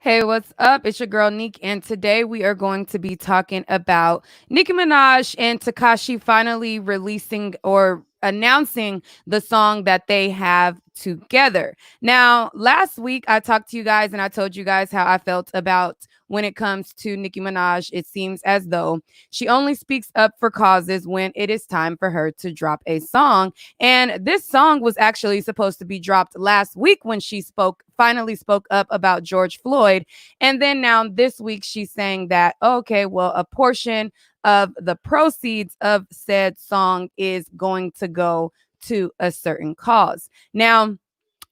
Hey, what's up? It's your girl Neek, and today we are going to be talking about Nicki Minaj and Tekashi finally releasing or announcing the song that they have together. Now, last week I talked to you guys and I told you guys how I felt about when it comes to Nicki Minaj. It seems as though she only speaks up for causes when it is time for her to drop a song. And this song was actually supposed to be dropped last week when she finally spoke up about George Floyd. And then now this week she's saying that, okay, well, a portion of the proceeds of said song is going to go to a certain cause. Now,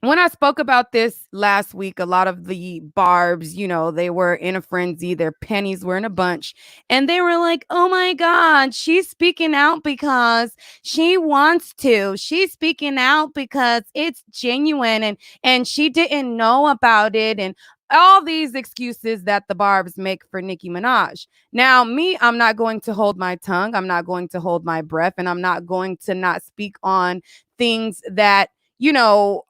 when I spoke about this last week, a lot of the barbs, they were in a frenzy. Their pennies were in a bunch. And they were like, oh my God, she's speaking out because she wants to. She's speaking out because it's genuine and she didn't know about it. And all these excuses that the barbs make for Nicki Minaj. Now, me, I'm not going to hold my tongue. I'm not going to hold my breath. And I'm not going to not speak on things that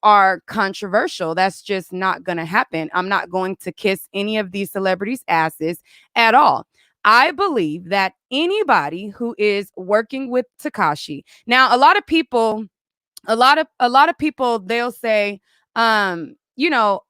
are controversial. That's just not going to happen. I'm not going to kiss any of these celebrities' asses at all. I believe that anybody who is working with Tekashi. Now, a lot of people they'll say you know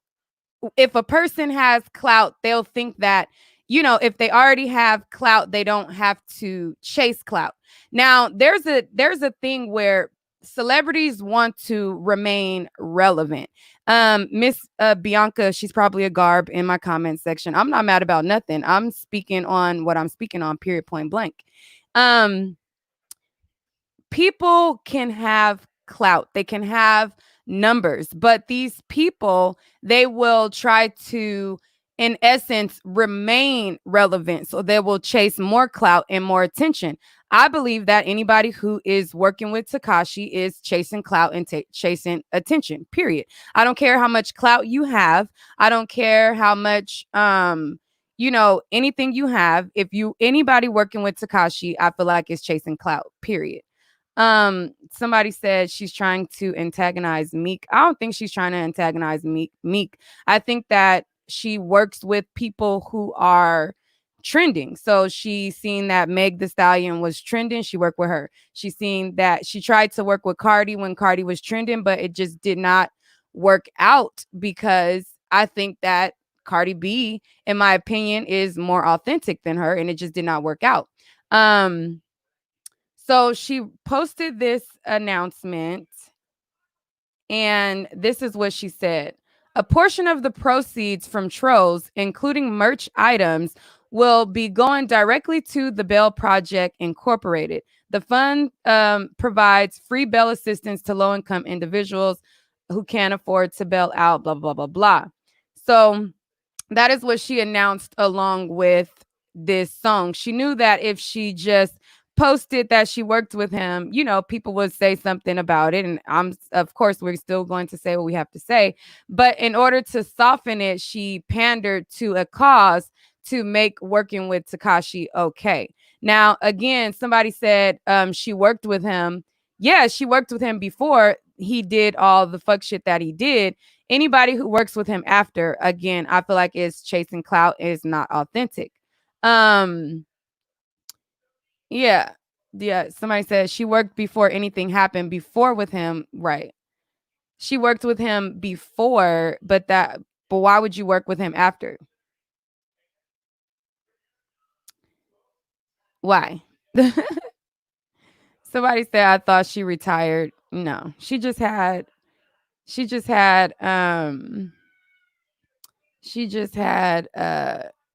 if a person has clout, they'll think that, if they already have clout, they don't have to chase clout. Now, there's a thing where celebrities want to remain relevant. Miss Bianca, she's probably a garb in my comment section. I'm not mad about nothing. I'm speaking on what I'm speaking on, period, point blank. Um, People can have clout, they can have numbers, but these people, they will try to, in essence, remain relevant. So they will chase more clout and more attention. I believe that anybody who is working with Tekashi is chasing clout and chasing attention, period. I don't care how much clout you have. I don't care how much, anything you have. If anybody working with Tekashi, I feel like is chasing clout, period. Somebody said she's trying to antagonize Meek. I don't think she's trying to antagonize Meek. I think that she works with people who are trending. So she's seen that Meg the Stallion was trending. She worked with her. She's seen that she tried to work with Cardi when Cardi was trending, but it just did not work out because I think that Cardi B, in my opinion, is more authentic than her, and it just did not work out. So she posted this announcement, and this is what she said. A portion of the proceeds from Trolls, including merch items, will be going directly to the Bail Project Incorporated. The fund provides free bail assistance to low-income individuals who can't afford to bail out, blah, blah, blah, blah. So that is what she announced along with this song. She knew that if she just posted that she worked with him, people would say something about it. And of course, we're still going to say what we have to say. But in order to soften it, she pandered to a cause to make working with Tekashi okay. Now, again, somebody said she worked with him. Yeah, she worked with him before he did all the fuck shit that he did. Anybody who works with him after, again, I feel like is chasing clout, is not authentic. Um, yeah. Yeah. Somebody said she worked before anything happened before with him. Right. She worked with him before, but why would you work with him after? Why? Somebody said I thought she retired. No, she just had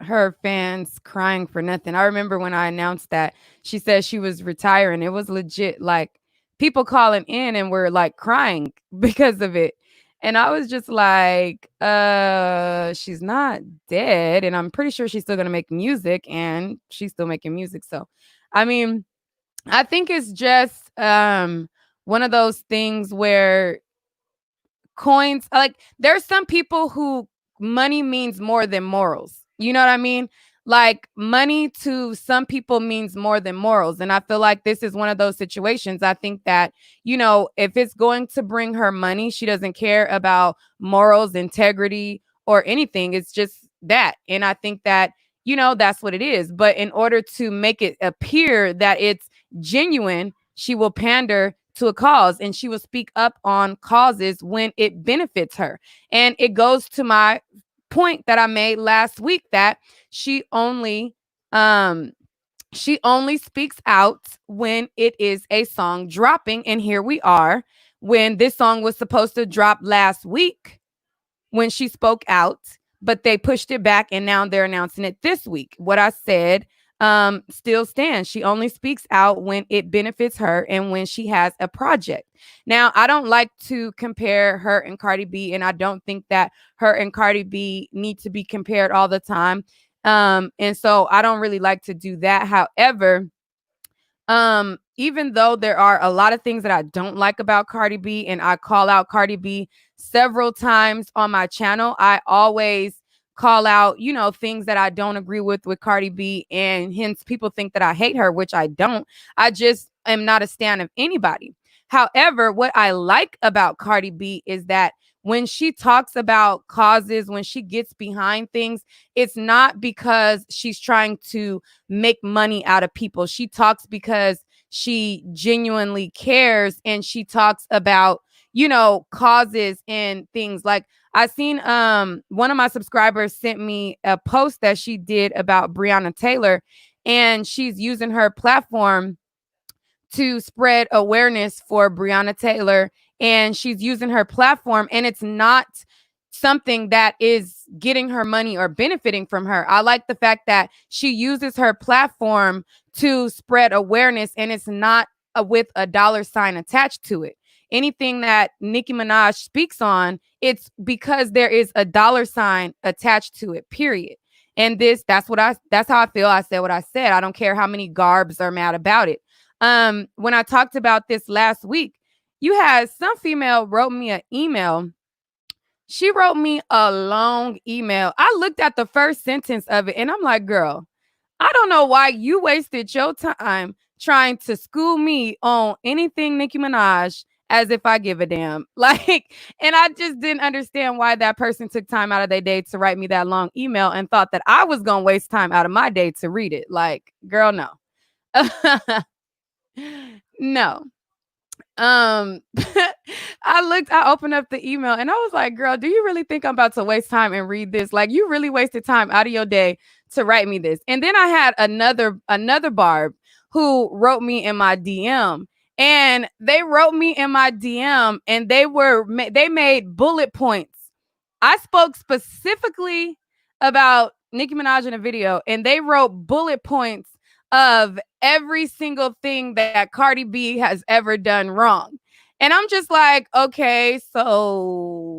her fans crying for nothing. I remember when I announced that she said she was retiring. It was legit, like people calling in and were like crying because of it. And I was just like, she's not dead. And I'm pretty sure she's still gonna make music, and she's still making music. So I mean, I think it's just one of those things where coins, like there's some people who money means more than morals. You know what I mean? Like money to some people means more than morals. And I feel like this is one of those situations. I think that, if it's going to bring her money, she doesn't care about morals, integrity, or anything. It's just that. And I think that, that's what it is. But in order to make it appear that it's genuine, she will pander to a cause, and she will speak up on causes when it benefits her. And it goes to my point that I made last week, that she only um she only speaks out when it is a song dropping. And here we are, when this song was supposed to drop last week, when she spoke out, but they pushed it back and now they're announcing it this week. What I said still stands. She only speaks out when it benefits her and when she has a project. Now, I don't like to compare her and Cardi B, and I don't think that her and Cardi B need to be compared all the time. And so I don't really like to do that. However, even though there are a lot of things that I don't like about Cardi B, and I call out Cardi B several times on my channel, I always call out, things that I don't agree with Cardi B, and hence people think that I hate her, which I don't. I just am not a stan of anybody. However, what I like about Cardi B is that when she talks about causes, when she gets behind things, it's not because she's trying to make money out of people. She talks because she genuinely cares, and she talks about, causes and things. Like, I seen one of my subscribers sent me a post that she did about Breonna Taylor, and she's using her platform to spread awareness for Breonna Taylor, and she's using her platform, and it's not something that is getting her money or benefiting from her. I like the fact that she uses her platform to spread awareness, and it's not with a dollar sign attached to it. Anything that Nicki Minaj speaks on, it's because there is a dollar sign attached to it, period. And that's how I feel. I said what I said. I don't care how many garbs are mad about it. When I talked about this last week, you had some female wrote me an email. She wrote me a long email. I looked at the first sentence of it and I'm like, girl, I don't know why you wasted your time trying to school me on anything Nicki Minaj, as if I give a damn. Like, and I just didn't understand why that person took time out of their day to write me that long email and thought that I was going to waste time out of my day to read it. Like, girl, no. No. um I opened up the email and I was like, girl, do you really think I'm about to waste time and read this? Like, you really wasted time out of your day to write me this. And then I had another barb who wrote me in my DM, and they wrote me in my DM, and they made bullet points. I spoke specifically about Nicki Minaj in a video, and they wrote bullet points of every single thing that Cardi B has ever done wrong. And I'm just like, okay, so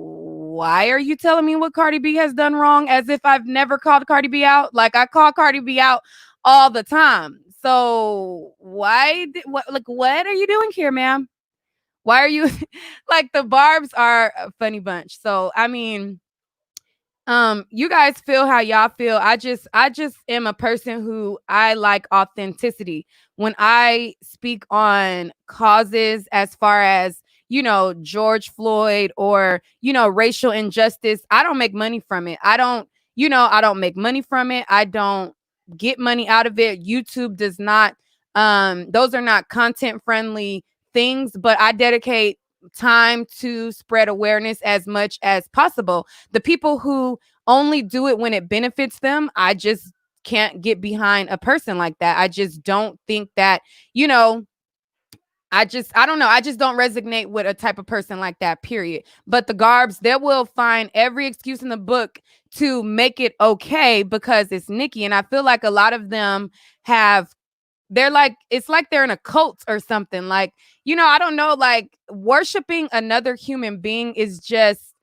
why are you telling me what Cardi B has done wrong, as if I've never called Cardi B out? Like, I call Cardi B out all the time. So what are you doing here, ma'am? Why are you like, the barbs are a funny bunch. So, I mean, you guys feel how y'all feel. I just am a person who, I like authenticity. When I speak on causes, as far as, George Floyd, or, racial injustice, I don't make money from it. I don't make money from it. I don't get money out of it. YouTube does not, those are not content friendly things, but I dedicate time to spread awareness as much as possible. The people who only do it when it benefits them, I just can't get behind a person like that. I just don't think that, you know, I don't know. I just don't resonate with a type of person like that, period. But the garbs, they will find every excuse in the book to make it okay because it's Nicki. And I feel like a lot of them they're like, it's like they're in a cult or something. Like, I don't know, like, worshiping another human being is just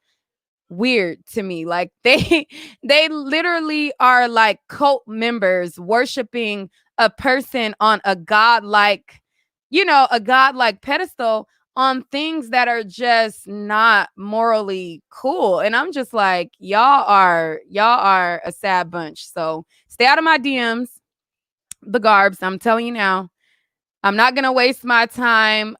weird to me. Like, they literally are like cult members worshiping a person on a godlike pedestal, on things that are just not morally cool. And I'm just like, y'all are a sad bunch. So stay out of my DMs, the garbs. I'm telling you now. I'm not gonna waste my time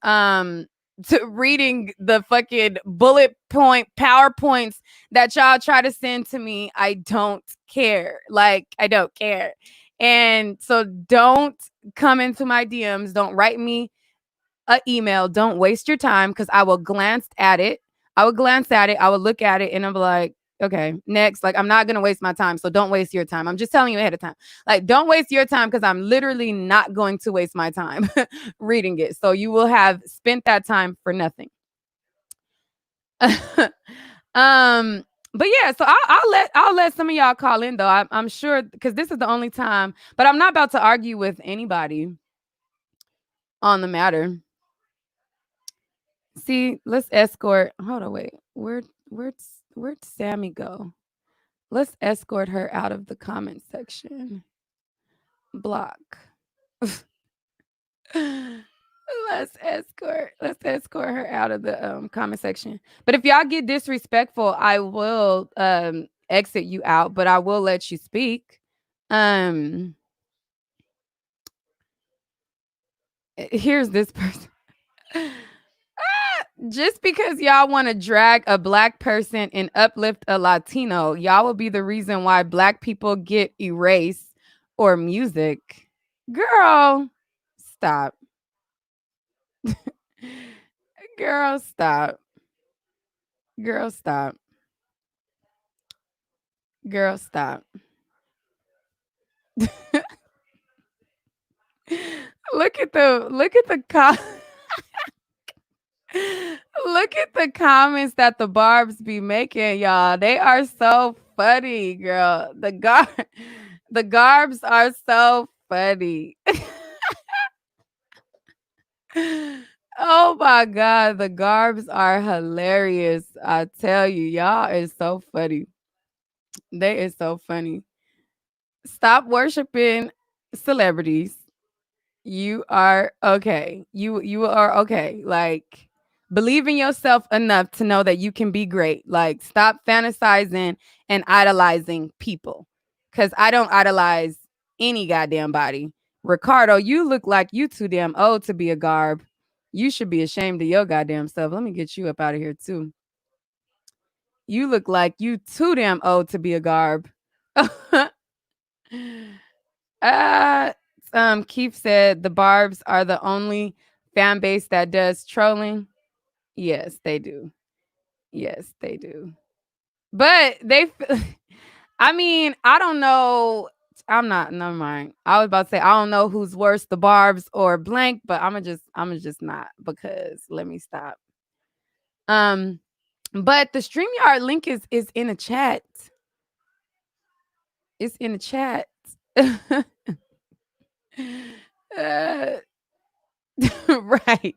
to reading the fucking bullet point PowerPoints that y'all try to send to me. I don't care. Like, I don't care. And so don't come into my DMs. Don't write me a email. Don't waste your time because I will glance at it. I will glance at it. I will look at it and I'm like, okay, next. Like, I'm not going to waste my time. So don't waste your time. I'm just telling you ahead of time. Like, don't waste your time because I'm literally not going to waste my time reading it. So you will have spent that time for nothing. um, but yeah, so I'll let some of y'all call in though. I'm sure because this is the only time, but I'm not about to argue with anybody on the matter. See, let's escort. Hold on, wait. Where'd Sammy go? Let's escort her out of the comment section. Block. Let's escort her out of the comment section. But if y'all get disrespectful, I will exit you out, but I will let you speak. Um Here's this person. Just because y'all want to drag a black person and uplift a Latino, y'all will be the reason why black people get erased or music. Girl, stop. Girl, stop. Girl, stop. Girl, stop. look at the look at the comments that the barbs be making, y'all. They are so funny, girl. The garbs are so funny. Oh my god, the garbs are hilarious. I tell you, y'all is so funny. They is so funny. Stop worshiping celebrities. You are okay. You are okay. Like, believe in yourself enough to know that you can be great. Like, stop fantasizing and idolizing people. Cause I don't idolize any goddamn body. Ricardo, you look like you too damn old to be a garb. You should be ashamed of your goddamn self. Let me get you up out of here too. You look like you too damn old to be a garb. Uh, Keith said the Barbs are the only fan base that does trolling. Yes, they do. Yes, they do. But I mean, I don't know. I'm not. Never mind. I was about to say I don't know who's worse, the Barbs or blank, but I'm just not because let me stop. Um, but the StreamYard link is in the chat. It's in the chat. Uh, right.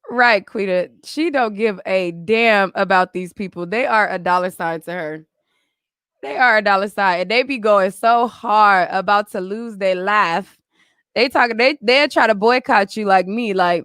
Right, Quita. She don't give a damn about these people. They are a dollar sign to her. They are a dollar sign. And they be going so hard about to lose their laugh. They'll try to boycott you like me. Like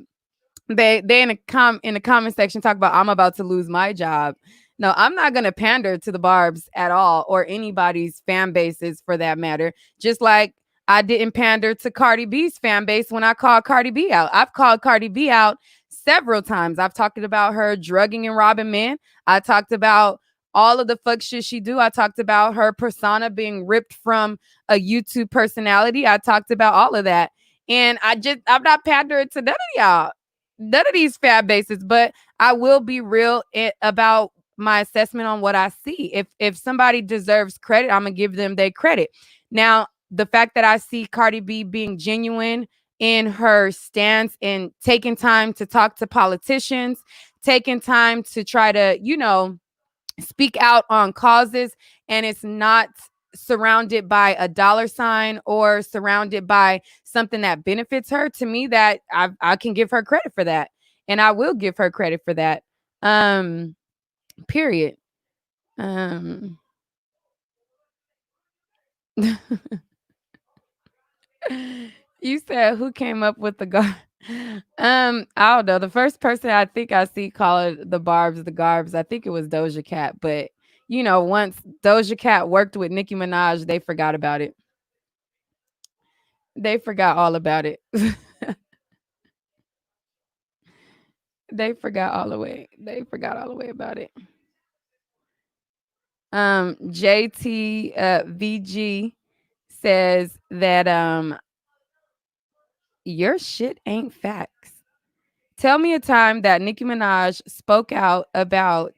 they in the comment section talk about I'm about to lose my job. No, I'm not gonna pander to the Barbs at all or anybody's fan bases for that matter. Just like I didn't pander to Cardi B's fan base when I called Cardi B out. I've called Cardi B out several times. I've talked about her drugging and robbing men. I talked about all of the fuck shit she do. I talked about her persona being ripped from a YouTube personality. I talked about all of that. And I'm not pandering to none of y'all, none of these fan bases, but I will be real about my assessment on what I see. If somebody deserves credit, I'm gonna give them their credit. Now, the fact that I see Cardi B being genuine in her stance and taking time to talk to politicians, taking time to try to, speak out on causes, and it's not surrounded by a dollar sign or surrounded by something that benefits her, to me, that I can give her credit for that, and I will give her credit for that. Period. um you said who came up with the I don't know. The first person I think I see call it the Barbs, the Garbs, I think it was Doja Cat. But once Doja Cat worked with Nicki Minaj, they forgot about it. They forgot all about it. They forgot all the way. They forgot all the way about it. JT VG says that your shit ain't facts. Tell me a time that Nicki Minaj spoke out about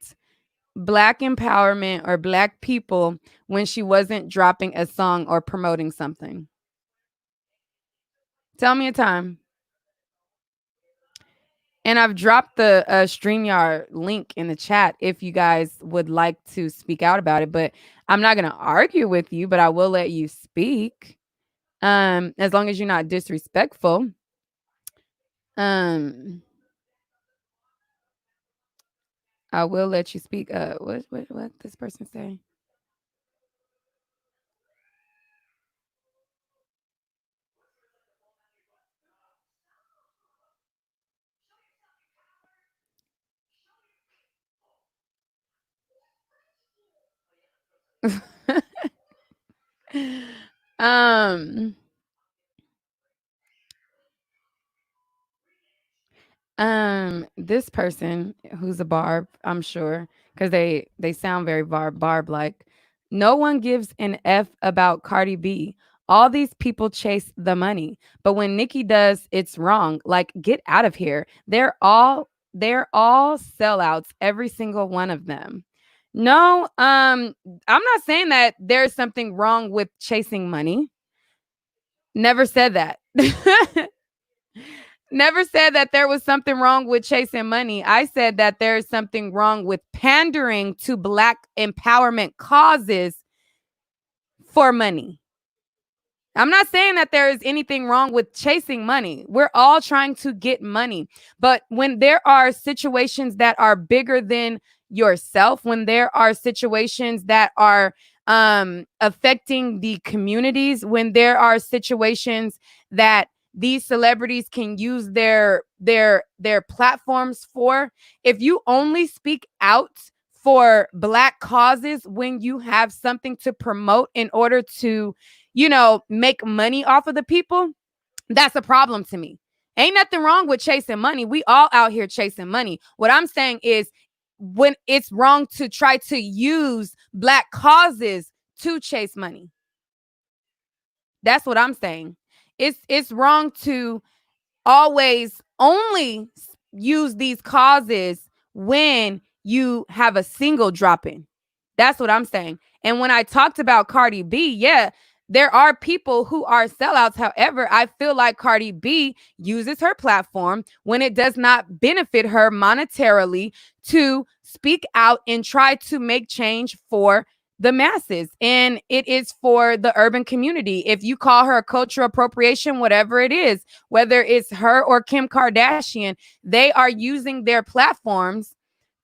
Black empowerment or Black people when she wasn't dropping a song or promoting something. Tell me a time. And I've dropped the StreamYard link in the chat if you guys would like to speak out about it. But I'm not going to argue with you, but I will let you speak. As long as you're not disrespectful. I will let you speak. What this person say? um this person who's a barb, I'm sure, because they sound very barb like. No one gives an F about Cardi B. All these people chase the money, but when Nicki does, it's wrong. Like, get out of here. They're all sellouts, every single one of them. No, I'm not saying that there's something wrong with chasing money. Never said that. Never said that there was something wrong with chasing money. I said that there is something wrong with pandering to Black empowerment causes for money. I'm not saying that there is anything wrong with chasing money. We're all trying to get money. But when there are situations that are bigger than yourself, when there are situations that are affecting the communities, when there are situations that these celebrities can use their platforms for, if you only speak out for Black causes when you have something to promote in order to make money off of the people, that's a problem to me. Ain't nothing wrong with chasing money. We all out here chasing money. What I'm saying is when it's wrong to try to use Black causes to chase money. That's what I'm saying. It's wrong to always only use these causes when you have a single dropping. That's what I'm saying. And when I talked about Cardi B, yeah, there are people who are sellouts. However, I feel like Cardi B uses her platform when it does not benefit her monetarily to speak out and try to make change for the masses. And it is for the urban community. If you call her cultural appropriation, whatever it is, whether it's her or Kim Kardashian, they are using their platforms,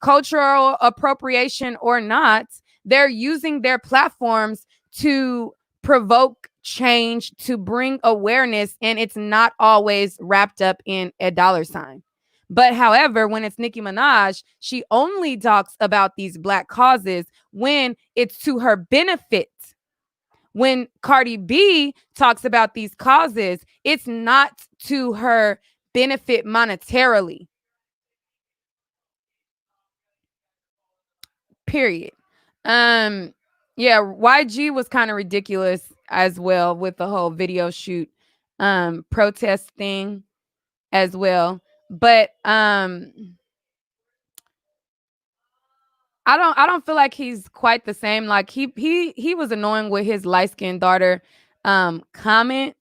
cultural appropriation or not, they're using their platforms to provoke change, to bring awareness, and it's not always wrapped up in a dollar sign. But however, when it's Nicki Minaj, she only talks about these Black causes when it's to her benefit. When Cardi B talks about these causes, it's not to her benefit monetarily. Period. Yeah, YG was kind of ridiculous as well with the whole video shoot protest thing as well. But I don't feel like he's quite the same. Like he was annoying with his light-skinned daughter comment,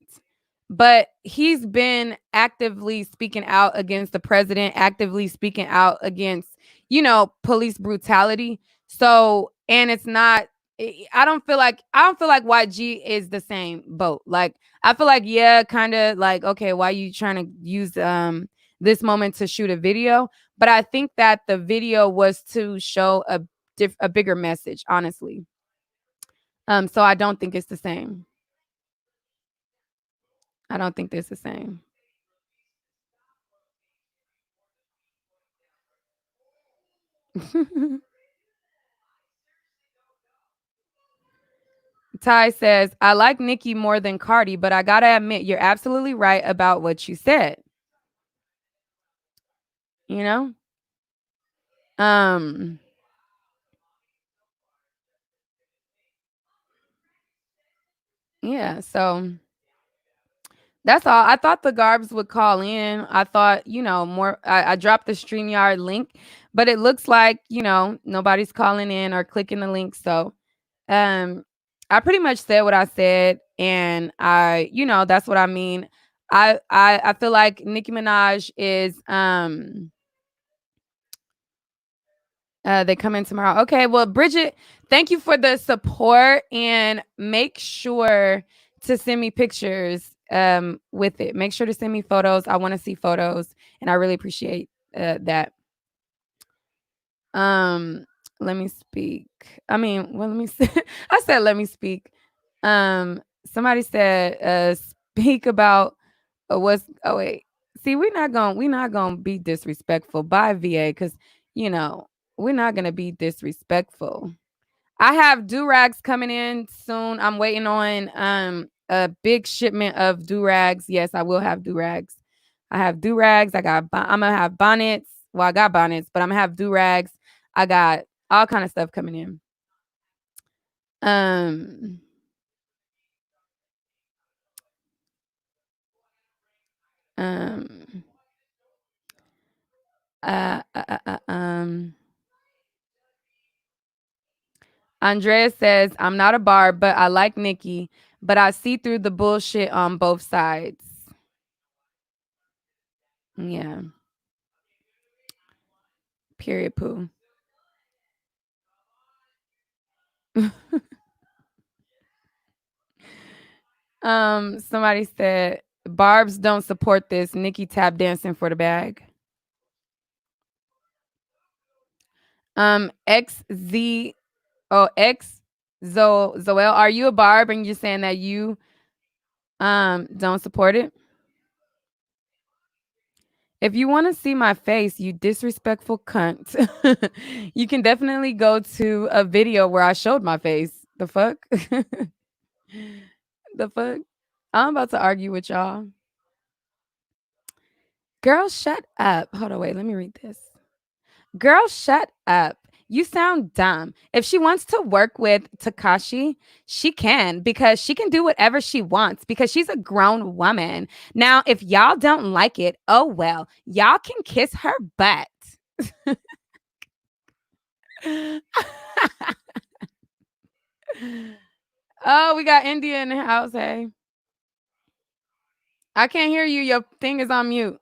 but he's been actively speaking out against the president, actively speaking out against, police brutality. So, and it's not I don't feel like YG is the same boat. Like, I feel like, yeah, kind of like, okay, why are you trying to use this moment to shoot a video? But I think that the video was to show a bigger message, honestly. So I don't think it's the same. I don't think it's the same. Ty says, I like Nicki more than Cardi, but I gotta admit, you're absolutely right about what you said. You know? Um, yeah, so that's all. I thought the Garbs would call in. I thought, more. I dropped the StreamYard link, but it looks like, nobody's calling in or clicking the link. So, um, I pretty much said what I said, and that's what I mean. I feel like Nicki Minaj is they come in tomorrow. Okay, well, Bridget, thank you for the support, and make sure to send me pictures with it. Make sure to send me photos. I want to see photos, and I really appreciate that. Um, let me speak. I mean, well, let me say, I said let me speak. Somebody said speak about what's oh wait. See, we're not gonna be disrespectful by VA because you know we're not gonna be disrespectful. I have do-rags coming in soon. I'm waiting on a big shipment of do-rags. Yes, I will have do-rags. I have do-rags. I'm gonna have bonnets. Well, I got bonnets, but I'm gonna have do-rags. I got all kind of stuff coming in. Um um uh, uh, uh, uh, um Andrea says, I'm not a barb, but I like Nicki, but I see through the bullshit on both sides. Yeah. Period poo. Somebody said Barb's don't support this. Nicki tap dancing for the bag. XZ X Zoel, are you a Barb and you're saying that you don't support it? If you want to see my face, you disrespectful cunt, you can definitely go to a video where I showed my face. The fuck? The fuck? I'm about to argue with y'all. Girl, shut up. Hold on, wait, let me read this. Girl, shut up. You sound dumb. If she wants to work with Tekashi, she can because she can do whatever she wants because she's a grown woman. Now, if y'all don't like it, oh well, y'all can kiss her butt. Oh, we got India in the house. Hey, I can't hear you. Your thing is on mute.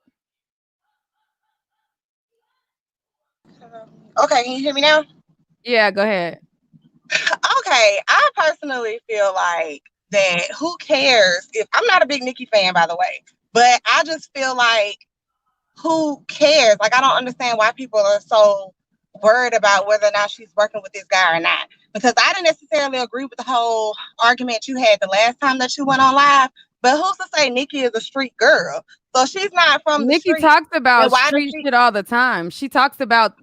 Okay, can you hear me now? Yeah, go ahead. Okay, I personally feel like that who cares if I'm not a big Nicki fan, by the way, but I just feel like who cares? Like, I don't understand why people are so worried about whether or not she's working with this guy or not. Because I didn't necessarily agree with the whole argument you had the last time that you went on live. But who's to say Nicki is a street girl? So she's not from the Nicki street. talks And about why does street she? shit all the time. She talks about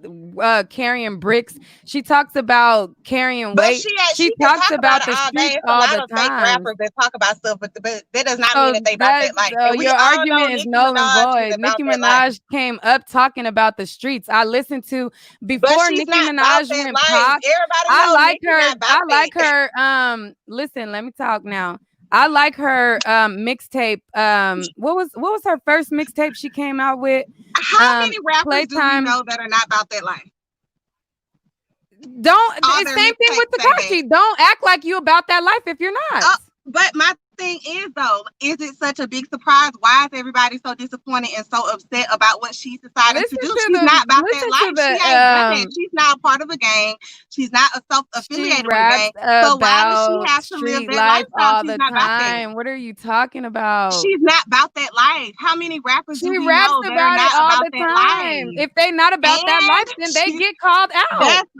carrying bricks. She talks about carrying But weight. she She can talks talk about about it the all day. streets It's a all lot the of fake time. rappers that talk about stuff, but that does not mean So that they about that life. And we your all know argument is Nicki null and Minaj is void. about Nicki that life. Minaj came up talking about the streets. I listened to But before she's Nicki not about Minaj that went life. pop. Everybody I know like Nicki her. not about I like that. her. Listen, let me talk now. I like her mixtape. What was her first mixtape she came out with? How many rappers do we Playtime. know that are not about that life? Don't All it's their same thing with mixtapes say that. Takashi. Don't act like you about that life if you're not. But my thing is though, is it such a big surprise? Why is everybody so disappointed and so upset about what she's deciding to Listen do? to She's not about that listen to life. She the ain't done that. She's not a part of a gang. She's not she affiliated with a raps gang. So why does she about have to live street that life lifestyle? all She's the not about that. time. What are you talking about? She's not about that life. How many rappers She do we raps know that are about it not all about the that time. life? If they not about that life, And then they she, get called out. that's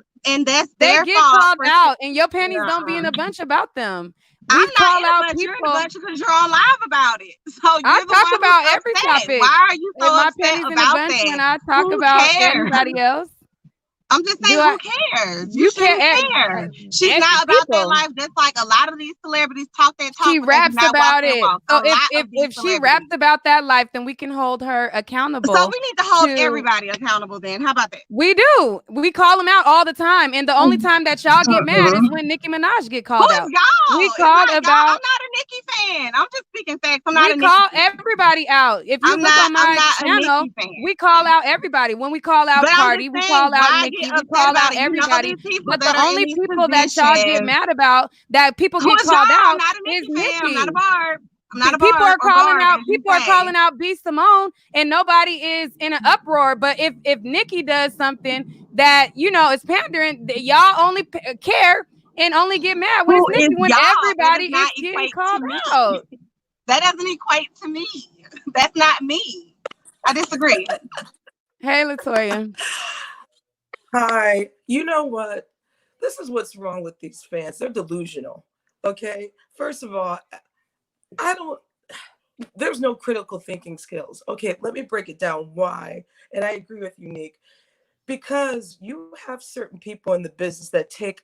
that's They their get fault called for. out, and your panties don't be Uh-uh. in a bunch about them. I'm We not call in a out bunch. You're in a people. bunch because you're on live about it. So I you're the talk one who's about every upset. topic. Why are you And so my upset panties in a about bunch that? when I talk Who about cares? everybody else. I'm just saying, Do I? who cares? You You shouldn't can't. care. She's not about that People. life. Just like a lot of these celebrities talk that talk, She but they do raps not walk about that it. walk. A So lot of these if she celebrities. raps about that life, then we can hold her So accountable we need to hold to. everybody accountable then. How about that? We do. We call them out all the time, and the only time that y'all get mad is when Nicki Minaj get Who called is out. We y'all? It's called not y'all. I'm about. not a Nicki fan. I'm just speaking facts. I'm not We a Nicki call fan. everybody out. If you look on I'm my not a channel, Nicki fan. we call out everybody. When we call But out I'm just Cardi, we saying, call out why get Nicki, we upset call about out it? You know everybody. these people But that the are in only these people that y'all get positions. mad about, that people Who get is y'all? called I'm out, not a is Nicki fan. I'm not a Nicki. Barb. I'm not a People Barb are or calling Barb, out. as you People are say. calling out B Simone, and nobody is in an uproar. But if Nicki does something that is pandering, y'all only care and only get mad when Who it's is Nicki, when y'all? That everybody does is not getting equate to called me. out. That doesn't equate to me. That's not me. I disagree. Hey, Latoya. Hi. You know what? This is what's wrong with these fans. They're delusional. Okay. First of all, I don't, there's no critical thinking skills. Okay. Let me break it down. Why? And I agree with you, Nick, because you have certain people in the business that take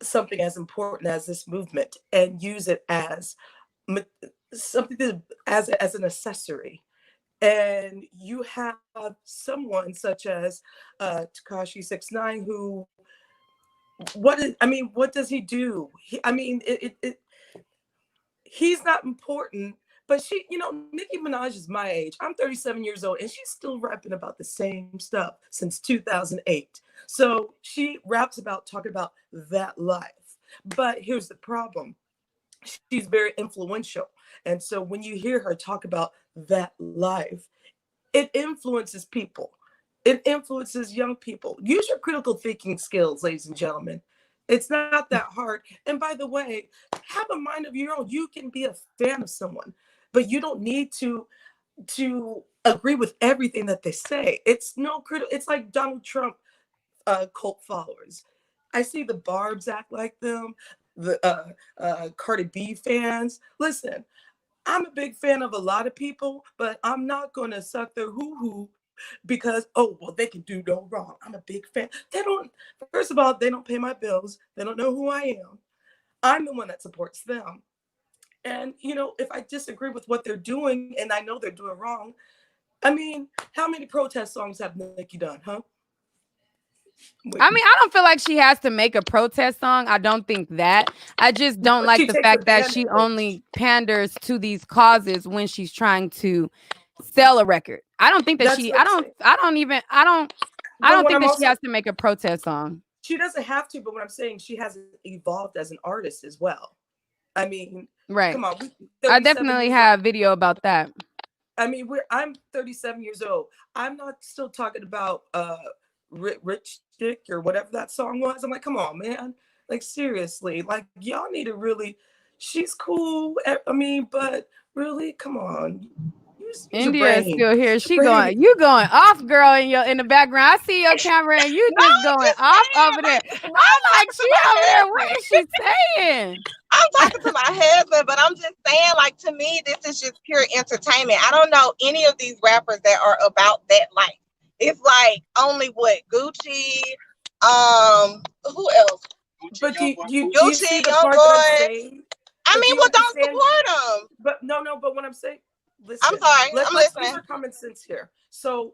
something as important as this movement and use it as something as an accessory. And you have someone such as Tekashi 6ix9ine, who what does he do? He's not important, but Nicki Minaj is my age. I'm 37 years old, and she's still rapping about the same stuff since 2008. So she raps about talking about that life. But here's the problem. She's very influential. And so when you hear her talk about that life, it influences people. It influences young people. Use your critical thinking skills, ladies and gentlemen. It's not that hard. And by the way, have a mind of your own. You can be a fan of someone, but you don't need to agree with everything that they say. It's no critical. It's like Donald Trump cult followers. I see the Barbs act like them, the Cardi B fans. Listen, I'm a big fan of a lot of people, but I'm not going to suck their hoo-hoo because, oh, well, they can do no wrong. I'm a big fan. They don't, first of all, they don't pay my bills. They don't know who I am. I'm the one that supports them. And, if I disagree with what they're doing and I know they're doing wrong, I mean, how many protest songs have Nicki done, huh? I mean, I don't feel like she has to make a protest song. I don't think that. I just don't But like she the takes fact that she advantage. only panders to these causes when she's trying to sell a record. I don't think that That's she what I'm saying. I But don't what think I'm that she also, has to make a protest song. she doesn't have to, but what I'm saying, she hasn't evolved as an artist as well. I mean, Right. come on, we I 37 definitely years old. have video about that. I mean, I'm 37 years old. I'm not still talking about Rich Dick or whatever that song was. I'm like, come on, man. Like seriously, like y'all need to really. She's cool. I mean, but really, come on. Use your India is brain. still here. Use your She brain. going, you going off, girl, in the background. I see your camera and you No, just I'm going just off saying, over there. like, no, I'm I'm like, talking she to my over there. What husband. is she saying? I'm talking to my husband, but I'm just saying, like, to me, this is just pure entertainment. I don't know any of these rappers that are about that life. It's like only what Gucci, who else? But do you see Gucci, the Young part that I'm Boy. saying? I But do mean, you well, don't understand? support them. But no. But what I'm saying, I'm listen. sorry, I'm Let's use listening. our common sense here. So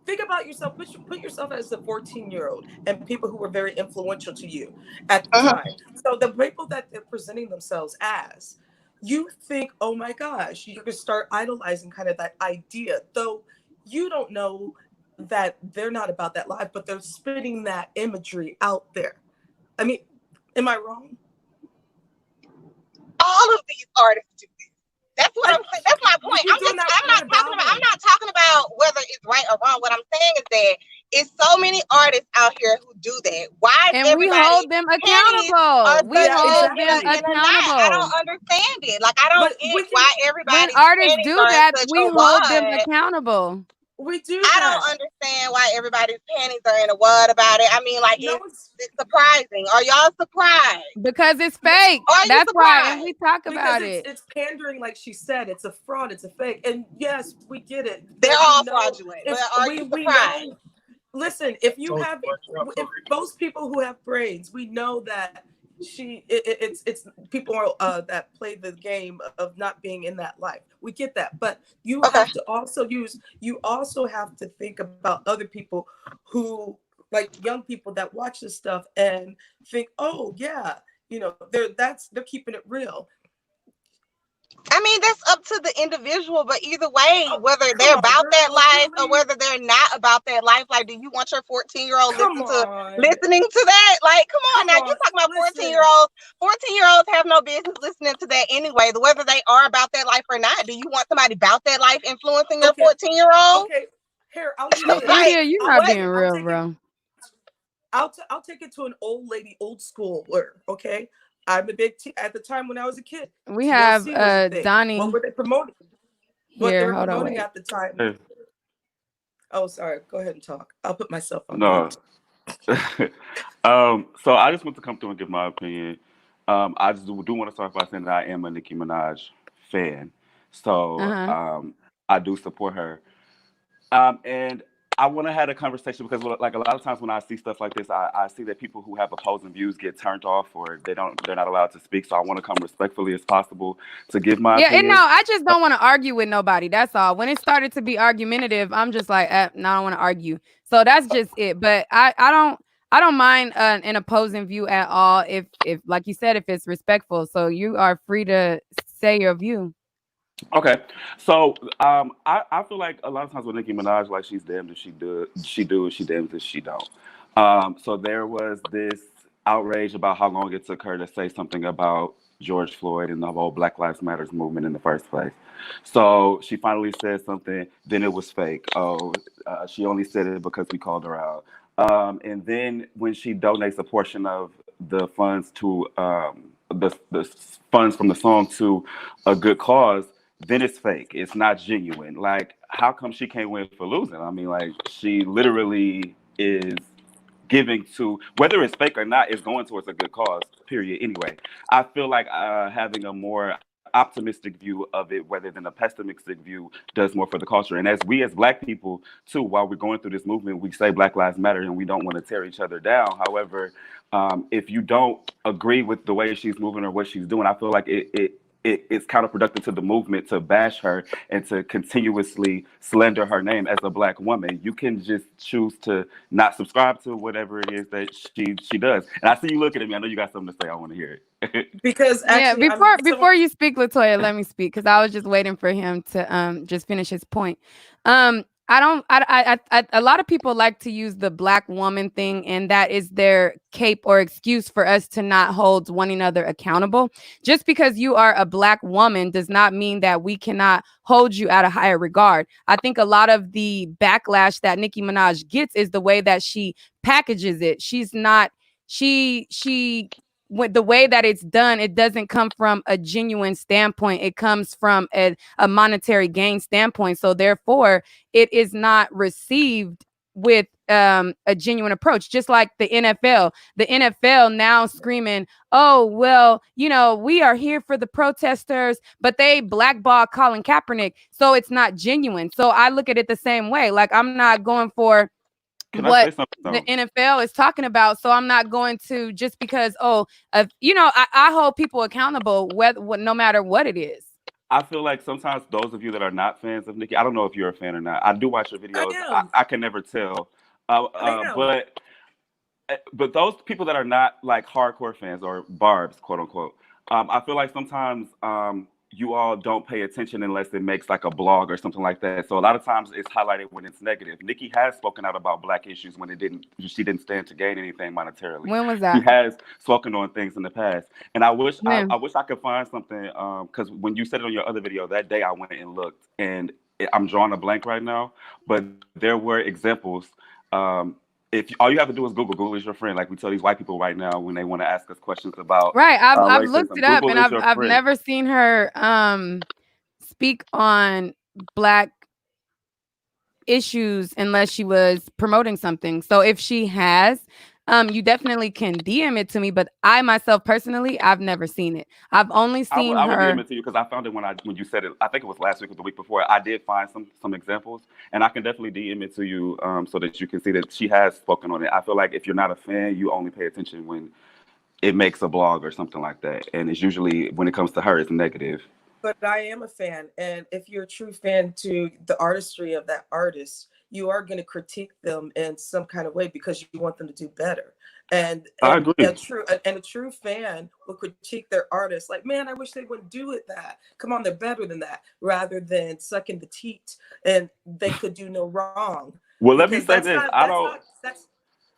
think about yourself. Put yourself as a 14-year-old and people who were very influential to you at the Uh-huh. time. So the people that they're presenting themselves as, you think, oh my gosh, you can start idolizing kind of that idea, though you don't know that they're not about that life, but they're spitting that imagery out there. I mean, am I wrong? All of these artists do this. That's what Like I'm saying. That's my point. you're doing that. I'm What not talking about about. I'm them? not talking about whether it's right or wrong. What I'm saying is that it's so many artists out here who do that. Why is And we everybody hold them panties are accountable. We Yeah, hold them in exactly. a knot? I accountable. don't understand it. Like I don't But get we can. why When everybody's artists panties do are in that, such we a hold them wad. accountable. We do I don't that. understand why everybody's panties are in a wad about it. I mean, like No, it's surprising. Are y'all surprised? Because it's fake. Are you That's why. And we surprised? talk because about it's it. it's pandering, like she said. It's a fraud. It's a fake. And yes, we get it. They're But we all know fraudulent. But if are we you we surprised? know. listen, if most people who have braids, we know that it's people that play the game of not being in that life. We get that, but Okay. you also have to think about other people who, like young people that watch this stuff and think, oh yeah, they're keeping it real. I mean, that's up to the individual, but either way, Oh, whether come they're on, about that girl, life or really? whether they're not about that life, like, do you want your 14-year-old Come on, listening to that? Like, come on come now, you on. talking about Listen, 14-year-olds. 14-year-olds have no business listening to that anyway, whether they are about that life or not. Do you want somebody about that life influencing your okay, 14-year-old? okay. Here, I'll use this. Like, India, you're I'll not take what? being it. I'll real, take it. bro. I'll take it to an old lady, old school word. Okay, I'm a at the time when I was a kid. We have TLC was a thing. What Donnie were they promoting? What they here. were Hold on, promoting wait. at the time. Hey, Oh, sorry. Go ahead and talk. I'll put myself on no. mute. So I just want to come through and give my opinion. I just do want to start by saying that I am a Nicki Minaj fan. So Uh-huh. I do support her. And I want to have a conversation because, like, a lot of times when I see stuff like this, I see that people who have opposing views get turned off or they're not allowed to speak. So I want to come respectfully as possible to give my Yeah, and no, opinion. I just don't want to argue with nobody. That's all. When it started to be argumentative, I'm just like, no, I don't want to argue. So that's just it. But I don't mind an opposing view at all. If like you said, if it's respectful, so you are free to say your view. Okay, so I feel like a lot of times with Nicki Minaj, like she's damned if she do, she damned if she don't. So there was this outrage about how long it took her to say something about George Floyd and the whole Black Lives Matters movement in the first place. So she finally said something, then it was fake. Oh, she only said it because we called her out. And then when she donates a portion of the funds to the funds from the song to a good cause, then it's fake. It's not genuine. Like, how come she can't win for losing? I mean, like, she literally is giving to, whether it's fake or not, is going towards a good cause, period. Anyway, I feel like having a more optimistic view of it rather than a pessimistic view does more for the culture. And as we as black people too, while we're going through this movement, we say Black Lives Matter and we don't want to tear each other down. However, if you don't agree with the way she's moving or what she's doing, I feel like it's counterproductive to the movement to bash her and to continuously slander her name as a black woman. You can just choose to not subscribe to whatever it is that she does. And I see you looking at me. I know you got something to say. I want to hear it. Because Yeah, actually, I'm before you speak, Latoya, let me speak because I was just waiting for him to just finish his point. I don't a lot of people like to use the black woman thing, and that is their cape or excuse for us to not hold one another accountable. Just because you are a black woman does not mean that we cannot hold you at a higher regard. I think a lot of the backlash that Nicki Minaj gets is the way that she packages it. She's not she with the way that it's done, it doesn't come from a genuine standpoint. It comes from a monetary gain standpoint. So therefore, it is not received with a genuine approach. Just like the NFL now screaming, "Oh well, we are here for the protesters," but they blackball Colin Kaepernick, so it's not genuine. So I look at it the same way. Like, I'm not going for Can I say what something the though? NFL is talking about. So I'm not going to, just because, I hold people accountable, no matter what it is. I feel like sometimes those of you that are not fans of Nicki, I don't know if you're a fan or not. I do watch your I videos. am. I can never tell. I am. But those people that are not like hardcore fans or barbs, quote unquote, I feel like sometimes you all don't pay attention unless it makes like a blog or something like that. So a lot of times it's highlighted when it's negative. Nikki has spoken out about black issues when she didn't stand to gain anything monetarily. When was She that? has spoken on things in the past, and I When? wish I could find something because when you said it on your other video that day, I went and looked, and I'm drawing a blank right now, but there were examples. If all you have to do is Google is your friend. Like we tell these white people right now when they want to ask us questions about Right. I've looked racism. it up, Google and is I've your I've friend. never seen her speak on black issues unless she was promoting something. So if she has, You definitely can DM it to me, but I myself personally, I've never seen it. I've only seen I would DM her. it to you because I found it when you said it. I think it was last week or the week before. I did find some examples, and I can definitely DM it to you so that you can see that she has spoken on it. I feel like if you're not a fan, you only pay attention when it makes a blog or something like that, and it's usually when it comes to her, it's negative. But I am a fan, and if you're a true fan to the artistry of that artist, you are going to critique them in some kind of way because you want them to do better. And I and agree. a true fan will critique their artist like, man, I wish they wouldn't do it that. Come on, they're better than that, rather than sucking the teat and they could do no wrong. Well, let me Because say this. that's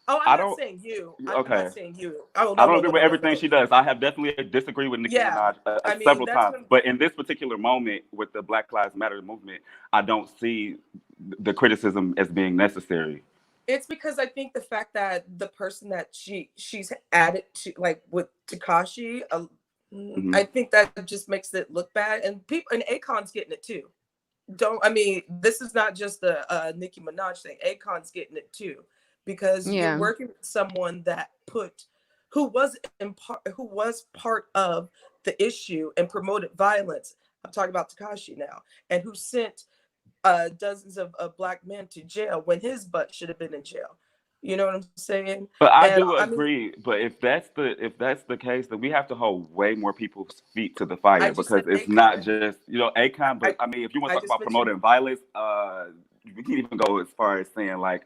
oh, I'm I not don't. saying you. I'm Okay. not saying you. Oh, I no, don't no, agree no, with no, no, everything no. she does. I have definitely disagreed with Nicki Yeah. Minaj I mean, several that's times. when But in this particular moment with the Black Lives Matter movement, I don't see the criticism as being necessary. it's because I think the fact that the person that she's added to, like with Tekashi, Hmm. I think that just makes it look bad. And people and Akon's getting it too. Don't I mean this is not just a Nicki Minaj thing. Akon's getting it too, because you're Yeah. working with someone that put who was part of the issue and promoted violence. I'm talking about Tekashi now, and who sent dozens of black men to jail when his butt should have been in jail. You know what I'm saying? But I And do I mean, agree. But if that's the case, then we have to hold way more people's feet to the I fire just because said it's not Akon. just Akon. But I I mean, if you want to I talk just about mentioned. promoting violence, we can even go as far as saying like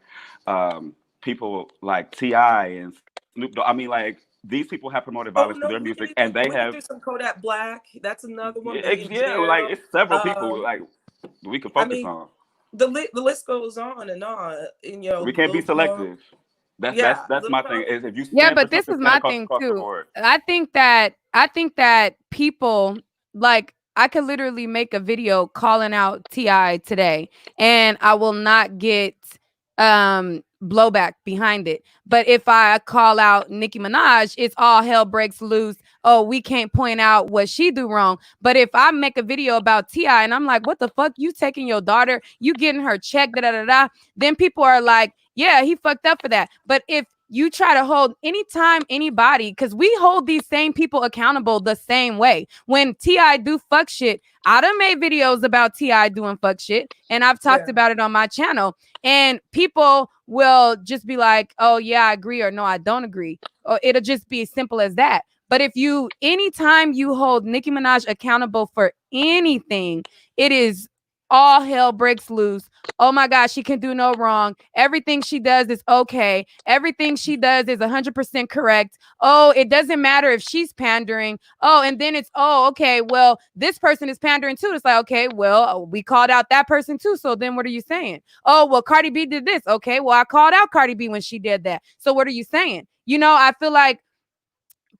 people like Ti and Snoop Dogg. I mean, like these people have promoted Oh violence through no, their music, and they we could have do some Kodak Black. That's another one. yeah, They in yeah, like jail. it's several people Um, like we can I focus mean, on. the list goes on and on. And, We can't be Lil Pump. selective. That's Yeah, that's Lil my thing. Pump. Is if you Yeah, stand for but this something, is stand my thing across the too. board. I think that people like I could literally make a video calling out Ti today, and I will not get blowback behind it. But if I call out Nicki Minaj, it's all hell breaks loose. Oh, we can't point out what she do wrong. But if I make a video about Ti and I'm like, what the fuck? You taking your daughter, you getting her check, da da da da. Then people are like, yeah, he fucked up for that. But if you try to hold anytime anybody, because we hold these same people accountable the same way. When Ti do fuck shit, I done made videos about Ti doing fuck shit, and I've talked Yeah, about it on my channel. And people will just be like, "Oh yeah, I agree," or "No, I don't agree," or it'll just be as simple as that. But if you, anytime you hold Nicki Minaj accountable for anything, it is all hell breaks loose. Oh my God, she can do no wrong. Everything she does is okay. Everything she does is 100% correct. Oh, it doesn't matter if she's pandering. Oh, and then it's, oh, okay, well, this person is pandering too. It's like, okay, well, we called out that person too. So then what are you saying? Oh, well, Cardi B did this. Okay, well, I called out Cardi B when she did that. So what are you saying? I feel like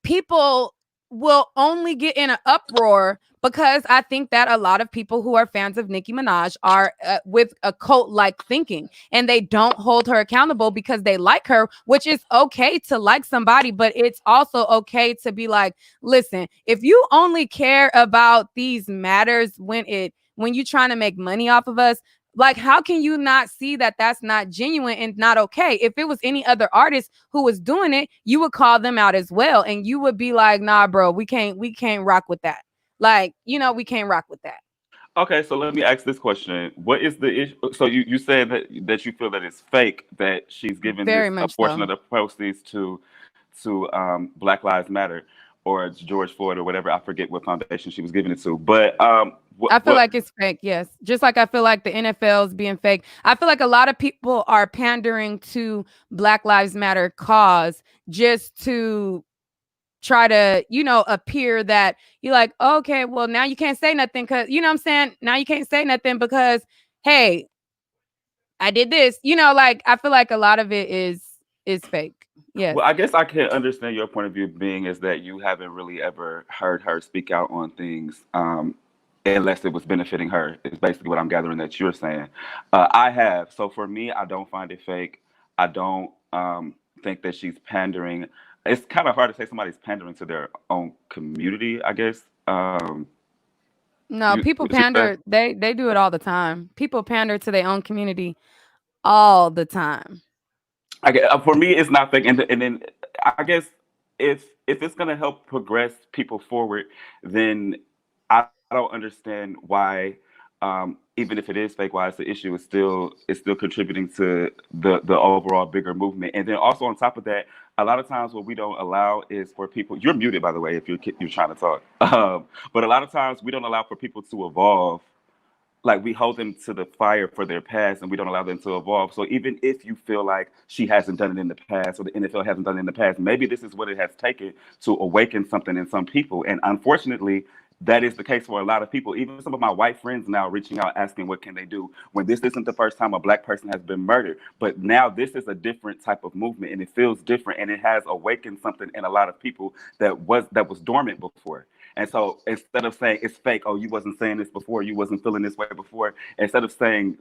people will only get in an uproar because I think that a lot of people who are fans of Nicki Minaj are with a cult like thinking, and they don't hold her accountable because they like her, which is okay to like somebody, but it's also okay to be like, listen, if you only care about these matters when you're trying to make money off of us, like, how can you not see that that's not genuine and not okay? If it was any other artist who was doing it, you would call them out as well, and you would be like, "Nah, bro, we can't rock with that." Like, we can't rock with that. Okay, so let me ask this question: what is the issue? So you said that you feel that it's fake that she's given Very this a much portion so. of the proceeds to Black Lives Matter or George Floyd or whatever. I forget what foundation she was giving it to, but I feel what like it's fake, yes. Just like I feel like the NFL is being fake. I feel like a lot of people are pandering to Black Lives Matter cause just to try to, appear that you're like, okay, well, now you can't say nothing because, you know what I'm saying? Now you can't say nothing because, hey, I did this. Like, I feel like a lot of it is fake. Yes. Well, I guess I can understand your point of view being is that you haven't really ever heard her speak out on things unless it was benefiting her, is basically what I'm gathering that you're saying. I have. So for me, I don't find it fake. I don't think that she's pandering. It's kind of hard to say somebody's pandering to their own community, I guess. No, You people see that? pander. They do it all the time. People pander to their own community all the time. For me, it's not fake. And then I guess if it's gonna help progress people forward, then I don't understand why, even if it is fake, why it's the issue. It's still contributing to the overall bigger movement. And then also on top of that, a lot of times what we don't allow is for people. You're muted, by the way, if you're trying to talk. But a lot of times we don't allow for people to evolve. Like, we hold them to the fire for their past, and we don't allow them to evolve. So even if you feel like she hasn't done it in the past, or the NFL hasn't done it in the past, maybe this is what it has taken to awaken something in some people. And unfortunately, that is the case for a lot of people. Even some of my white friends now reaching out asking what can they do, when this isn't the first time a black person has been murdered. But now this is a different type of movement, and it feels different, and it has awakened something in a lot of people that was dormant before. And so instead of saying it's fake, oh, you wasn't saying this before, you wasn't feeling this way before, instead of saying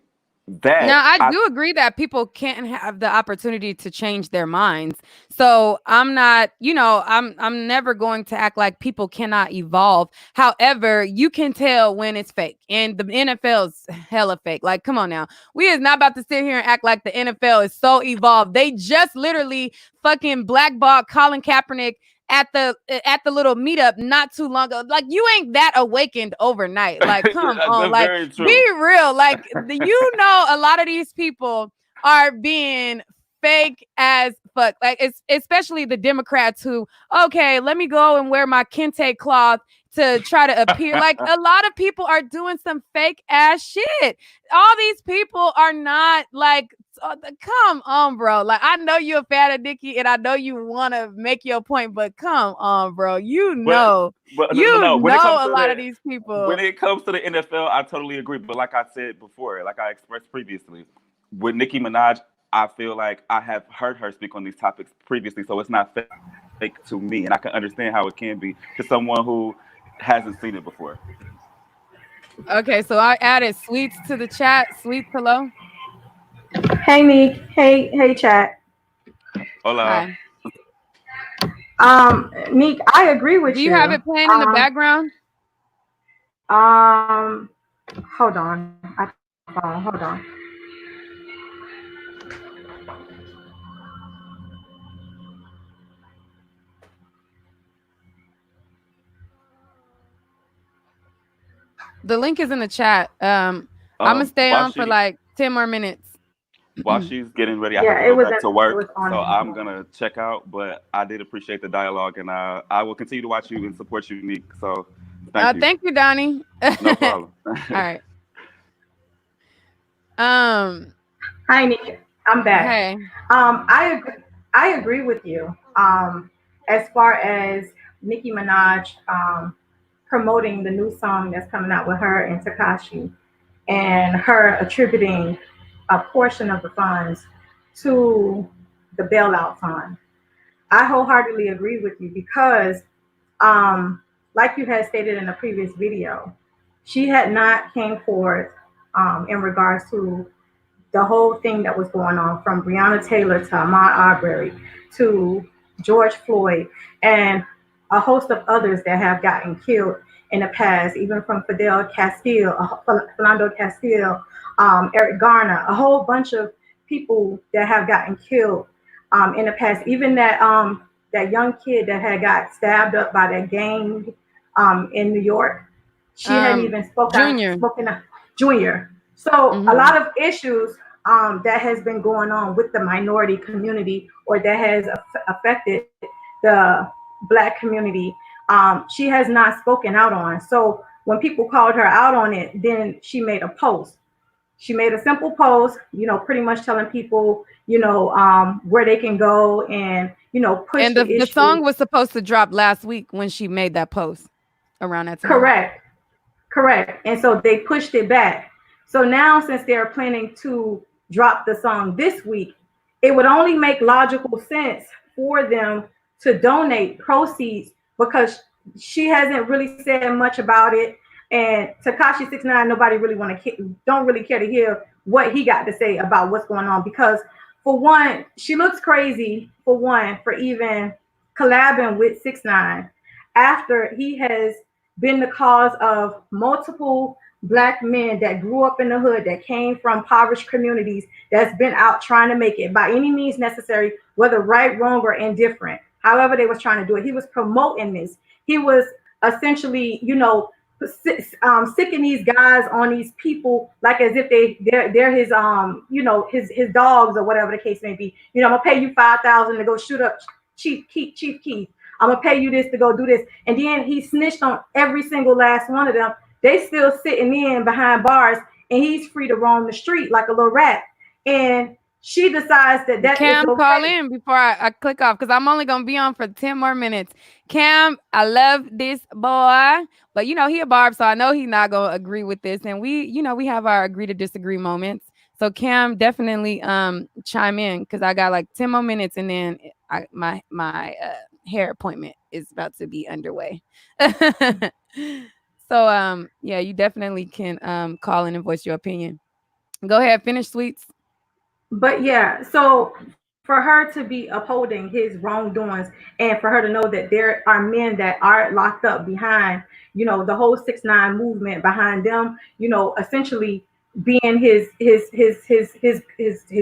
that. Now, I do agree that people can't have the opportunity to change their minds. So I'm not, I'm never going to act like people cannot evolve. However, you can tell when it's fake, and the NFL is hella fake. Like, come on now. We is not about to sit here and act like the NFL is so evolved. They just literally fucking blackballed Colin Kaepernick at the little meetup not too long ago. Like, you ain't that awakened overnight. Like, come on, like, be real. Like, a lot of these people are being fake as fuck. Like, it's especially the Democrats who, okay, let me go and wear my kente cloth to try to appear. Like, a lot of people are doing some fake ass shit. All these people are not like, come on, bro. Like, I know you're a fan of Nicki, and I know you want to make your point, but come on, bro. No. When a lot of these people. When it comes to the NFL, I totally agree. But like I said before, like I expressed previously, with Nicki Minaj, I feel like I have heard her speak on these topics previously, so it's not fake to me, and I can understand how it can be to someone who hasn't seen it before. Okay, so I added Sweets to the chat. Sweets, hello. Hey, Nick. Hey, chat. Hola. Nick, I agree with you. Do you have it playing in the background? Hold on. Hold on. The link is in the chat. I'm gonna stay on for like 10 more minutes. While she's getting ready, I have to go back to work, so I'm gonna check out. But I did appreciate the dialogue, and I will continue to watch you and support you, Nick. So thank you. Thank you, Donnie. No problem. All right. Hi, Nick. I'm back. Hey. I agree with you. As far as Nicki Minaj promoting the new song that's coming out with her and Tekashi, and her attributing a portion of the funds to the bailout fund. I wholeheartedly agree with you because, like you had stated in a previous video, she had not came forth in regards to the whole thing that was going on, from Breonna Taylor to Ahmaud Arbery to George Floyd and a host of others that have gotten killed in the past, even from Philando Castile, Eric Garner, a whole bunch of people that have gotten killed in the past. Even that young kid that had got stabbed up by that gang in New York, she hadn't even spoken up. Junior. So a lot of issues that has been going on with the minority community, or that has affected the Black community, she has not spoken out on. So when people called her out on it, then she made a post. She made a simple post, pretty much telling people, where they can go and, push and the song was supposed to drop last week when she made that post around that time. Correct. And so they pushed it back. So now, since they're planning to drop the song this week, it would only make logical sense for them to donate proceeds, because she hasn't really said much about it. And Tekashi 6ix9ine, nobody really don't really care to hear what he got to say about what's going on, because for one, she looks crazy for even collabing with 6ix9ine after he has been the cause of multiple black men that grew up in the hood, that came from impoverished communities, that's been out trying to make it by any means necessary, whether right, wrong, or indifferent. However, they was trying to do it. He was promoting this. He was essentially, sicking these guys on these people like as if they're his his dogs or whatever the case may be. I'm gonna pay you 5,000 to go shoot up Chief Keith. I'm gonna pay you this to go do this, and then he snitched on every single last one of them. They still sitting in behind bars, and he's free to roam the street like a little rat. And she decides that that is Cam, call okay. in before I click off because I'm only gonna be on for 10 more minutes. Cam, I love this boy, but he a barb, so I know he's not gonna agree with this. And we have our agree to disagree moments. So Cam, definitely chime in because I got like 10 more minutes, and then my hair appointment is about to be underway. So yeah, you definitely can call in and voice your opinion. Go ahead, finish, sweets. But yeah, so for her to be upholding his wrongdoings and for her to know that there are men that are locked up behind, the whole 6ix9ine movement behind them, essentially being his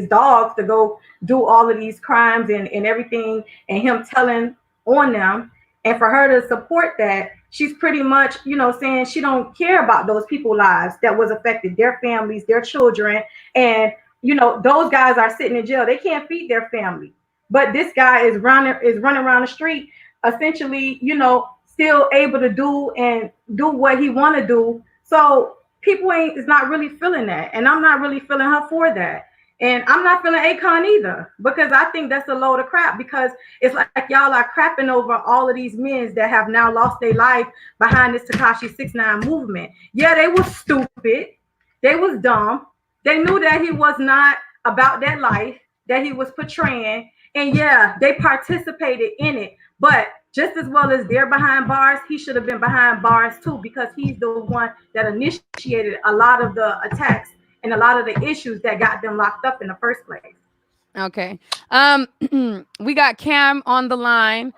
dogs to go do all of these crimes and everything, and him telling on them, and for her to support that, she's pretty much, saying she don't care about those people lives that was affected, their families, their children, and those guys are sitting in jail. They can't feed their family. But this guy is running around the street, essentially, still able to do what he want to do. So people ain't is not really feeling that. And I'm not really feeling her for that. And I'm not feeling Akon either, because I think that's a load of crap, because it's like y'all are crapping over all of these men that have now lost their life behind this Tekashi 6ix9ine movement. Yeah, they was stupid. They was dumb. They knew that he was not about that life that he was portraying. And yeah, they participated in it. But just as well as they're behind bars, he should have been behind bars too, because he's the one that initiated a lot of the attacks and a lot of the issues that got them locked up in the first place. Okay. We got Cam on the line.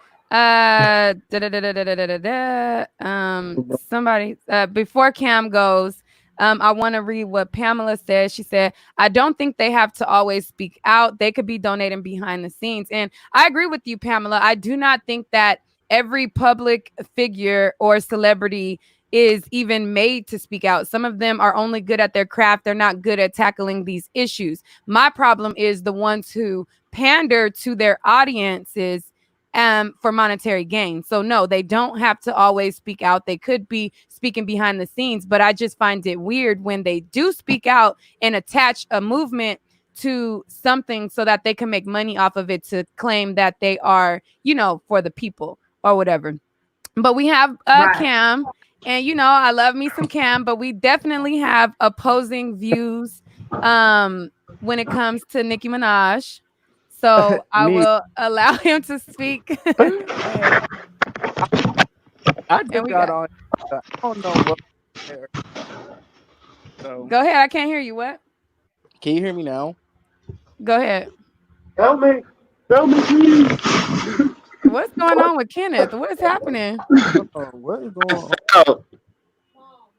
Somebody before Cam goes, I want to read what Pamela said. She said, I don't think they have to always speak out. They could be donating behind the scenes. And I agree with you, Pamela. I do not think that every public figure or celebrity is even made to speak out. Some of them are only good at their craft. They're not good at tackling these issues. My problem is the ones who pander to their audiences for monetary gain. So no, they don't have to always speak out. They could be speaking behind the scenes, but I just find it weird when they do speak out and attach a movement to something so that they can make money off of it to claim that they are, for the people or whatever. But we have Right. Cam, and I love me some Cam, but we definitely have opposing views when it comes to Nicki Minaj. So I Me, will allow him to speak. Go ahead. I And just we got got on. I don't know what. So, go ahead. I can't hear you. What? can you hear me now? Go ahead. Help me. Help me, please. What's going on with Kenneth? What is happening? Oh, what is going on? Oh,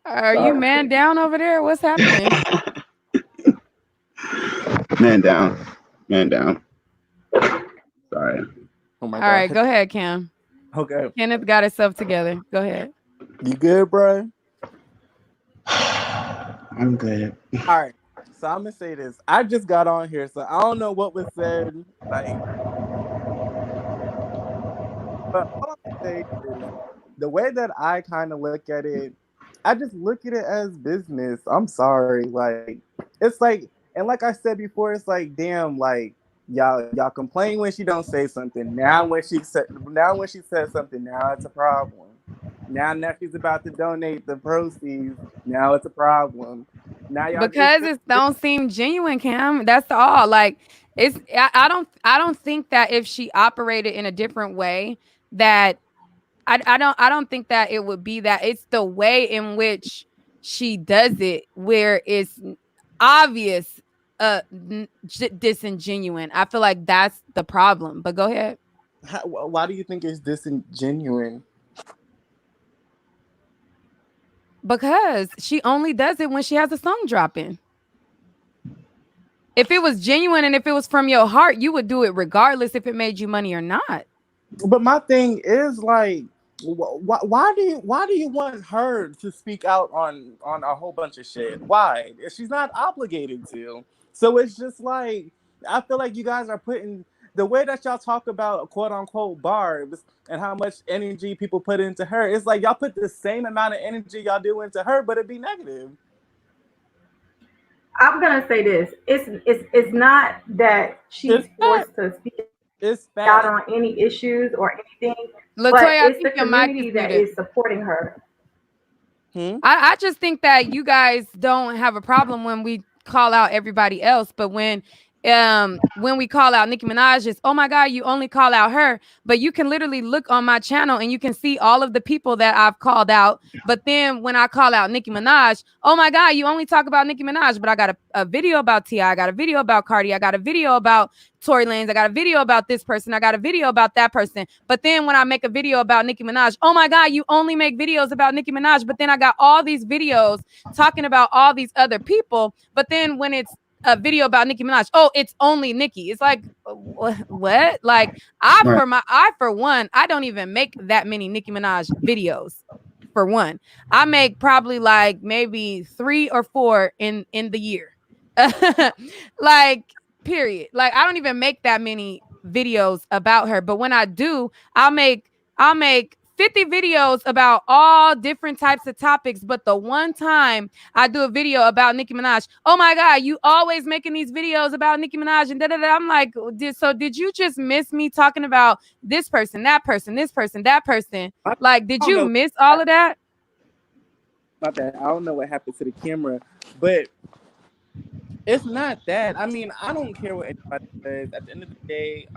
Are you sorry. man down over there? What's happening? Man down. Man down. Sorry. Oh my All right, god. go ahead, Cam. Okay, Kenneth got himself together. Go ahead. you good, bro? I'm good. All right. So I'm gonna say this. I just got on here, so I don't know what was said. But all I'm saying is the way that I kind of look at it. I just look at it as business. I'm sorry. Like it's like, and like I said before, it's like, damn, like y'all complain when she don't say something. Now when she says something, now it's a problem. Now she's about to donate the proceeds. Now it's a problem. Now y'all Because it don't seem genuine, Cam. That's all. Like I don't think that if she operated in a different way that I don't think that it would be that. It's the way in which she does it where it's obvious disingenuine. I feel like that's the problem. But go ahead. why do you think it's disingenuine? Because she only does it when she has a song dropping. If it was genuine and if it was from your heart, you would do it regardless if it made you money or not. But my thing is like, why do you want her to speak out on a whole bunch of shit? Why? She's not obligated to. So it's just like, I feel like you guys are putting the way that y'all talk about quote unquote barbs and how much energy people put into her. It's like y'all put the same amount of energy y'all do into her, but it be negative. I'm gonna say this. It's not that she's It's fact. forced to speak out on It's any fact. issues or anything, but it's the Latoya, I think your community mic that is is muted. supporting her. Hmm? I just think that you guys don't have a problem when we call out everybody else, but when we call out Nicki Minaj, it's oh my god, you only call out her. But you can literally look on my channel and you can see all of the people that I've called out. But then when I call out Nicki Minaj, oh my god, you only talk about Nicki Minaj. But I got a video about Ti, I got a video about Cardi, I got a video about Tory Lanez, I got a video about this person, I got a video about that person. But then when I make a video about Nicki Minaj, oh my God, you only make videos about Nicki Minaj. But then I got all these videos talking about all these other people. But then when it's a video about Nicki Minaj, oh, it's only Nicki. It's like what? Like Right. I for one, I don't even make that many Nicki Minaj videos. For one, I make probably like maybe 3 or 4 in the year. Like period. Like I don't even make that many videos about her, but when I do, I'll make 50 videos about all different types of topics. But the one time I do a video about Nicki Minaj, oh my god, you always making these videos about Nicki Minaj and da da da. I'm like, did you just miss me talking about this person, that person, this person, that person? I Like, did don't you know. miss all of that? My bad. I don't know what happened to the camera, but it's not that. I mean, I don't care what anybody says. At the end of the day,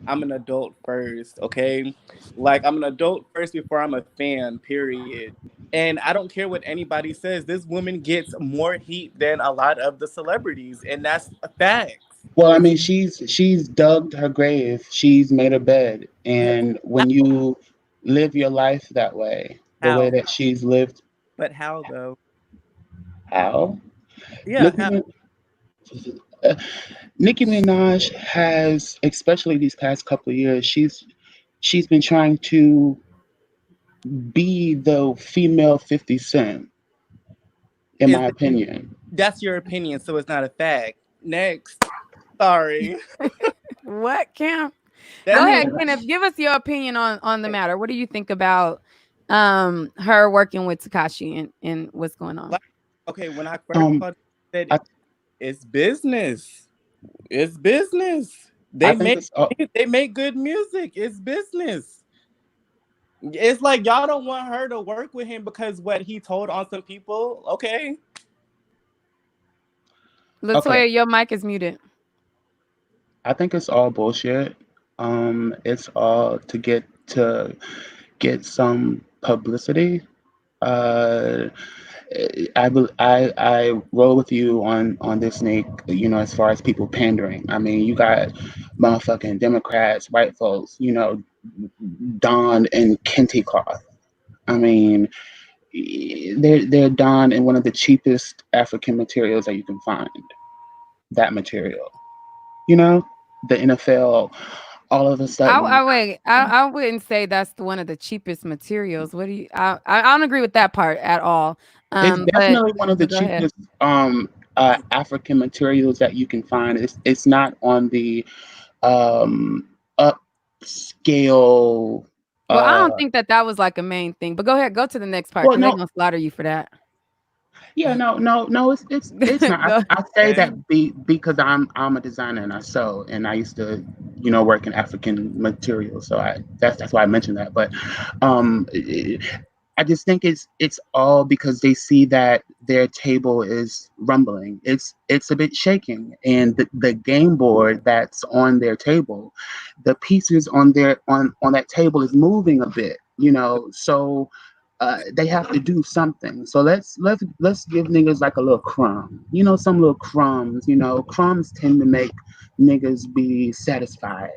I'm an adult first, okay? Like, I'm an adult first before I'm a fan, period. And I don't care what anybody says. This woman gets more heat than a lot of the celebrities, and that's a fact. Well, I It's mean, she's dug her grave. She's made a bed, yeah. and when you live your life that way, the way How? that she's lived, But how though? how Yeah, Nicki, how? Min- uh, Nicki Minaj has, especially these past couple of years, she's been trying to be the female 50 Cent, in Is my that, opinion. that's your opinion, so it's not a fact. Next. Sorry. What, Cam? I Go That's ahead, mean, Kenneth. Give us your opinion on the matter. What do you think about her working with Takashi and what's going on? like okay, when I first um, saw it, I said I it's business. It's business. I think it's They make good music. It's business. It's like y'all don't want her to work with him because what he told on some people. Okay, okay. Latoya, your mic is muted. I think it's all bullshit. It's all to get some publicity. Uh, I roll with you on this, Nick. You know, as far as people pandering. I mean, you got motherfucking Democrats, white folks. You know, donned in kente cloth. I mean, they're donned in one of the cheapest African materials that you can find. That material. You know, the NFL. All of a sudden, I wait. I wouldn't say that's one of the cheapest materials. What do you? I don't agree with that part at all. it's But definitely one of the go ahead. cheapest African materials that you can find. It's not on the um upscale. Well, I uh don't think that that was like a main thing. But go ahead. Go to the next part well, because they're no, gonna slaughter you for that. yeah, no, it's not. Go. I say okay. that because I'm a designer and I sew, and I used to, work in African material, so that's why I mentioned that. But um I just think it's all because they see that their table is rumbling. It's a bit shaking, and the game board that's on their table, the pieces on that table is moving a bit. So they have to do something. So let's give niggas like a little crumb. Some little crumbs. Crumbs tend to make niggas be satisfied.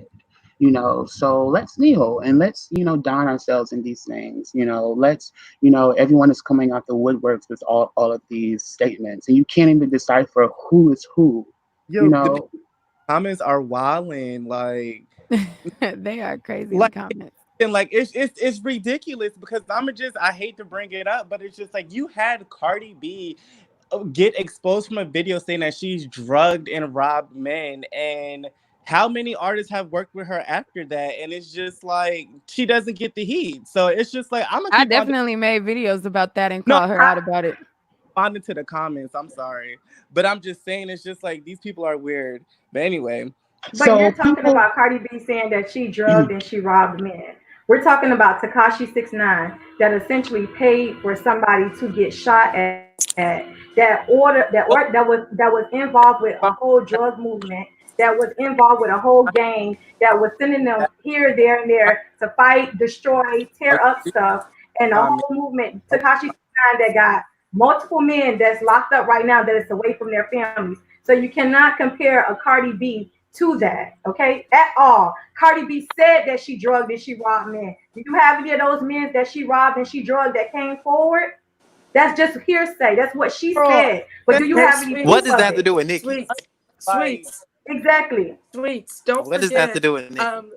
So let's kneel and let's, don ourselves in these things. Let's, everyone is coming out the woodworks with all of these statements, and you can't even decipher who is who. You Yo, the know, comments are wilding. They are crazy in the Like, comments. and it's ridiculous because I hate to bring it up, but it's just like you had Cardi B get exposed from a video saying that she's drugged and robbed men, and how many artists have worked with her after that, and it's just like she doesn't get the heat. So it's just like I'm gonna I keep on definitely made videos about that and no called her out about it. responding to the comments. I'm sorry, but I'm just saying it's just like these people are weird. But anyway, But so you're talking people, about Cardi B saying that she drugged and she robbed men. We're talking about Tekashi 6ix9ine that essentially paid for somebody to get shot at, that was involved with a whole drug movement, that was involved with a whole gang, that was sending them here, there, and there to fight, destroy, tear up stuff, and the comment. whole movement. Tekashi 6ix9ine that got multiple men that's locked up right now that is away from their families. So you cannot compare a Cardi B to that, okay? At all. Cardi B said that she drugged and she robbed men. Do you have any of those men that she robbed and she drugged that came forward? That's just hearsay. That's what she Girl, said. But do you Hey, have any proof What does sweets, that of have to it? do with Nicki? sweets, like sweets, Exactly. sweets. Don't What does that have to forget, do with Nicki?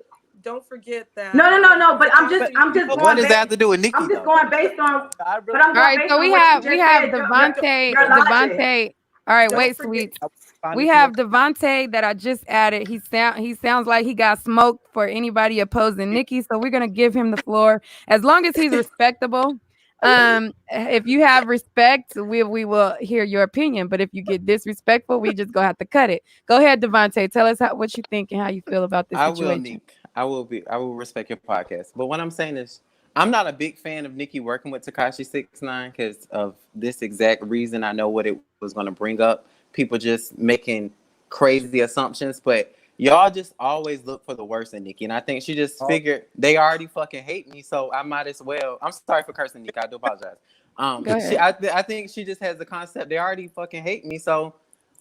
don't forget that No. But Takashi. I'm just What going does that based. have to do with Nicki I'm just though? going based on. I But really I'm All going right, based so on we what you have just said. Devontae, Your logic. Devontae. All right, Don't wait, forget. sweets. We responded to have the Devontae that I just added. He sounds like he got smoked for anybody opposing Nikki, so we're gonna give him the floor as long as he's respectable. If you have respect, we will hear your opinion. But if you get disrespectful, we just gonna have to cut it. Go ahead, Devontae. Tell us what you think and how you feel about this I will, situation. Nick. I will respect your podcast. But what I'm saying is, I'm not a big fan of Nicki working with Tekashi 6ix9ine because of this exact reason. I know what it was going to bring up. People just making crazy assumptions, but y'all just always look for the worst in Nicki. And I think she just all figured they already fucking hate me, so I might as well. I'm sorry for cursing, Nick. I do apologize. Go ahead. I think she just has the concept they already fucking hate me, so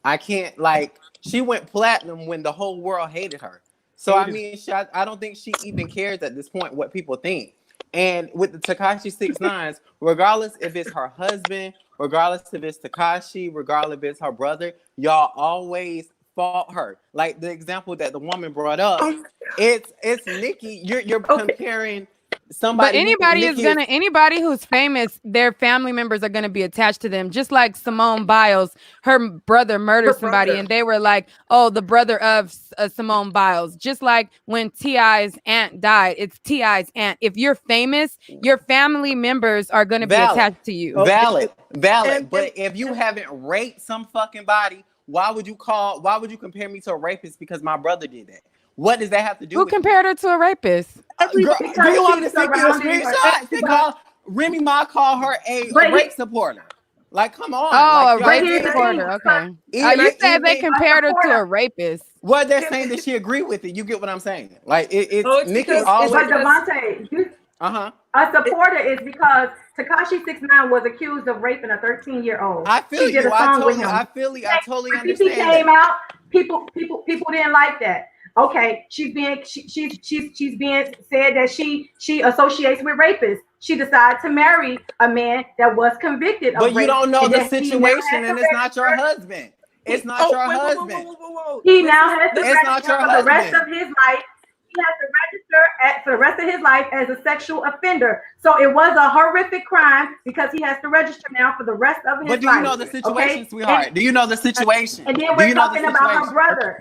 I can't like. She went platinum when the whole world hated her. So I haters. mean, I don't think she even cares at this point what people think. And with the Tekashi 6ix9ines, regardless if it's her husband, regardless if it's Tekashi, regardless if it's her brother, y'all always fought her. Like the example that the woman brought up, Oh, it's Nikki. You're okay. comparing But somebody who Nikki is. anybody who's famous, their family members are gonna be attached to them. Just like Simone Biles, her brother Her murdered somebody, brother. and they were like, "Oh, the brother of Simone Biles." Just like when Ti's aunt died, it's Ti's aunt. If you're famous, your family members are gonna be Valid, attached to you. Okay, valid. And But if you haven't raped some fucking body, why would you call? Why would you compare me to a rapist because my brother did that? What does that have to do Who with me? compared her to a rapist? Girl, everybody. do you Because want me she's to send you the surrounding her. screenshots? They But, call Remy Ma call her a but, rape supporter. Like, come on, Oh, like a y'all but rape here's the did. thing. supporter. Because Okay. Even You said they even a compared her to supporter. a rapist. well, they're can, saying that she agreed with it. You get what I'm saying? Like oh, it's Nikki it's always. But because Devontae, Uh-huh. a supporter is because Tekashi 6ix9ine was accused of raping a 13-year-old. I feel She did you. a song with him. I totally When PP understand came that. out, people didn't like that. Okay, she's being said that she associates with rapists. She decided to marry a man that was convicted of But you rape, don't know and the that he now situation, has to and it's not your register. husband. It's not oh your wait, husband. He This now is has to this It's not register your for the rest husband. of his life. He has to register for the rest of his life as a sexual offender. So it was a horrific crime because he has to register now for the rest of But his do you life. know the situation, Okay, sweetheart? Do you know the situation? and then Do we're you know the talking about her situation? brother.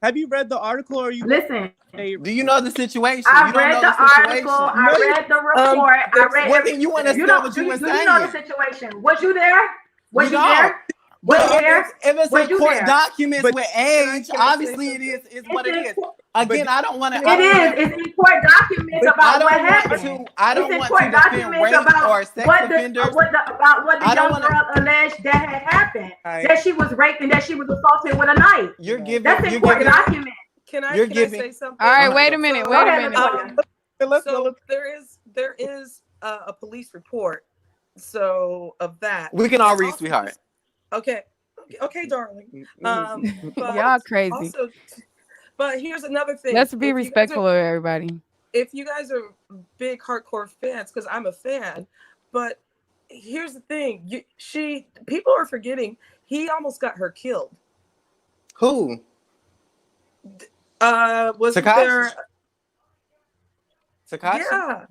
Have you read the article or are you going Listen, to say Do you know the situation? You I don't read know the the article, situation. I no you read the report, I there's read Well, every. then you You understand know, what you were do you know the saying. situation? Was you there? You Was you don't. there? But Was you there? if it's Was in you court there? documents but with can age, I say obviously it something? is It's what it in is. court. Again, but I don't want to. It is. It's in court documents but about what happened. It's I don't in want court to defend documents rape about or sex offenders. what the I don't young want to. girl alleged that had happened. I That she was raped and that she was assaulted with a knife. You're no. giving. That's in You're court giving. documents. You're Can I giving. say All something? right, Go. wait a minute. Go Wait a ahead, minute. Latoya. Let's go. So there is a police report. So of that, We can all and read, also sweetheart. okay, darling. Mm-hmm. But Y'all crazy. also But here's another thing. Let's be respectful of everybody. If you guys are big hardcore fans, because I'm a fan, but here's the thing: people are forgetting he almost got her killed. Who? Was there? Tekashi? Yeah.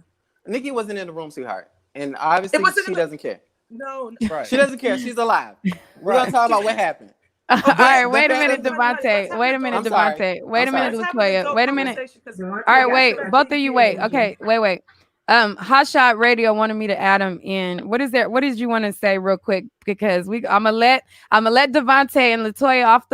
Nikki wasn't in the room, sweetheart, and obviously she doesn't care. No, right. She doesn't care. She's alive. We're gonna talk about what happened. All right, wait a minute, Devontae. Wait a minute, Devontae. Wait a minute, Latoya. Wait a minute. All right, wait. Both of you wait. Okay, wait. Hot Shot Radio wanted me to add him in. What did you want to say real quick? Because I'm gonna let Devontae and Latoya off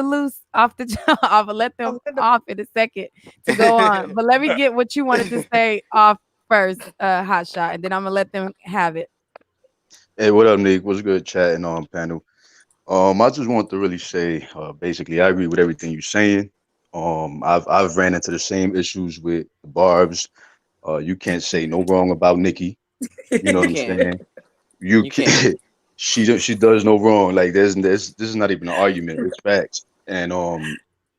the job. I'm gonna let them off in a second to go on. But let me get what you wanted to say off first, Hot Shot, and then I'm gonna let them have it. Hey, what up, Nick? What's good, chatting on panel? I just want to really say, basically, I agree with everything you're saying. I've ran into the same issues with the Barbs. You can't say no wrong about Nikki. You know what I'm saying? You can't. She does no wrong. Like this is not even an argument. It's facts. And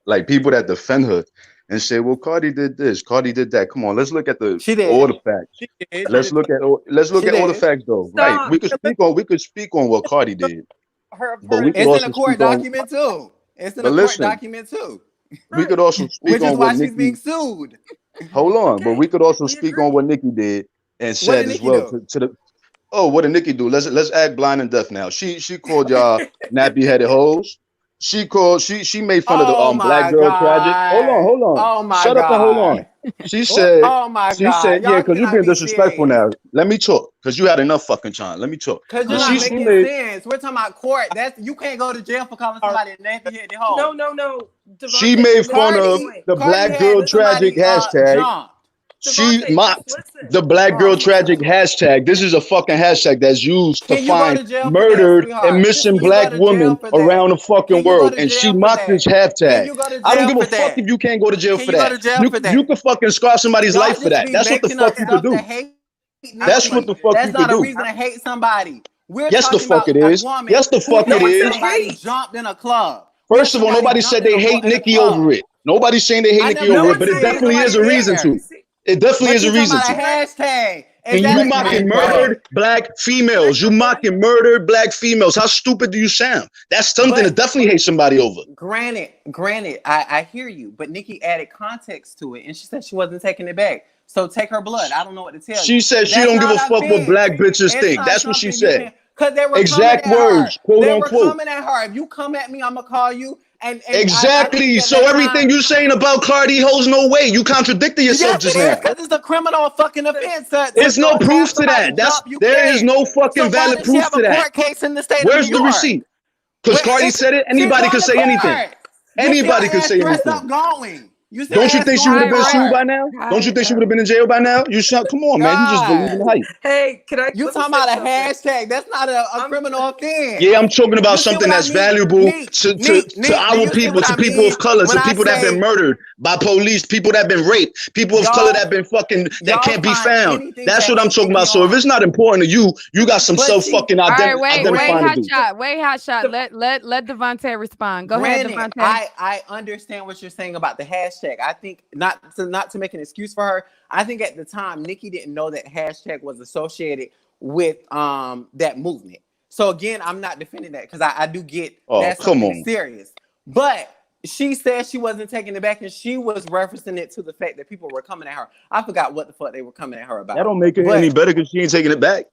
like people that defend her and say, well, Cardi did this, Cardi did that. Come on, let's look at all the facts. Let's look at all the facts though. Stop. Right? We could speak on what Cardi did. But we could it's also in a court document too. It's in a court document too. We could also speak on what Nikki. She's being sued. Hold on, but we could also speak on what Nikki did and said as well to the. Oh, what did Nikki do? Let's act blind and deaf now. She called y'all nappy headed hoes. She made fun of the black girl tragic. Hold on. Oh my Shut up and hold on. She said. Oh my God. She said, yeah, because you're being disrespectful serious. now. Let me talk, because you had enough fucking time. Let me talk. Because you're not making sense. We're talking about court. You can't go to jail for calling somebody a nappy headed hoe. No. She made fun of the black girl tragic hashtag. She mocked the black girl tragic hashtag. This is a fucking hashtag that's used to find murdered and missing black women around the fucking world. And she mocked this hashtag. I don't give a fuck if you can't go to jail for that. You can fucking scar somebody's life for that. That's what the fuck you could do. That's what the fuck you could do. That's not a reason to hate somebody. Yes, the fuck it is. Yes, the fuck it is. Somebody jumped in a club. First of all, nobody said they hate Nikki over it. Nobody's saying they hate Nikki over it, but it definitely is a reason to. It definitely is a reason to. Hashtag. And you mocking murdered black females. You mocking murdered black females. How stupid do you sound? That's something to definitely hate somebody over. Granted, I hear you, but Nikki added context to it, and she said she wasn't taking it back. So take her blood. I don't know what to tell you. She said she don't give a fuck what black bitches think. That's what she said. Because they were exact words, quote unquote. They were coming at her. If you come at me, I'm gonna call you. And exactly. So everything you're saying about Cardi holds no weight. You contradicted yourself just now. Because it's a criminal fucking offense. There's no proof to that. There is no fucking valid proof to that. Court case in the state Where's of New the York? receipt? Because Cardi said it. Anybody can say anything. Anybody can say anything. Don't you think she would have been sued by now? Don't you think she would have been in jail by now? Come on, man. You just believe in the hype. Hey, you talking about a hashtag? That's not a criminal offense. Yeah, I'm talking about something that's valuable to our people, to people of color, to people that have been murdered by police, people that have been raped, people of color that have been that can't be found. That's what I'm talking about. So if it's not important to you, you got some self-fucking identifying to do. Wait, Hot Shot. Let Devontae respond. Go ahead, Devontae. I understand what you're saying about the hashtag. I think not to make an excuse for her. I think at the time Nikki didn't know that hashtag was associated with that movement. So again, I'm not defending that because I do get that's something serious. But she said she wasn't taking it back, and she was referencing it to the fact that people were coming at her. I forgot what the fuck they were coming at her about. That don't make it any better because she ain't taking it back.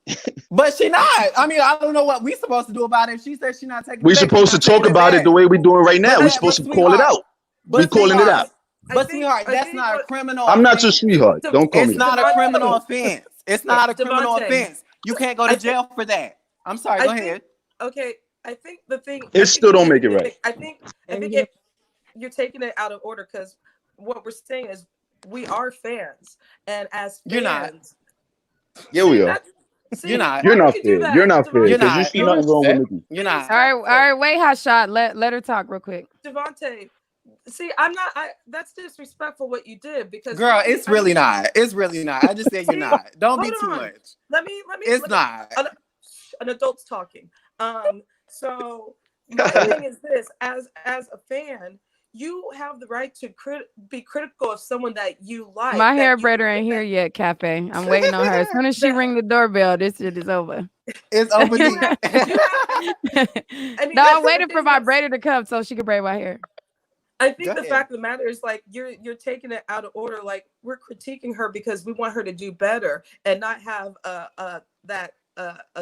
But she not. I mean, I don't know what we supposed to do about it. She said she not taking it back. We supposed to talk about it the way we're doing right now. We're supposed to call it out. We're calling it out. But sweetheart, that's not a criminal offense. I'm not your sweetheart. Don't call me. It's not a criminal offense. It's not a criminal offense. You can't go to jail for that. I'm sorry. Go ahead. Okay, I think the thing. It still don't make it right. I think you're taking it out of order because what we're saying is we are fans, and as fans, you're not. Yeah, we are. You're not. You're not fair. You're not fair because you see nothing wrong with Nikki. You're not. All right. Wait, Hot Shot. Let her talk real quick. Devontae. See, I'm not. That's disrespectful what you did because girl, it's really not. It's really not. I just said you're not. Don't be too much. Let me. It's not. An adult's talking. So my thing is this: as a fan, you have the right to be critical of someone that you like. My hair that you braider ain't here yet, Cafe. I'm waiting on her. As soon as she ring the doorbell, this shit is over. It's over. you have, I mean, No, I'm that's the waiting for thing my is- braider to come so she can braid my hair. I Go think the ahead. fact of the matter is like you're taking it out of order. Like we're critiquing her because we want her to do better and not have a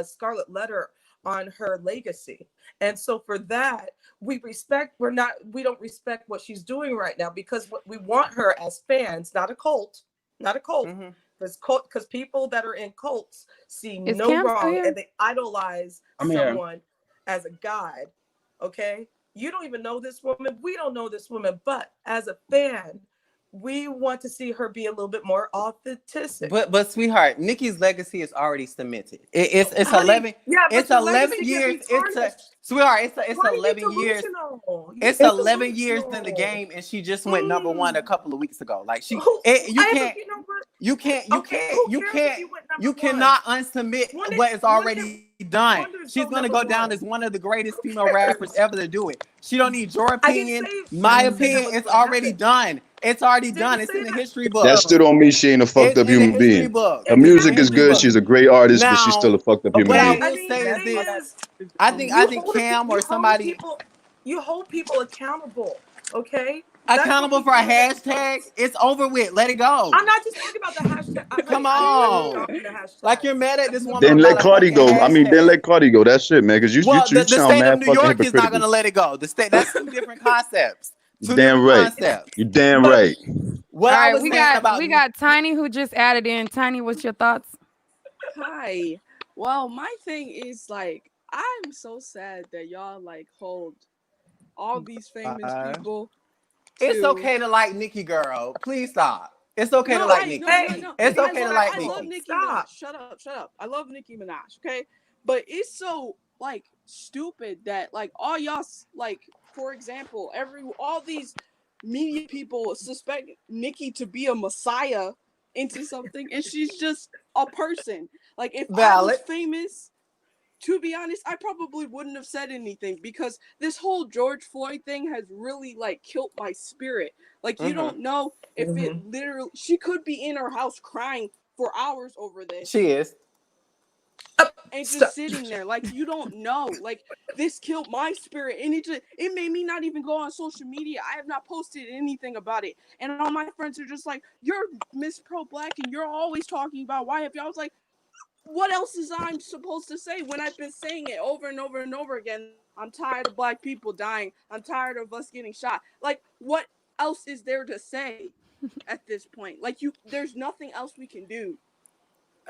scarlet letter on her legacy. And so for that, we don't respect what she's doing right now because what we want her as fans, not a cult, Mhm. because people that are in cults see Is no Cam still wrong here? and they idolize I'm here. someone as a god. Okay, you don't even know this woman, we don't know this woman, but as a fan, we want to see her be a little bit more authentic. But sweetheart, Nikki's legacy is already cemented. It's Honey, 11. yeah, but It's your 11 legacy years. can be tarnished. Sweetheart. It's Why are you 11 years. delusional? It's You're 11 years in the delusional. game, and she just went number one a couple of weeks ago. Like you can't. You know what? You can't. Okay, who cares if you went number You one? cannot unsubmit When what is already done. Wonder's She's go gonna number go down one. as one of the greatest female rappers ever to do it. She don't need your I didn't opinion. say- My I didn't say that opinion. was It's gonna already happen. done. It's already Didn't done. It's say in the that. history book. That still don't mean she ain't a fucked It's up in the human history being. book. Her It's in the music is history good. book. She's a great artist, but she's Now, still a fucked up human what I being. will I mean, say the is thing this: is, I think Cam or somebody you hold people accountable. Okay, accountable for a hashtag. It's over with. Let it go. I'm not just talking about the hashtag. Come I'm on. not the hashtag. Like you're mad at this woman Then about let a Cardi fucking go. I mean, then hashtag. let Cardi go. That's it, man. Because you Well, the sound state of mad New fucking York is not going hypocritical. to let it go. The state, that's two different concepts. Two Damn different right. concepts. You damn But- right. What All I right, was saying about we got Tiny who just added in. Tiny, what's your thoughts? Hi. Well, my thing is like I'm so sad that y'all like hold all these famous people. it's to- okay to like Nicki, girl. Please stop. It's okay to No, like I, Nicki. no. It's I okay to love- like I Nicki. love Nicki Stop. Minaj. Shut up. I love Nicki Minaj. Okay, but it's so like stupid that like all y'all like, for example, all these media people suspect Nicki to be a messiah into something, and she's just a person. Like if I was Valid. famous, to be honest, I probably wouldn't have said anything because this whole George Floyd thing has really like killed my spirit. Like you don't know if it literally, she could be in her house crying for hours over this She is. and just sitting there. Like you don't know. Like this killed my spirit, and it made me not even go on social media. I have not posted anything about it, and all my friends are just like, "You're Miss Pro Black, and you're always talking about YFP." I was like, what else is I'm supposed to say when I've been saying it over and over and over again? I'm tired of black people dying. I'm tired of us getting shot. Like, what else is there to say at this point? Like, there's nothing else we can do.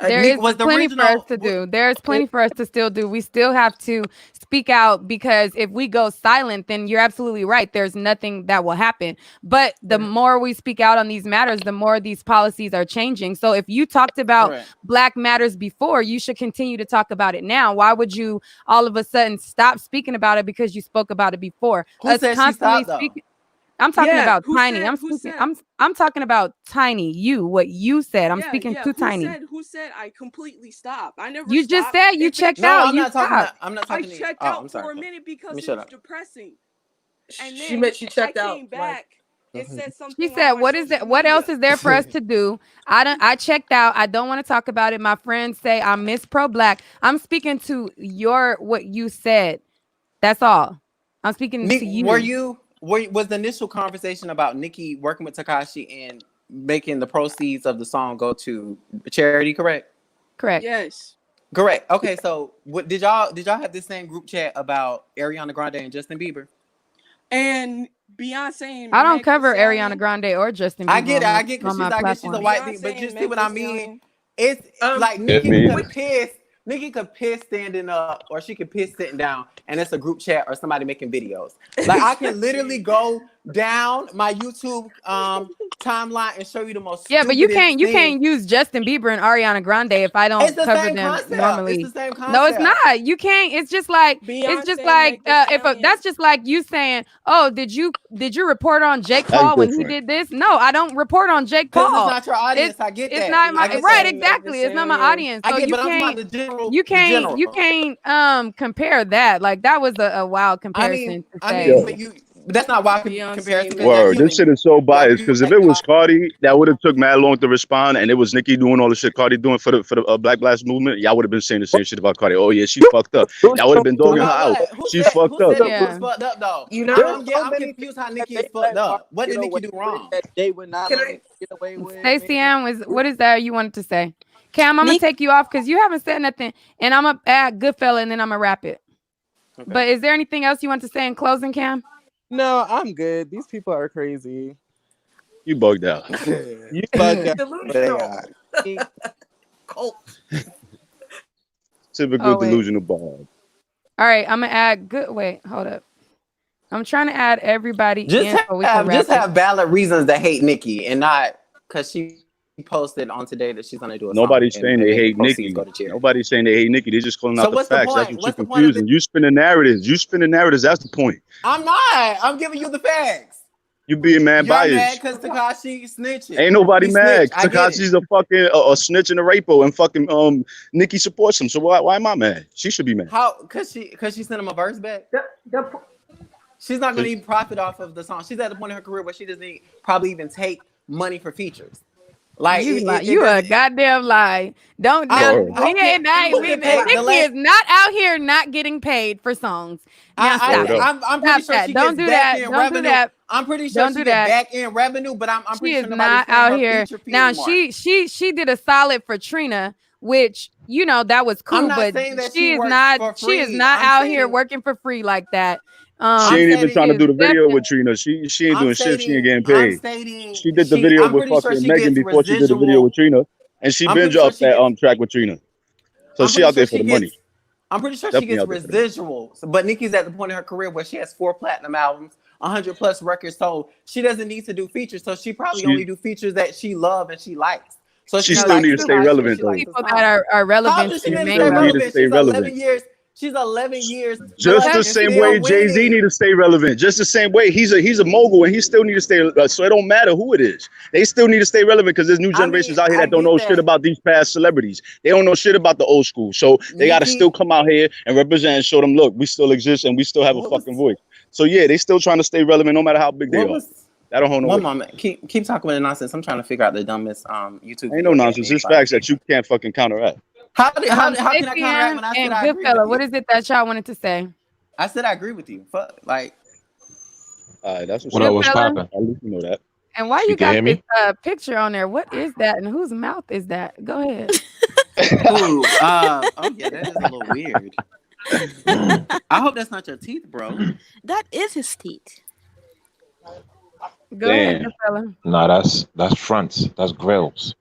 There Nick is was the plenty for original- us to do. There's plenty for us to still do. We still have to speak out because if we go silent, then you're absolutely right. There's nothing that will happen. But the more we speak out on these matters, the more these policies are changing. So if you talked about Black matters before, you should continue to talk about it now. Why would you all of a sudden stop speaking about it because you spoke about it before? Who said she stopped, though? I'm talking Yeah, about who Tiny. said- I'm talking about Tiny. What you said. I'm speaking to Tiny. Who said I completely stopped? I never. You just stopped. said you If it- checked No, out. I'm You not talking stopped. about. I'm not talking I to you. checked Oh, out I'm sorry. for a minute because Let me it shut was up. depressing. And She then meant she checked I out, came back. It said something. She said, on my "What is social that? What else media. is there for us to do? I checked out. I don't want to talk about it. My friends say I'm Miss Pro Black. I'm speaking to what you said. That's all. I'm speaking to you. Was the initial conversation about Nicki working with Tekashi and making the proceeds of the song go to charity? Correct. Yes. Correct. Okay, so did y'all have this same group chat about Ariana Grande and Justin Bieber? And Beyonce. And I don't Meg cover Thee Ariana Stallion. Grande or Justin Bieber. I get it. on I get because my I guess she's a platform. white thing, but Beyonce you and see Meg what Thee I mean? Stallion. It's like Nicki me could piss. Nicki could piss standing up, or she could piss sitting down, and it's a group chat or somebody making videos. Like I can literally go down my YouTube timeline and show you the most. Yeah, but you stupidest can't use Justin Bieber and Ariana Grande if I don't It's the cover same them concept. normally. It's the same No, it's concept. not. You can't. It's just like Beyonce and Meg Thee Stallion. that's just like you saying, "Oh, did you report on Jake That's Paul when he different. did this?" No, I don't report on Jake Paul. Because it's not your audience. I get It's that. not my I get right. that. Exactly, it's not my audience. So I get, you but I'm talking about can't. the general. You the can't. You general. can't compare that. Like that was a wild I comparison mean, to I say. mean, but But that's not why Beyonce comparison. made Word, Human. this shit is so biased Like, because if it was Cardi, that would have took mad long to respond, and it was Nicki doing all the shit Cardi doing for the Black Lives Movement. Y'all would have been saying the same shit about Cardi. Oh yeah, she fucked up. Y'all would have been dogging her about out. what? Who She said? fucked Who up. said Nicki Yeah. was fucked up though? You There's know, so I'm many confused how things Nicki that is they fucked let up. What Cardi did get Nicki away do with wrong? that they would not can let I? her get away with. Stacey Maybe. Ann what is that you wanted to say? Cam, I'm gonna Nick, take you off because you haven't said nothing, and I'm gonna add Goodfella, and then I'm gonna wrap it. Okay. But is there anything else you want to say in closing, Cam? No, I'm good. These people are crazy. You bugged out. You bugged out. They Delusional. are. Cult. Typical Oh wait. delusional Bob. All right, I'm gonna add good. Wait, hold up. I'm trying to add everybody Just in so we can wrap it. have valid reasons to hate Nicki and not because she posted on today that she's gonna do a song Nobody's and saying they make the hate proceeds Nicki. go to charity. Nobody's saying they hate Nicki. They're just calling So out the what's the facts. That's point? what you're What's the point of confusing. You spinning narratives. You spinning narratives. That's the point. I'm not. I'm giving you the facts. You being mad You're mad biased. because Tekashi snitching. Ain't nobody He mad. snitched. I get Takashi's it. a fucking a snitch and a rapo, and fucking Nicki supports him. So why am I mad? She should be mad. How? Cause she sent him a verse back. The, She's not gonna even profit off of the song. She's at the point in her career where she doesn't probably even take money for features. Like You lie. it You a doesn't. goddamn lie. Don't now. Word. Who get paid? The Nicki is not out here not getting paid for songs. Now stop Word it. up. I'm pretty Stop sure that. she Don't gets do back that. end Don't do revenue. that. I'm pretty sure Don't she do gets that. back end revenue, but I'm She pretty is sure nobody's not paying out her here feature fee now. anymore. She did a solid for Trina, which you know that was cool. I'm not But saying that she she is works not. for She is free. not I'm out here stating- working for free like that. She I'm ain't even stating trying to do the video definitely- with Trina. She ain't I'm doing shit. She ain't getting I'm paid. stating She did the video I'm with pretty sure fucking she Megan gets before she did the video with residual. Trina, and she I'm binge pretty sure up she that gets. track with Trina. So I'm she pretty out sure there for she the money. gets. I'm pretty sure she Definitely gets out there for the money. residuals. But Nicki's at the point in her career where she has 4 platinum albums, 100 plus records sold. She doesn't need to do features, so she probably only She do features that she loves and she likes. So she she No, still you likes need to do stay have Tekashi and relevant she though. likes the people song. that are How relevant does to she She need to remain stay still need to relevant. relevant? stay She's 11 relevant. years. She's 11 years Just plus the and same still way Jay-Z need winning. to stay relevant. Just the same way he's a mogul and he still need to stay. So it don't matter who it is. They still need to stay relevant because there's new I mean, generations out here I that don't get know shit that. about these past celebrities. They don't know shit about the old school. So they got to still Nicki, come out here and represent and show them, look, we still exist and we still have a what was fucking voice. So yeah, they still trying to stay relevant no matter how big they what are. was That don't hold no one weight. moment. Keep talking about the nonsense. I'm trying to figure out the dumbest YouTube Ain't no video they nonsense. made It's about facts Nicki. that you can't fucking counteract. How can I Stacey counteract Ann when I said and I agree with Goodfella, what you? is it that y'all wanted to say? I said I agree with you. Fuck, like All right, that's what's What up. up? What's Goodfella? poppin'? At least you know that. And why You you can hear got this me? picture on there? What is that? And whose mouth is that? Go ahead. ooh, oh yeah, that is a little weird. I hope that's not your teeth, bro. that is his teeth. Go ahead, Damn. Goodfella. Nah, that's fronts. That's grills.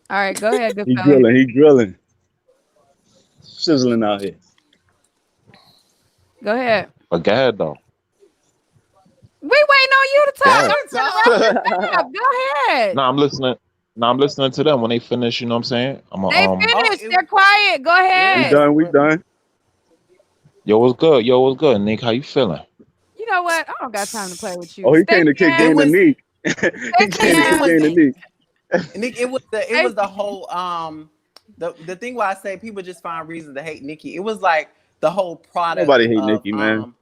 All right, go ahead, He Goodfella. grilling. He grilling. Sizzling out here. Go ahead. But go ahead though. We waiting on you to Go talk. ahead. I'm trying to wrap this up. Go ahead. Nah, I'm listening. Nah, I'm listening to them when they finish. You know what I'm saying? I'm a, They Oh, finished. it, They're quiet. Go We ahead. yes. done. We done. Yo, what's good? Yo, what's good, Nick? How you feeling? You know what? I don't got time to play with you. Oh, he came to Stacey kick It Ann. game to was Neek. He Stacey came to it Ann. kick was game to Neek. Nick. It was Stacey. the whole the thing why I say people just find reasons to hate Nicki. It was like the whole product Nobody hate of Nicki, man.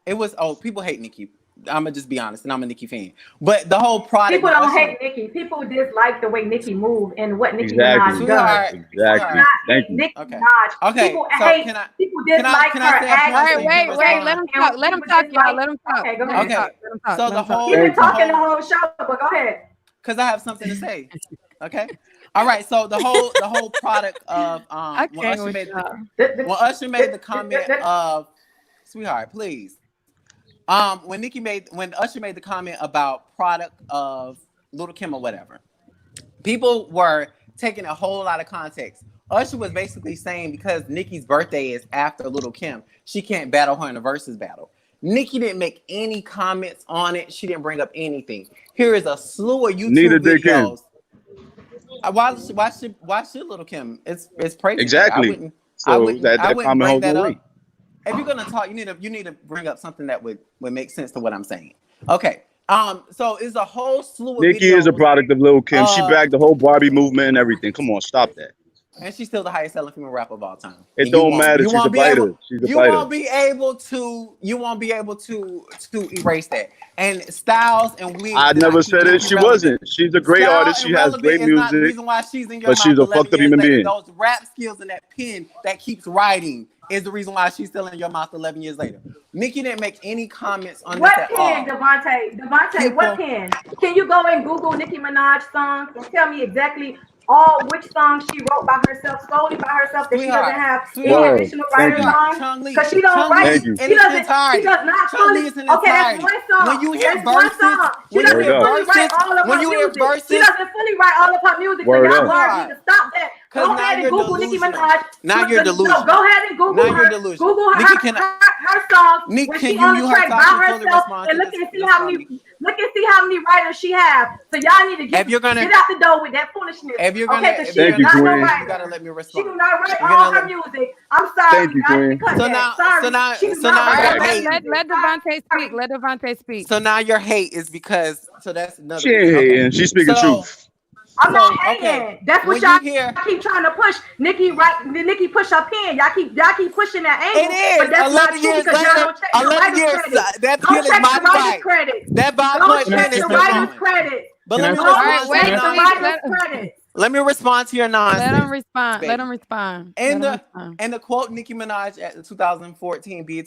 it was people hate Nicki. I'm gonna just be honest, and I'm a Nicki fan. But the whole product people when don't Usher, hate Nicki. People dislike the way Nicki move and what Nicki Exactly. Minaj does. sweetheart, People do Exactly. not Thank hate you. Nicki Okay. Minaj. Okay. People So hate. can I People dislike can her I say a point All right, so you acting. can wait. respond? Let him And talk. Let him people talk, y'all. dislike. Let him talk. Okay, go Let him ahead. Okay. talk. Let him talk. So Let the him talk. whole You've been Thank you. talking the whole show, but go ahead. because I have something to say. Okay. All right. So the whole product of I when can't Usher with made y'all. when Usher made the comment of sweetheart, please. When Usher made the comment about product of Little Kim or whatever, people were taking a whole lot of context. Usher was basically saying because Nicki's birthday is after Little Kim, she can't battle her in a versus battle. Nicki didn't make any comments on it. She didn't bring up anything. Here is a slew of Neither YouTube did Kim. videos. Why should Little Kim? It's praising her. Exactly. So that I wouldn't comment bring holds that no up. weight. If you're gonna talk, you need to bring up something that would make sense to what I'm saying. Okay. So it's a whole slew of Nicki is a videos product of Lil Kim. She of bagged the whole Barbie movement and everything. Come on, stop that. And she's still the highest selling female rapper of all time. It And don't matter. She's a biter. She's a you biter. won't be able to erase that. And styles and wigs I did not never keep said it. Nicki She relevant. wasn't. She's a great Style artist. She and has relevant great is not the music, reason why she's in your but she's mouth a 11 fucked up years human later. being. Those rap skills and that pen that keeps writing is the reason why she's still in your mouth 11 years later. Nicki didn't make any comments on this What at pen, all. Devontae, what People, pen? Can you go and Google Nicki Minaj songs and tell me exactly which songs she wrote by herself, solely by herself, that she doesn't have any sweetheart, Word. additional Thank writers you. on? Chung Lee, Because she don't write. Thank you. in She its doesn't. She entirety. does not Chung fully. Lee is in Okay, that's entirety. one song. When you hear That's one verses, song. She when you doesn't Word hear up. fully write verses, all of when her you hear music. She verses, doesn't fully write all of her music. So Word y'all up. boys need to stop that. because Go now ahead and you're Google Nicki delusional. Minaj. Now you're No, delusional. go ahead and Google Now you're her. delusional. Google Nikki, can I, her songs Nick, when can she you on the mute her track so I by can fully herself respond and to look this? and see Let's how go, many Nikki. writers she have. So y'all need to If you're gonna, get out the door with that foolishness. if you're gonna, Okay, because if she you're is Thank you, gonna not do no Queen. this, you writer. gotta let me She respond. do not write You're all gonna her let. music. I'm Thank sorry. you, Y'all need to Queen. cut So that. now, Sorry. She does not your write All right, all her hate. music. let Devontae speak. Sorry. Let Devontae speak. So now your hate is because. So that's another She ain't reason. Okay. hating. She's speaking So truth. I'm not okay. hating. That's what When you y'all hear keep trying to push. Nikki push her pen. Y'all keep pushing that it angle, but is that's not 11 true years because y'all later, don't check the 11 writers' years. credits. That Go pen is check the mighty writers' right. credits. That Go ballpoint check pen is the still writers' going. credits. But Can let I me Go All right, respond to wait, your check the speak. nonsense. writers' credits. Let me respond to your Let him nonsense, respond. Let him baby. respond. And Let him the respond. and the quote Nicki Minaj at the 2014 BET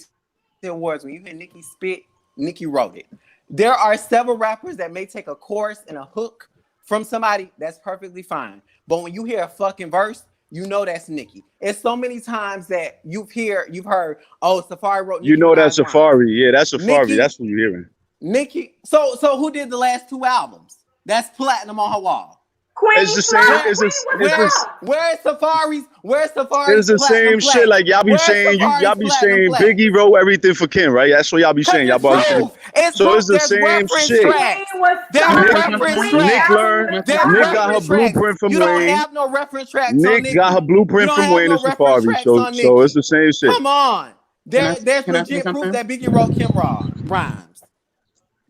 Awards, when you hear Nicki spit, Nicki wrote it. There are several rappers that may take a chorus and a hook from somebody, that's perfectly fine. But when you hear a fucking verse, you know that's Nicki. It's so many times that you've heard, oh, Safari wrote You Nicki know that Minaj rhymes. Safari. Yeah, that's Safari. Nicki, That's what you're hearing. Nicki. So who did the last two albums? That's platinum on her wall. It's Queen the same. Fly, Where Queen was tough. where's It's Safari's the platinum same shit. platinum? Like y'all be Where's saying, Safari's y'all be platinum saying platinum? Biggie wrote everything for Kim, right? That's what y'all be Cause saying. Y'all it's about to say. proof. It's So it's proof. the There's same reference shit. Queen tracks. was There's tough. can I say reference something? Queen Nick tracks. album learned. was Can I say There's Nick something? got her reference tracks. blueprint from You don't Wayne. have no reference tracks on Nick got her Nicki. You blueprint don't from have Wayne no and reference Safari. tracks So on so it's Nicki. the same shit. Come on. Can I There's can I say legit proof something? that Biggie wrote Kim rhymes.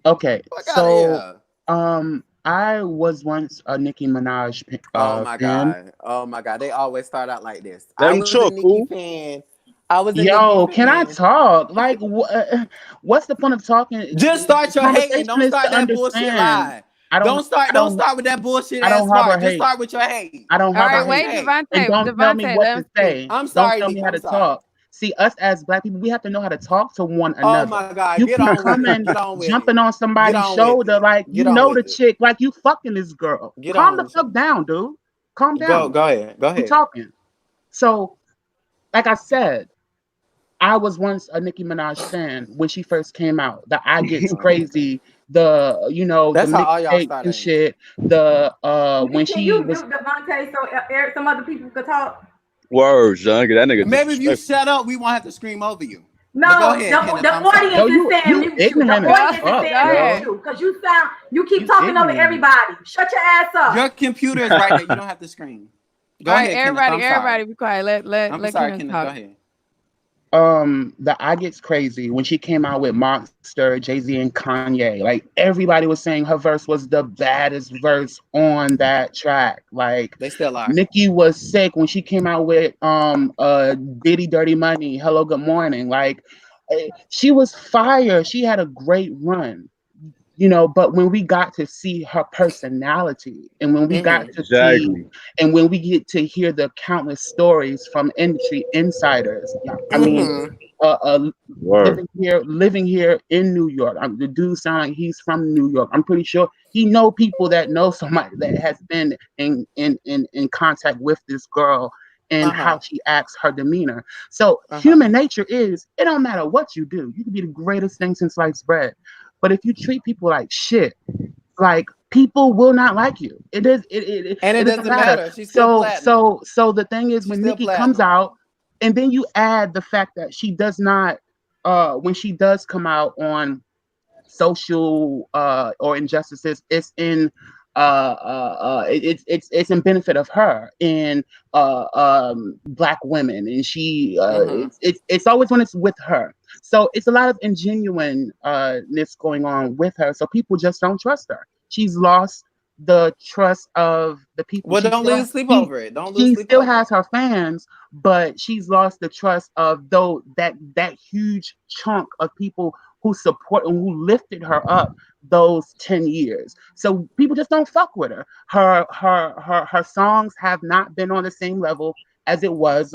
Okay, Fuck out of so here. I was once a Nicki Minaj Oh my fan. god. Oh my god. They always start out like this. Let I him was a talk, Nicki cool. fan. I was a Nicki Yo, can I fan. talk? Like, what's the point of talking? Just The start your hating. conversation Don't is start to that bullshit understand. lie. I don't, Don't start. I Don't don't, start with that bullshit I ass don't harbor part. Just hate. start with your hate. I don't All harbor right, Start with hate. your wait, hate. And Devontae. don't tell me Devontae, what let him to speak. say. I'm Don't sorry, tell me Nick. how I'm to sorry. talk. See, us as black people, we have to know how to talk to one Oh another. my God. You Get keep on with it. coming, Get on with it. jumping on Get somebody's on with shoulder it. like Get you on know the with it. chick, like you fucking this girl. Get on Calm the with it. fuck down, dude. Calm Go. down. Go ahead. Go You ahead. talking. So, like I said, I was once a Nicki Minaj fan when she first came out. The I Gets Oh my God. Crazy, the the That's how all y'all mixtapes and started. shit. The when Can she you was mute Devontae so some other people could talk? Words, young. That nigga Maybe if you disrespectful. shut up, we won't have to scream over you. But go No, ahead, Kenneth. the I'm sorry. audience yo, is saying you mute you. The ignorant as Go, audience is fuck, go saying mute ahead. yo. you because you keep You talking over ignorant. everybody. Shut your ass Your up. computer is right there. You don't have to scream. Go All right, ahead, Kenneth. I'm sorry. everybody be quiet. I'm Let sorry, Kenneth Kenneth. Go talk. ahead. The I Gets Crazy when she came out with Monster, Jay-Z, and Kanye. Like everybody was saying her verse was the baddest verse on that track. Like They still are. Nicki was sick when she came out with Diddy Dirty Money, Hello Good Morning. Like she was fire. She had a great run. But when we got to see her personality and when we got Mm-hmm. to see Exactly. and when we get to hear the countless stories from industry insiders, yeah, I mean, Mm-hmm. Word. living here in New York. The dude sound like he's from New York. I'm pretty sure he know people that know somebody that has been in contact with this girl and Uh-huh. how she acts, her demeanor. So Uh-huh. human nature is it don't matter what you do. You can be the greatest thing since sliced bread. But if you treat people like shit, like people will not like you. And it It doesn't doesn't matter. matter. She's still So platinum. the thing is She's when still Nikki comes platinum. out, and then you add the fact that she does not when she does come out on social or injustices, it's in it's in benefit of her and black women, and she Mm-hmm. it's always when it's with her. So it's a lot of ingenuineness going on with her. So people just don't trust her. She's lost the trust of the people. Well, don't lose sleep She, over it. Don't lose she sleep still over has it. her fans, but she's lost the trust of that huge chunk of people who support and who lifted her up those 10 years. So people just don't fuck with her. Her songs have not been on the same level as it was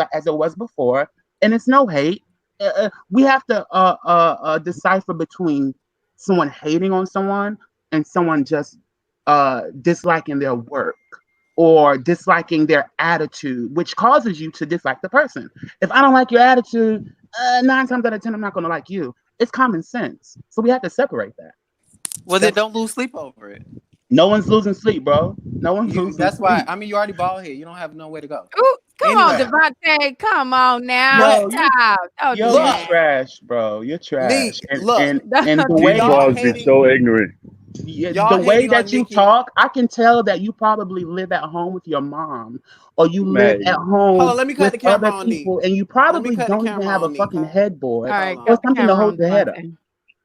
before, and it's no hate. We have to decipher between someone hating on someone and someone just disliking their work or disliking their attitude, which causes you to dislike the person. If I don't like your attitude, 9 times out of 10, I'm not going to like you. It's common sense. So we have to separate that. Well, then don't lose sleep over it. No one's losing sleep, bro. No one's losing That's why. sleep. I mean, you already bald head. You don't have nowhere to go. Ooh, come on, Anyway, Devontae. Come on now. Yo, Stop. Don't do you're look, trash, bro. You're trash. Nick, And look, and and the that. These way y'all bars be hating, so ignorant. y'all the way hating on that you Nicki. talk, I can tell that you probably live at home with your mom or you live at Man, home. home Let me cut with the camera other on, Nick. people and you Let me probably cut the don't even camera have a on, Nick. fucking All headboard right, or cut the something to camera hold on, your head up. Devontae.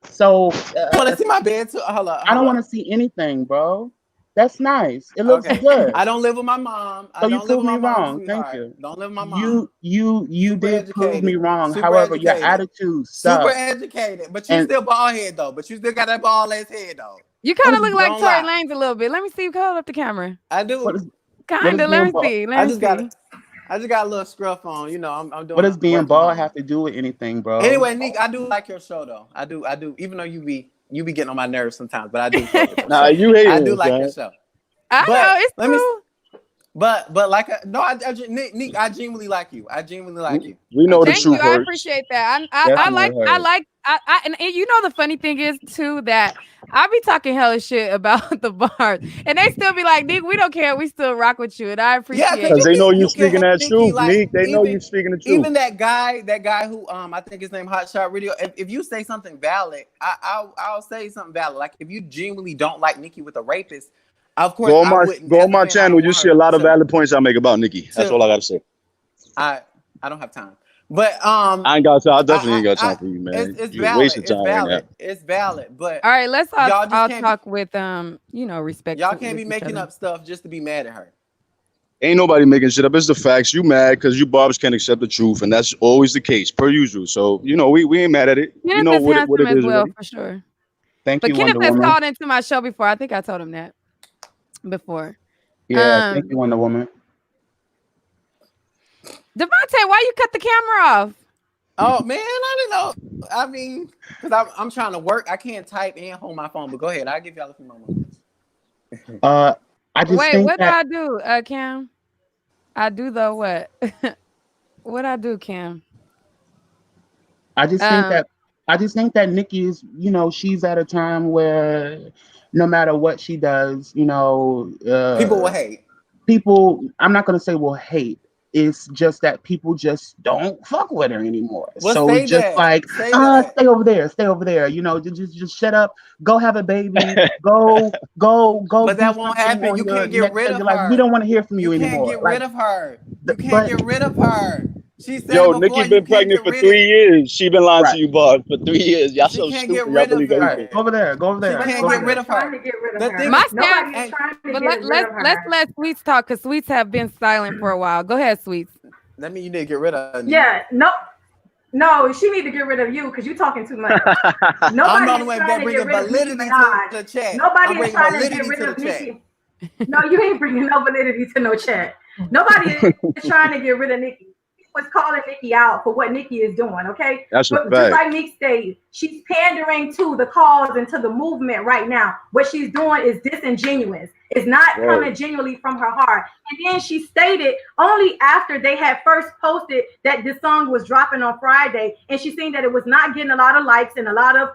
So You want to see my bed too? Hold up, I hold don't want up. to see anything, bro. That's nice. It looks Okay, good. I don't live with my mom. I So you don't live proved with my me mom, wrong. Thank sweetheart. you. Don't live with my mom. You Super did prove me educated. wrong. Super However, your educated. attitude Super sucks. educated. But you And still bald head though. But you still got that bald ass head though. You what kind of is look like Don't Tory lie. Lanez a little bit. Let me see. Hold up the camera. I what do. is what is Kinda. Let being me bald? see. I Let me just got see. a little scruff on. You know, I'm What doing does being work from bald home. have to do with anything, bro? Anyway, Nick, I do like your show though. I do. Even though you be getting on my nerves sometimes, but I do fuck with your nah, show. you I do hating, like your son. show. I know But it's let me. cool. But like no, Nick, I genuinely like you. I genuinely like you. We I know the Thank genuinely you. truth like I you. hurts. appreciate that. I Definitely like I hurt. like and you know the funny thing is too that I be talking hella shit about the bars and they still be like, Nick, we don't care. We still rock with you, and I Yeah, because appreciate Because you they that. know can you you can speaking hate that Nicki truth, like Nick. They know you speaking the truth. even that guy who I think his name Hot Shot Radio. If you say something valid, I'll say something valid. Like if you genuinely don't like Nicki with a rapist, of course I wouldn't. Go As on a my fan, I channel. don't You want see her a lot of to valid points I make about Nicki. That's to all I gotta say. I don't have time. But I ain't got time. I definitely ain't got time for you, man. it's You valid. wasting It's time right now. valid. It's valid. But All right, let's y'all just all can't be talk with respect y'all to can't with be each making other. up stuff just to be mad at her. Ain't nobody making shit up. It's the facts. You mad because you barbs can't accept the truth, and that's always the case, per usual. So we ain't mad at it. We Kenneth know is what handsome it as is well already. for sure. Thank But you, Kenneth Wonder has Woman. called into my show before. I think I told him that before. Yeah, thank you, Wonder Woman. Devontae, why you cut the camera off? Oh man, I didn't know. I mean, because I'm trying to work. I can't type and hold my phone. But go ahead. I'll give y'all a few more moments. I just Wait, think what do that I do, Cam? I do though what? What I do, Cam? I just think Um, that I just think that Nikki is, she's at a time where no matter what she does, People will hate. people, I'm not gonna say will hate. It's just that people just don't fuck with her anymore. Well, So it's say just that. like, Say that. stay over there. Just shut up. Go have a baby. Go But do that won't something happen. on You your can't get next rid phase of of life. We her. don't want to hear from You you can't anymore. get rid of her. You can't But get rid of her. She said it Yo, Nicki before. You been can't pregnant get for rid of 3 it. years. She been lying to right, you, Bob, for 3 years. Y'all She so can't get stupid. Y'all rid of believe it. anything. go over there. Go over She there. But can't Go over get nobody rid there. is of trying her. to get rid of The her. thing my is, stance, Nobody is and trying to but get rid of let's her. let Sweets talk because Sweets have been silent for a while. Go ahead, Sweets. that means you didn't get rid of her. Nick. Yeah, no, she need to get rid of you because you're talking too much. I'm the Nobody only is one trying that to get bringing rid of Nicki validity to Minaj. the chat. Nobody I'm is bringing trying to get validity rid to the of chat. Nicki. No, you ain't bringing no validity to no chat. Nobody is trying to get rid of Nicki. Was calling Nicki out for what Nicki is doing, okay? That's a But just fact. like Nick stated, she's pandering to the cause and to the movement right now. What she's doing is disingenuous. It's not Word. coming genuinely from her heart. And then she stated only after they had first posted that this song was dropping on Friday, and she seen that it was not getting a lot of likes and a lot of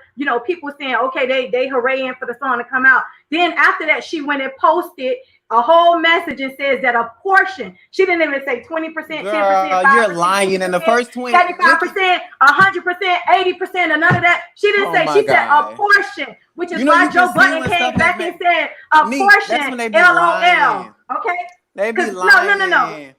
people saying, okay, they hooraying for the song to come out. Then after that, she went and posted a whole message and says that a portion, she didn't even say 20%, 10%, Girl, 5%, you're lying. In the 50%, first 20, Nicki. 75%, 100%, 80%, and none of that. She didn't Oh say, my she said a God. portion, which is You know why you can Joe see Budden when stuff came has back been and said a Neat. That's when portion, they be LOL. lying. Okay? They be Because no. lying. Ain't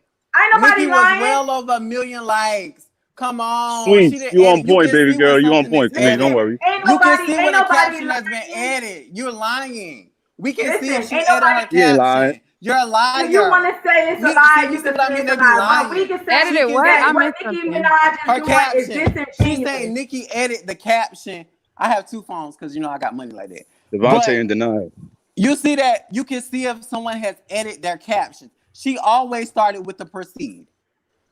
nobody Nicki was lying. well over 1,000,000 likes. Come on. She Sweets, didn't you edit. on You point, can baby see when girl. You on something is point, Queen. Don't Listen, added. worry. You can see ain't when a nobody caption has been lying. added. You're lying. We can see if Listen, she ain't edited her nobody. He ain't lying. caption. You're a liar. If you want to say it's a See lie, you you see can what I say mean? it's They a be lie. But we lying. can say Edited what? that I what missed Nicki something. Minaj is Her doing is caption. She's disingenuous. saying Nicki edit the caption. I have 2 phones because you know I got money like that. Devontae But in denial. you see that you can see if someone has edited their captions. She always started with the proceed.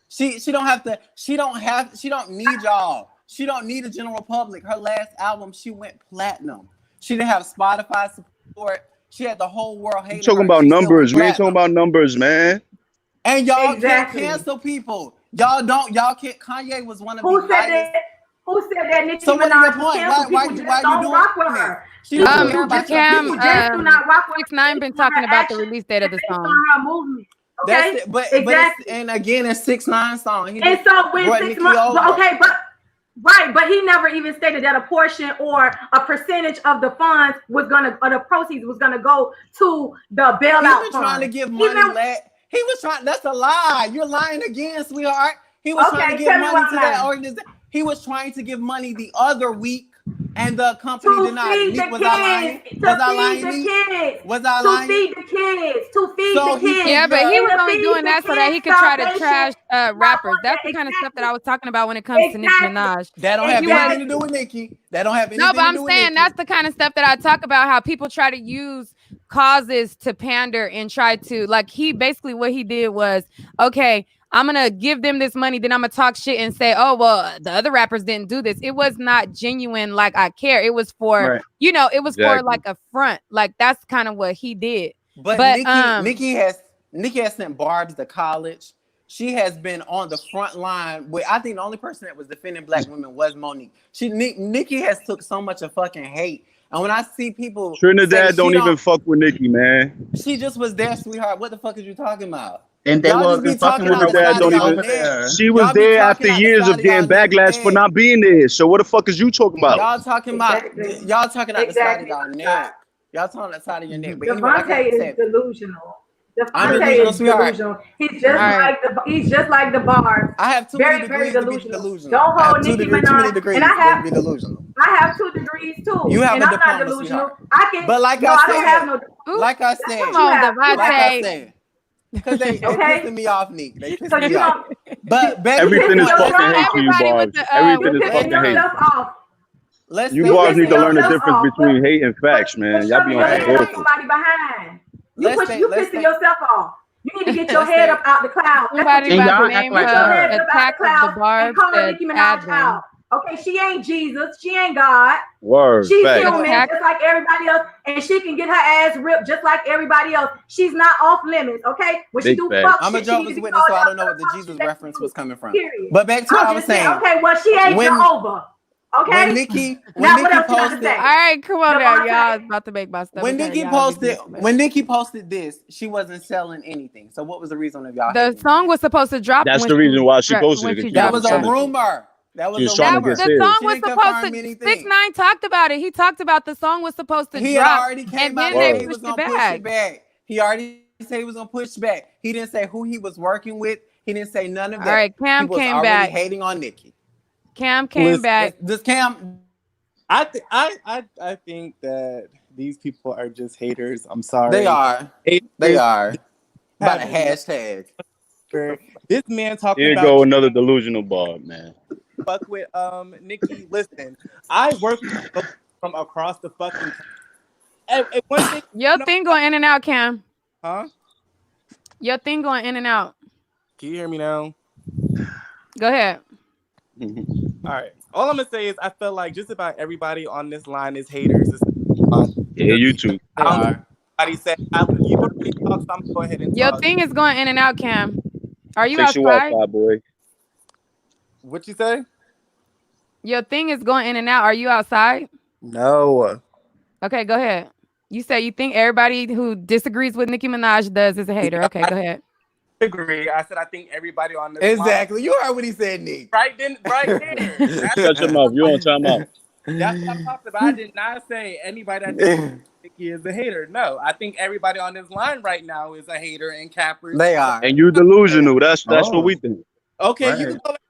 She don't need y'all. She don't need the general public. Her last album, she went platinum. She didn't have Spotify support. She had the whole world You hating talking her, and about she still went numbers. We ain't talking platinum. about numbers, man. And y'all can't Exactly. cancel people. Y'all can't. Kanye was one of the Who said lightest. that? Who said that Nicki So what is your Minaj was point? canceled? People just Why you don't doing rock with this? her. She doesn't People care do just about your Cam, people people. just do not rock with her 6ix9ine been based on talking her about the actions release date of and the based on song. her movement. That's Okay, it. But exactly. and again, it's 6ix9ine song. He And just so when brought 6 Nicki months, over. but okay, but right, but he never even stated that a portion or a percentage of the funds was gonna, or the proceeds was gonna go to the He bailout was trying to fund. give money. Even He was trying. That's a lie. You're lying again, sweetheart. He was trying to okay, give tell me money what to I'm that lying. organization. He was trying to give money the other week, and the company To denied it. feed Neek, the was I lying? kids, Was to I feed lying, the Neek? kids, Was I to lying? feed the kids, to feed So the he kids. Yeah, took but he the. was And the only feed doing the that so that he kids could try to foundation trash is not rappers. on That's that. the kind of stuff that Exactly. I was talking about when it comes to Nicki Exactly. Minaj. That don't have He was anything to do Exactly. with Nicki. That don't have no, but anything to I'm do with saying Nicki. that's the kind of stuff that I talk about. How people try to use causes to pander and try to like. He basically what he did was okay. I'm gonna give them this money, then I'm gonna talk shit and say, oh well, the other rappers didn't do this. It was not genuine, like I care. It was for Right. it was for Exactly. like a front. Like that's kind of what he did. But But Nicki has sent Barb's to college. She has been on the front line. With I think the only person that was defending black women was Monique. Nicki has took so much of fucking hate. And when I see people say Trinidad she don't even don't, fuck with Nicki, man. she just was there, sweetheart. What the fuck is you talking about? And they Y'all just wasn't be fucking talking with out her the when Trinidad side she of don't was y'all even. over neck. there. She was Y'all be there talking after out the years side of of y'all getting backlash for neck. not being there. So what the fuck is you talking about? Y'all talking about Exactly. y'all talking out the side of Exactly. y'all neck. Y'all talking out the side of your neck. But anyway, like I Devontae is said, delusional. I'm Devontae delusional, is sweetheart. delusional. all right, He's just like the bars. I have too many Very, very degrees to be delusional. delusional. Don't I have hold Nicki too many Minaj. And degrees to be delusional. I have 2 degrees You too. have And a I'm not diploma, delusional. sweetheart. I can But like no, I I don't have said, no. ooh, like I That's what come said, you on, have. You like have, I Devontae. said, because they okay? pissing me off, Nick. They pissing Because me you off. don't But back to you the Everything pissing is point. yourself fucking Let's hate to off. you, Everybody with Barb's. the You Everything is pissing fucking hate. yourself off. let's You say You bars need pissing to everything learn the is yourself difference off. between hate and But facts, man. Y'all be shoving on your some head up bullshit. somebody behind. let's say You let's pissing say yourself off. You need to get your let's head say up out the clouds. That's what somebody you And by need the to y'all do. act name like Get your of head her. up out Attack the of the clouds and Barbs call said Nicki Minaj admin. out. Okay, she ain't Jesus. She ain't God. Word, She's facts. human, Attack. just like everybody else, and she can get her ass ripped just like everybody else. She's not off limits, okay? When she Big do facts. fuck I'm a shit, she needs Jehovah's to be Witness, called so I out don't know for what the the fuck Jesus shit that she reference do. was coming from. Period. But back to what I'm I was just saying, saying. okay, well, she ain't When Jehovah. Okay? when Now what Nikki else you got to posted All say? right, come on now. Devontae, Y'all is about to make my stomach hurt. Y'all be doing too much. when Nikki posted this, she wasn't selling anything. So what was the reason of y'all The hating on song that? was supposed to drop That's the reason why she posted it, when because she she That dropped wasn't was a that. selling shit. rumor. That She was was a trying That to get rumor. the sales. song She was didn't supposed confirm to. Six anything. Nine talked about it. He talked about the song was supposed to He had drop, already and came out then and they said he Word. was pushed it gonna push back. it back. He already said he was gonna push back. He didn't say who he was working with. He didn't say none of All that. right, Cam People was came already back. hating on Nikki. Cam came Listen, back. This Cam, I think that these people are just haters. I'm they sorry. are. They Haters are. By the have no hashtag. number. This man talking Here you about go, another delusional Barb, man. fuck with Nikki. Listen, I work with from across the fucking country. And one thing, Your thing going in and out, Cam. huh? Your thing going in and out. Can you hear me now? Go ahead. All right. All I'm gonna say is I feel like just about everybody on this line is haters. Yeah, you too. I They don't care are. what anybody say. You already talked, so I'm gonna go ahead and Your talk. thing is going in and out, Cam. Are you Fix you outside? outside, boy. What you say? Your thing is going in and out. Are you outside? No. Okay, go ahead. You say you think everybody who disagrees with Nicki Minaj does is a hater. Yeah, Okay, I go ahead. agree. I said I think everybody on this line. Exactly. You heard what he said, Nick. Right then, right there. Shut your mouth. You on time out. That's what I'm talking about. I did not say anybody that Nikki is a hater. No, I think everybody on this line right now is a hater and cappers. They are. And you They delusional. are. That's what Oh, we think. Okay, you right. can call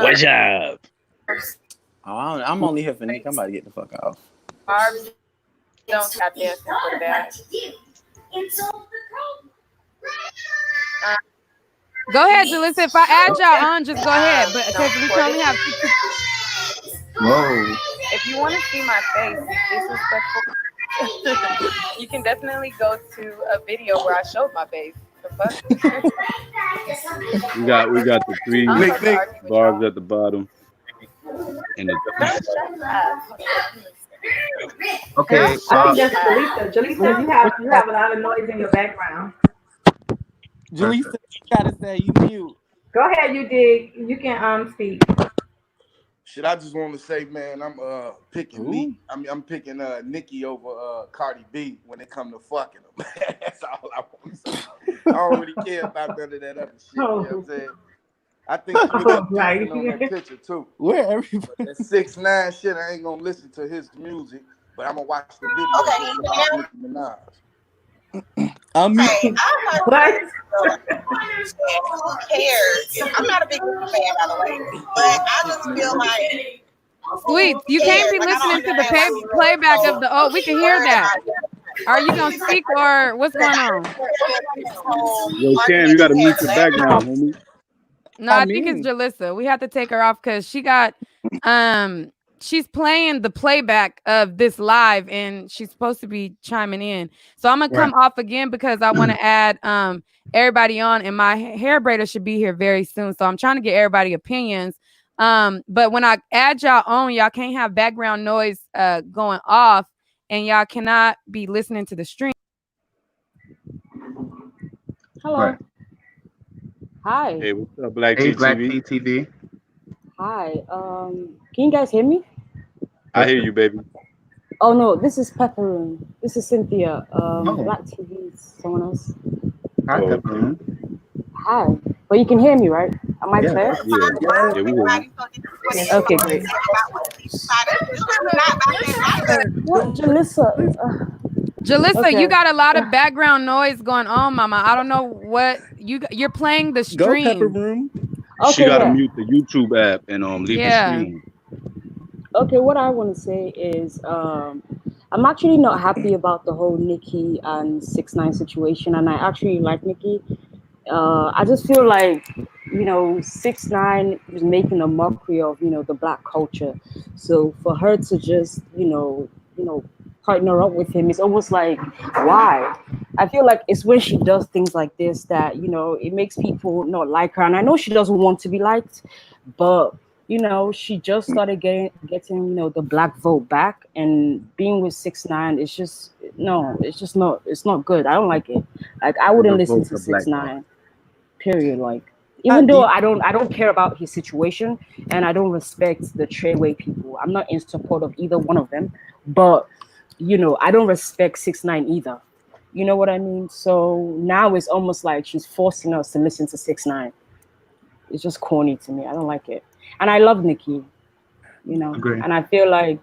What's up? Oh, I'm only here for Nick. I'm about to get the fuck off. Barb's don't tap dancing for that. Go ahead, Jalissa. If I add y'all on, just go ahead. But because we can only have 60. Whoa. If you want to see my face, disrespectful, you can definitely go to a video where I showed my face. The We got the three Nick. bars at the bottom and the Okay. I think that's Jaleesa. Jaleesa, you have a lot of noise in your background. Jaleesa, Perfect. you gotta say you mute. Go ahead, you dig. You can speak. Shit, I just want to say, man, I'm picking who? Neek. I'm picking Nicki over Cardi B when it come to fucking them. That's all I want to say. I don't really care about none of that other shit. You know what I'm Oh, saying? I think she oh looked right. decent on that picture too. Where But everybody? that 6ix9ine shit, I ain't gonna listen to his music, but I'm gonna watch the video Okay, just to watch now, Nicki Minaj. I'm mute. okay, I What? personally feel like that who cares? I'm not a big Nicki fan, by the way, but I just feel like Sweet, who you can't cares? be Like I don't listening to the understand why people are playback of so the. Oh, we can hear worried that. about it. Are you gonna speak or what's Because going I on? think this whole Yo, Cam, argument you just gotta mute has your left. background, homie. No, I I think it's mean, Jalissa. We have to take her off because um she's playing the playback of this live and she's supposed to be chiming in. So I'm gonna Right. come off again because I want to add everybody on, and my hair braider should be here very soon. So I'm trying to get everybody opinions. But when I add y'all on, y'all can't have background noise going off, and y'all cannot be listening to the stream. Right. Hello. Hi. Hey, what's up, Black Hey, Black TTV? TTV. Hi. Can you guys hear me? I Yes, hear sir. you, baby. Oh no, this is Pepperroon. This is Cynthia. Oh, Black TV is someone else. hi, Oh, okay. Pepperoni. Hi. But you can hear me, right? Am I Yes. clear? Yeah, Why yes. yeah, is we hear you. everybody so disappointed in Okay, what great. we say about what we decided? This is not about that matter. What, Jalissa? Jalissa, you Okay. got a lot of background noise going on, Mama. I don't know what you're playing the Go Pepper stream. Room. She Okay, gotta yeah. mute the YouTube app and leave the Yeah. stream. Okay, what I want to say is I'm actually not happy about the whole Nikki and 6ix9ine situation, and I actually like Nikki. I just feel like 6ix9ine is making a mockery of the black culture. So for her to just partner up with him, it's almost like why? I feel like it's when she does things like this that it makes people not like her, and I know she doesn't want to be liked, but she just started getting the black vote back, and being with 6ix9ine is just no, it's not good. I don't like it. Like I wouldn't listen Revoke to the black six bar. nine. Period. Like I even though deep. I don't care about his situation and I don't respect the Treyway people. I'm not in support of either one of them, but I don't respect 6ix9ine either. You know what I mean? So now it's almost like she's forcing us to listen to 6ix9ine. It's just corny to me. I don't like it. And I love Nikki, Agree. and I feel like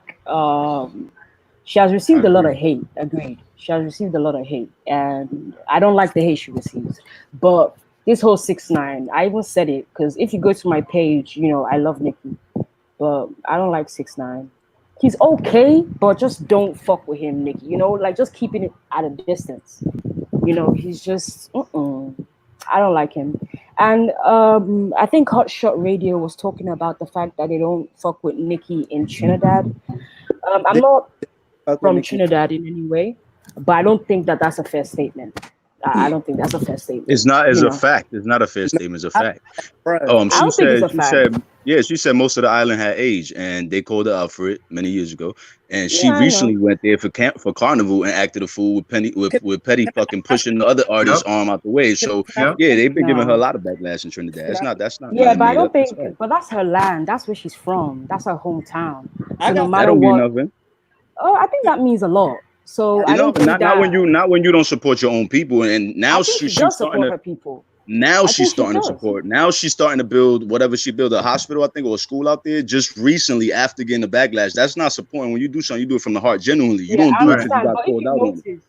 she has I received a lot agree. of hate. Agreed. She has received a lot of hate, and I don't like the hate she receives. But this whole 6ix9ine, I even said it because if you go to my page, I love Nikki, but I don't like 6ix9ine. He's okay, but just don't fuck with him, Nikki. Like just keeping it at a distance. He's just. I don't like him. And I think Hot Shot Radio was talking about the fact that they don't fuck with Nikki in Trinidad. I'm They not fuck with from Nikki. Trinidad in any way, but I don't think that that's a fair statement. I don't think that's a fair It's statement. not as You a know, fact. It's not a fair No, statement. It's a I, fact. bruh, I She don't think it's said, a fact. yeah, she said most of the island had AIDS, and they called her out for it many years ago. And she Yeah, I know. recently went there for carnival and acted a fool with Penny can, with Petty can fucking I ask, pushing the other artist's Yep. arm out the way. can So I ask Yep. a yeah, question? they've been giving her a No. lot of backlash in Trinidad. Can I, That's not Yeah, nothing but I made don't up. That's think. fact. But that's her land. That's where she's from. That's her hometown. I So no got That matter don't mean what, nothing. oh, I think that means a lot. So I, I don't think Not when that. you don't support your own people. And I now think she she's does starting support to. her people. Now I she's think she starting to does. support. Now she's starting to build whatever she built, a hospital, I think, or a school out there just recently after getting the backlash. That's not supporting. When you do something, you do it from the heart, genuinely. You Yeah, don't I do it Right. because you understand. got called out on it.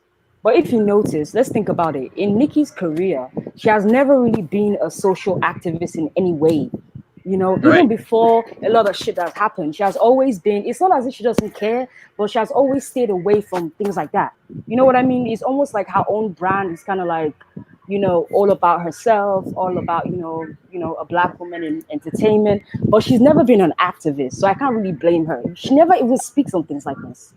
But if you notice, let's think about it. In Nikki's career, she has never really been a social activist in any way. Right. Even before a lot of shit has happened, she has always been. It's not as if she doesn't care, but she has always stayed away from things like that. You know what I mean? It's almost like her own brand is kind of like, all about herself, all about a black woman in entertainment. But she's never been an activist, so I can't really blame her. She never even speaks on things like this.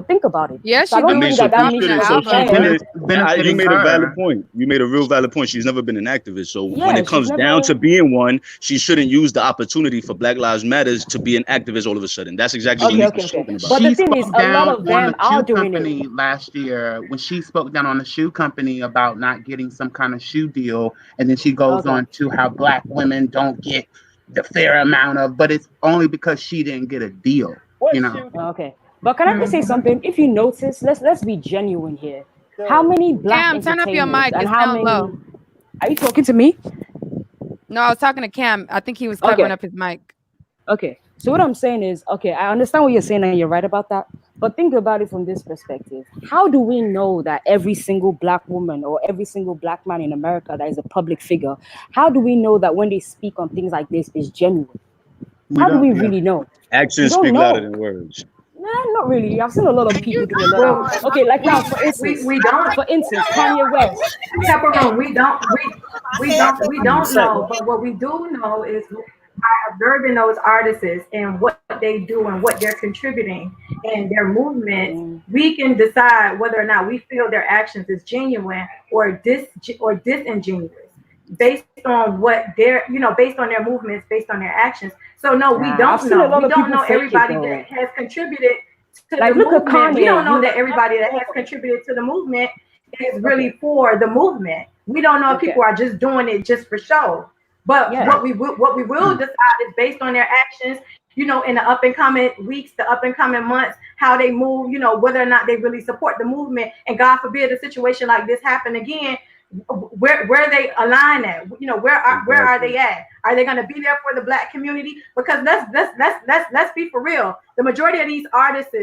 Think about it. Yeah, So I she don't I mean, doing think so that she makes promoting you an shouldn't. a So good she album. fan. shouldn't. You benefiting made a valid her. point. You made a real valid point. She's never been an activist. So when Yeah, it she's comes down never. to being one, she shouldn't use the opportunity for Black Lives Matters to be an activist all of a sudden. That's exactly what Okay, She Nick okay, was okay. talking about. But the she thing is, spoke a lot down of on them the are shoe doing it. company last year when she spoke down on the shoe company about not getting some kind of shoe deal, and then she goes Okay. on to how Black women don't get the fair amount of, but it's only because she didn't get a deal. What You know, shoe? Okay. But can I just say something? If you notice, let's be genuine here. How many black Cam, turn up your entertainers mic. and It how sound many low. are you talking to me? No, I was talking to Cam. I think he was covering Okay. up his mic. Okay. So what I'm saying is, okay, I understand what you're saying and you're right about that. But think about it from this perspective. How do we know that every single black woman or every single black man in America that is a public figure, how do we know that when they speak on things like this is genuine? we How do don't. we Yeah. really know? We Actions don't speak louder know. than words. Nah, not really. I've seen a lot of people do a lot of Well, okay, like now we don't. for instance, Kanye West. Pepperoni, we don't Sorry. know, but what we do know is by observing those artists and what they do and what they're contributing and their movements, Mm, we can decide whether or not we feel their actions is genuine or disingenuous based on what they're based on their movements, based on their actions. So no, we nah, I've don't seen a know. lot We of don't people know fake it everybody that though. has contributed to the Like look at movement. We don't Kanye. know You that everybody that has contributed to the movement is okay, really for the movement. We don't know if okay. people are just doing it just for show. But Yeah. what we will decide is based on their actions, in the up and coming weeks, the up and coming months, how they move, whether or not they really support the movement. And God forbid a situation like this happen again, where they align at, where are Exactly. they at? Are they going to be there for the black community? Because let's be for real. The majority of these artists,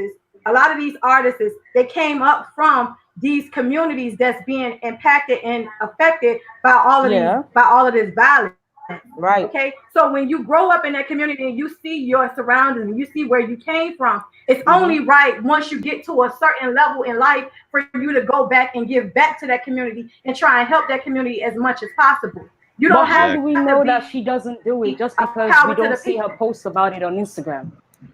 a lot of these artists, they came up from these communities that's being impacted and affected by Yeah. all of this violence. Right. Okay, so when you grow up in that community and you see your surroundings and you see where you came from, it's Mm-hmm. only right once you get to a certain level in life for you to go back and give back to that community and try and help that community as much as possible. You But don't how have do Exactly. we to know that be she doesn't do it just a because we power to don't the see her people. post about it on Instagram?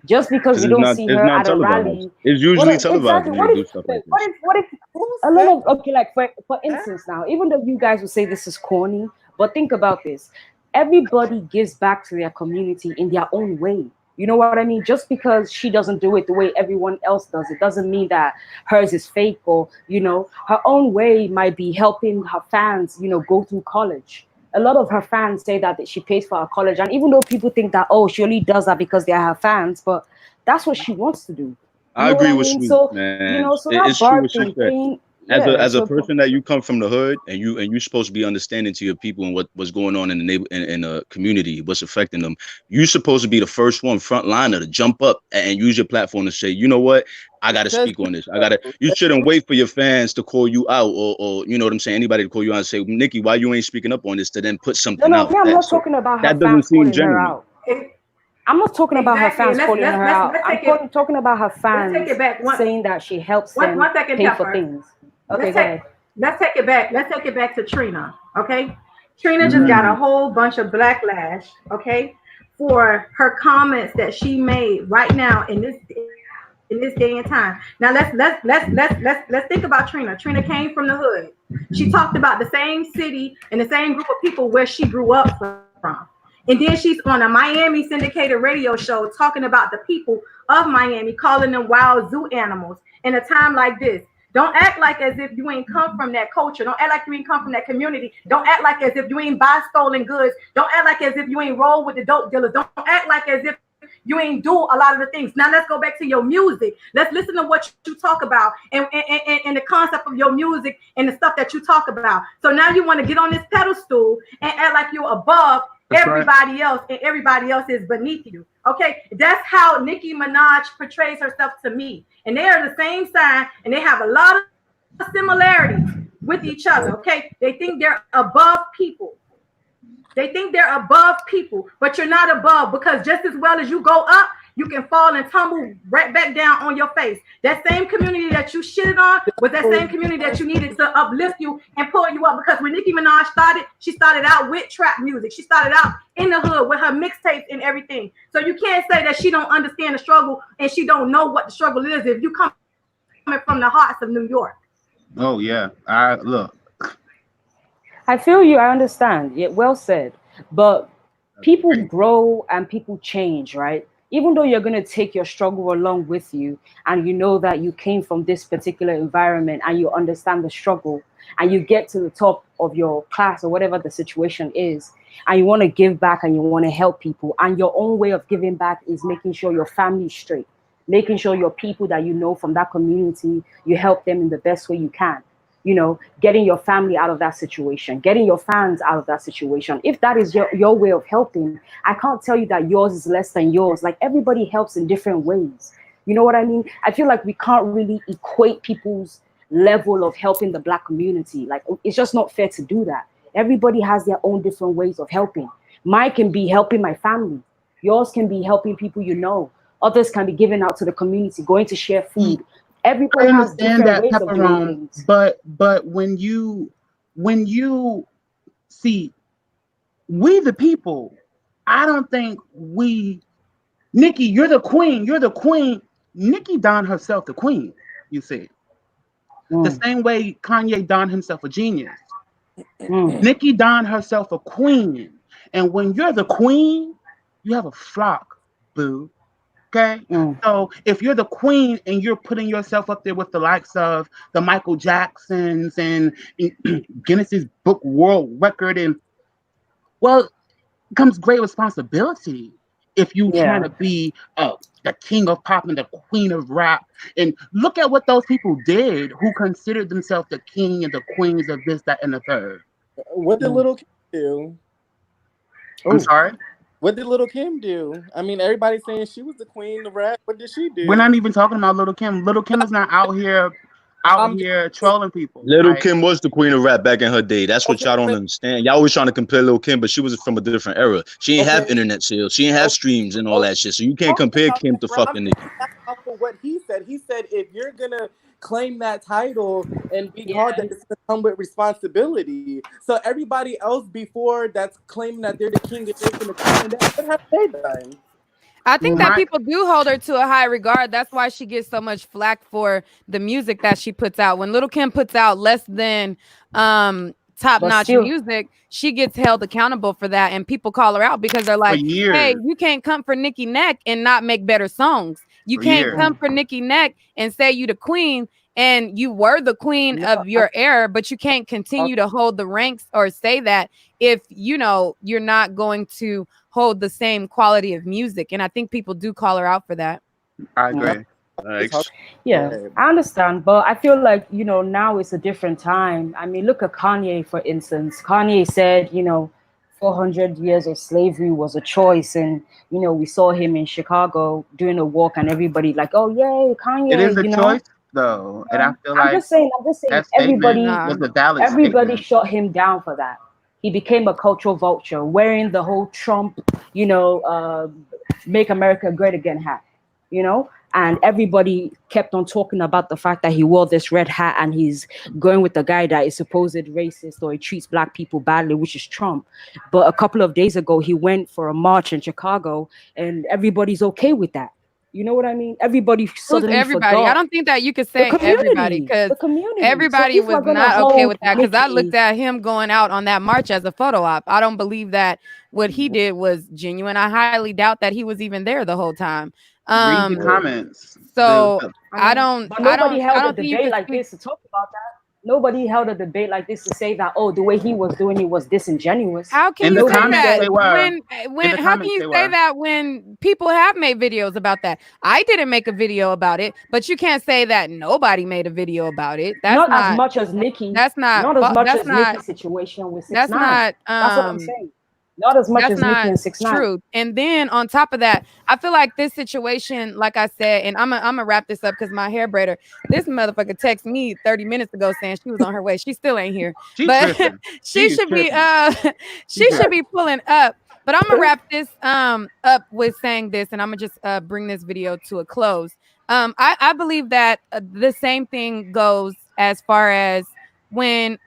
Just because Because we don't see it's her not at a televised. rally. It's usually Exactly? televised when they What if do stuff like this. what if Who a lot said of okay, like for instance now, even though you guys will say this is corny, but think about this. Everybody gives back to their community in their own way. You know what I mean? Just because she doesn't do it the way everyone else does, it doesn't mean that hers is fake or, her own way might be helping her fans, go through college. A lot of her fans say that she pays for her college. And even though people think that, oh, she only does that because they are her fans, but that's what she wants to do. You I know what agree I with mean? Sweet, So, man. so It's that true what Barb she thing, said. yeah. As a So, person that you come from the hood and you're supposed to be understanding to your people and what's going on in the in the community, what's affecting them. You're supposed to be the first one, front liner, to jump up and use your platform to say, you know what, I got to because speak on this. You shouldn't wait for your fans to call you out or you know what I'm saying, anybody to call you out and say, Nikki, why you ain't speaking up on this, to then put no, something no, out. me, I'm not So talking about her that doesn't fans seem calling her genuine. out. I'm not talking about her Exactly. fans And calling her out. let's I'm take it talking about her let's take fans it back saying that she helps one them one second, pay for Pepper. things. Okay, Let's go take ahead. let's take it back. Let's take it back to Trina. Okay. Trina just got a Mm. whole bunch of backlash, okay, for her comments that she made right now in this day and time. Now let's think about Trina. Trina came from the hood. She talked about the same city and the same group of people where she grew up from. And then she's on a Miami syndicated radio show talking about the people of Miami, calling them wild zoo animals in a time like this. Don't act like as if you ain't come from that culture. Don't act like you ain't come from that community. Don't act like as if you ain't buy stolen goods. Don't act like as if you ain't roll with the dope dealers. Don't act like as if you ain't do a lot of the things. Now let's go back to your music. Let's listen to what you talk about and the concept of your music and the stuff that you talk about. So now you want to get on this pedestal and act like you're above That's right. everybody else and everybody else is beneath you. Okay, that's how Nicki Minaj portrays herself to me, and they are the same sign, and they have a lot of similarities with each other. Okay, they think they're above people. They think they're above people, but you're not above, because just as well as you go up, you can fall and tumble right back down on your face. That same community that you shitted on was that same community that you needed to uplift you and pull you up. Because when Nicki Minaj started, she started out with trap music. She started out in the hood with her mixtapes and everything. So you can't say that she don't understand the struggle and she don't know what the struggle is if you coming from the hearts of New York. Oh yeah, I look. I feel you. I understand. Yeah, well said. But people Great. grow and people change, right? Even though you're going to take your struggle along with you, and you know that you came from this particular environment and you understand the struggle, and you get to the top of your class or whatever the situation is, and you want to give back and you want to help people, and your own way of giving back is making sure your family is straight, making sure your people that you know from that community, you help them in the best way you can, getting your family out of that situation, getting your fans out of that situation. If that is your way of helping, I can't tell you that yours is less than yours. Like, everybody helps in different ways. You know what I mean? I feel like we can't really equate people's level of helping the Black community. Like, it's just not fair to do that. Everybody has their own different ways of helping. Mine can be helping my family. Yours can be helping people you know. Others can be giving out to the community, going to share food. I Everybody has understand different that, ways of doing Pepperone, things. but when you see, we the people, I don't think we, Nikki, you're the queen. You're the queen. Nikki donned herself the queen. You see, the same way Kanye donned himself a genius. Nikki donned herself a queen. And when you're the queen, you have a flock, boo. Okay? So if you're the queen and you're putting yourself up there with the likes of the Michael Jacksons and Guinness's Book World Record, and well, comes great responsibility if you trying Yeah. to be the king of pop and the queen of rap. And look at what those people did who considered themselves the king and the queens of this, that, and the third. What did Little Kim do? I'm sorry? What did Little Kim do? I mean, everybody's saying she was the queen of rap. What did she We're do? not even talking about Little Kim. Little Kim is not out here trolling people. Little Like, Kim was the queen of rap back in her day. That's what Okay, y'all don't understand. Y'all always trying to compare Lil Kim, but she was from a different era. She didn't have okay, internet sales. She didn't have okay, streams and all okay. that shit. So you can't Talking compare about Kim that, to bro. I'm fucking Nicki. piggybacking off of what he said. He said if you're gonna claim that title and be Yeah. called that, it's gonna come with responsibility. So everybody else before that's claiming that they're the king of this and the queen of that, what have they done? I think that my people do hold her to a high regard. That's why she gets so much flack for the music that she puts out. When Little Kim puts out less than But top-notch still, music, she gets held accountable for that. And people call her out because they're for like, hey, years, you can't come for Nicki Neck and not make better songs. You for can't years. come for Nicki Neck and say you the queen and you were the queen No, of your era, but you can't I, continue to hold the ranks or say that if you're not going to hold the same quality of music. And I think people do call her out for that. I no, agree. we're talking yeah, about I understand, but I feel like, now it's a different time. I mean, look at Kanye, for instance. Kanye said, 400 years of slavery was a choice. And, we saw him in Chicago doing a walk, and everybody like, oh, yay, It is Kanye, a choice, though, and I feel I'm like just saying, that statement everybody, was Nah. a valid everybody statement. shot him down for that. He became a cultural vulture, wearing the whole Trump, make America great again hat, and everybody kept on talking about the fact that he wore this red hat and he's going with the guy that is supposed racist or he treats Black people badly, which is Trump. But a couple of days ago, he went for a march in Chicago and everybody's okay with that. You know what I mean? Everybody Who's suddenly everybody? I forgot don't think that you could the say everybody community, because the community. So everybody if was we're gonna not okay hold with that because I looked Nikki, at him going out on that march as a photo op. I don't believe that what he did was genuine. I highly doubt that he was even there the whole time. Read the Um, Word. comments. so I I mean, don't but I nobody don't I held a don't think you debate could like speak. this to talk about that. Nobody held a debate like this to say that, oh, the way he was doing it was disingenuous. How can In you the say Nobody comments, that said, they were. In when the how can comments, you they say were. that when people have made videos about that? I didn't make a video about it, but you can't say that nobody made a video about it. not as much as Nikki, That's not not as much that's as not Nikki's situation with six that's nine. not That's what I'm saying. Not as much that's as Nikki not and 6ix9ine. true. And then on top of that, I feel like this situation, like I said, and I'm gonna wrap this up because my hair braider, this motherfucker texted me 30 minutes ago saying she was on her way. She still ain't here, She but tripping. she She is should be tripping. She she should tripping. be pulling up But I'm gonna wrap this up with saying this, and I'm gonna just bring this video to a close. I believe that the same thing goes as far as when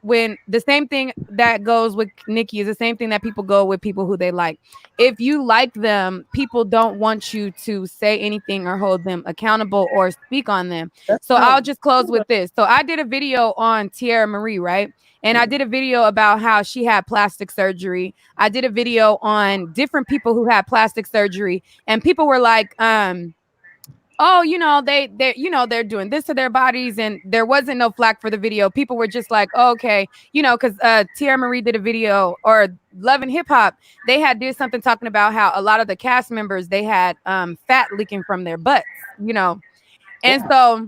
the same thing that goes with Nikki is the same thing that people go with people who they like. If you like them, people don't want you to say anything or hold them accountable or speak on them. So I'll just close with this. So I did a video on Tierra Marie, right? And I did a video about how she had plastic surgery. I did a video on different people who had plastic surgery, and people were like, oh, they're doing this to their bodies, and there wasn't no flack for the video. People were just like, oh, okay, because Tierra Marie did a video, or Love and Hip Hop, they had did something talking about how a lot of the cast members, they had fat leaking from their butts. And so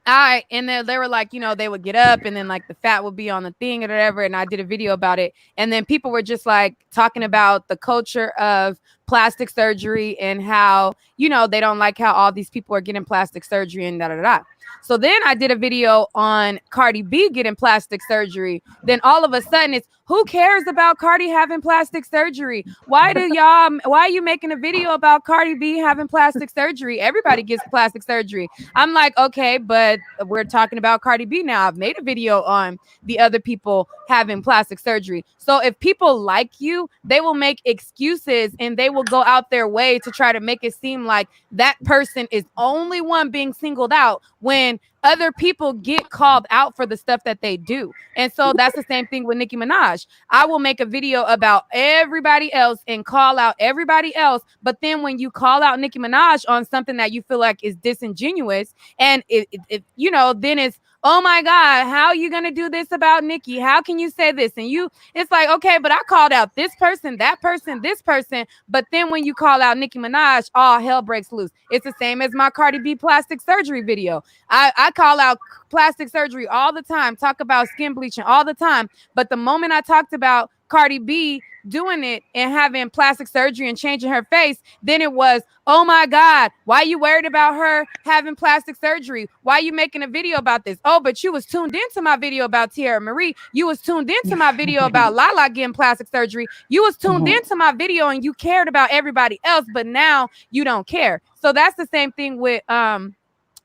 and then they were like, they would get up and then like the fat would be on the thing or whatever. And I did a video about it. And then people were just like talking about the culture of plastic surgery and how, they don't like how all these people are getting plastic surgery and da da da. So then I did a video on Cardi B getting plastic surgery. Then all of a sudden it's, who cares about Cardi having plastic surgery? Why are you making a video about Cardi B having plastic surgery? Everybody gets plastic surgery. I'm like, okay, but we're talking about Cardi B now. I've made a video on the other people having plastic surgery. So if people like you, they will make excuses and they will go out their way to try to make it seem like that person is only one being singled out when other people get called out for the stuff that they do. And so that's the same thing with Nicki Minaj. I will make a video about everybody else and call out everybody else. But then when you call out Nicki Minaj on something that you feel like is disingenuous, and then it's, oh my God, how are you going to do this about Nicki? How can you say this? And it's like, okay, but I called out this person, that person, this person. But then when you call out Nicki Minaj, all hell breaks loose. It's the same as my Cardi B plastic surgery video. I call out plastic surgery all the time, talk about skin bleaching all the time. But the moment I talked about Cardi B doing it and having plastic surgery and changing her face, then it was, oh my God, why are you worried about her having plastic surgery? Why are you making a video about this? Oh, but you was tuned into my video about Tierra Marie. You was tuned into my video about Lala getting plastic surgery. You was tuned into my video and you cared about everybody else, but now you don't care. So that's the same thing with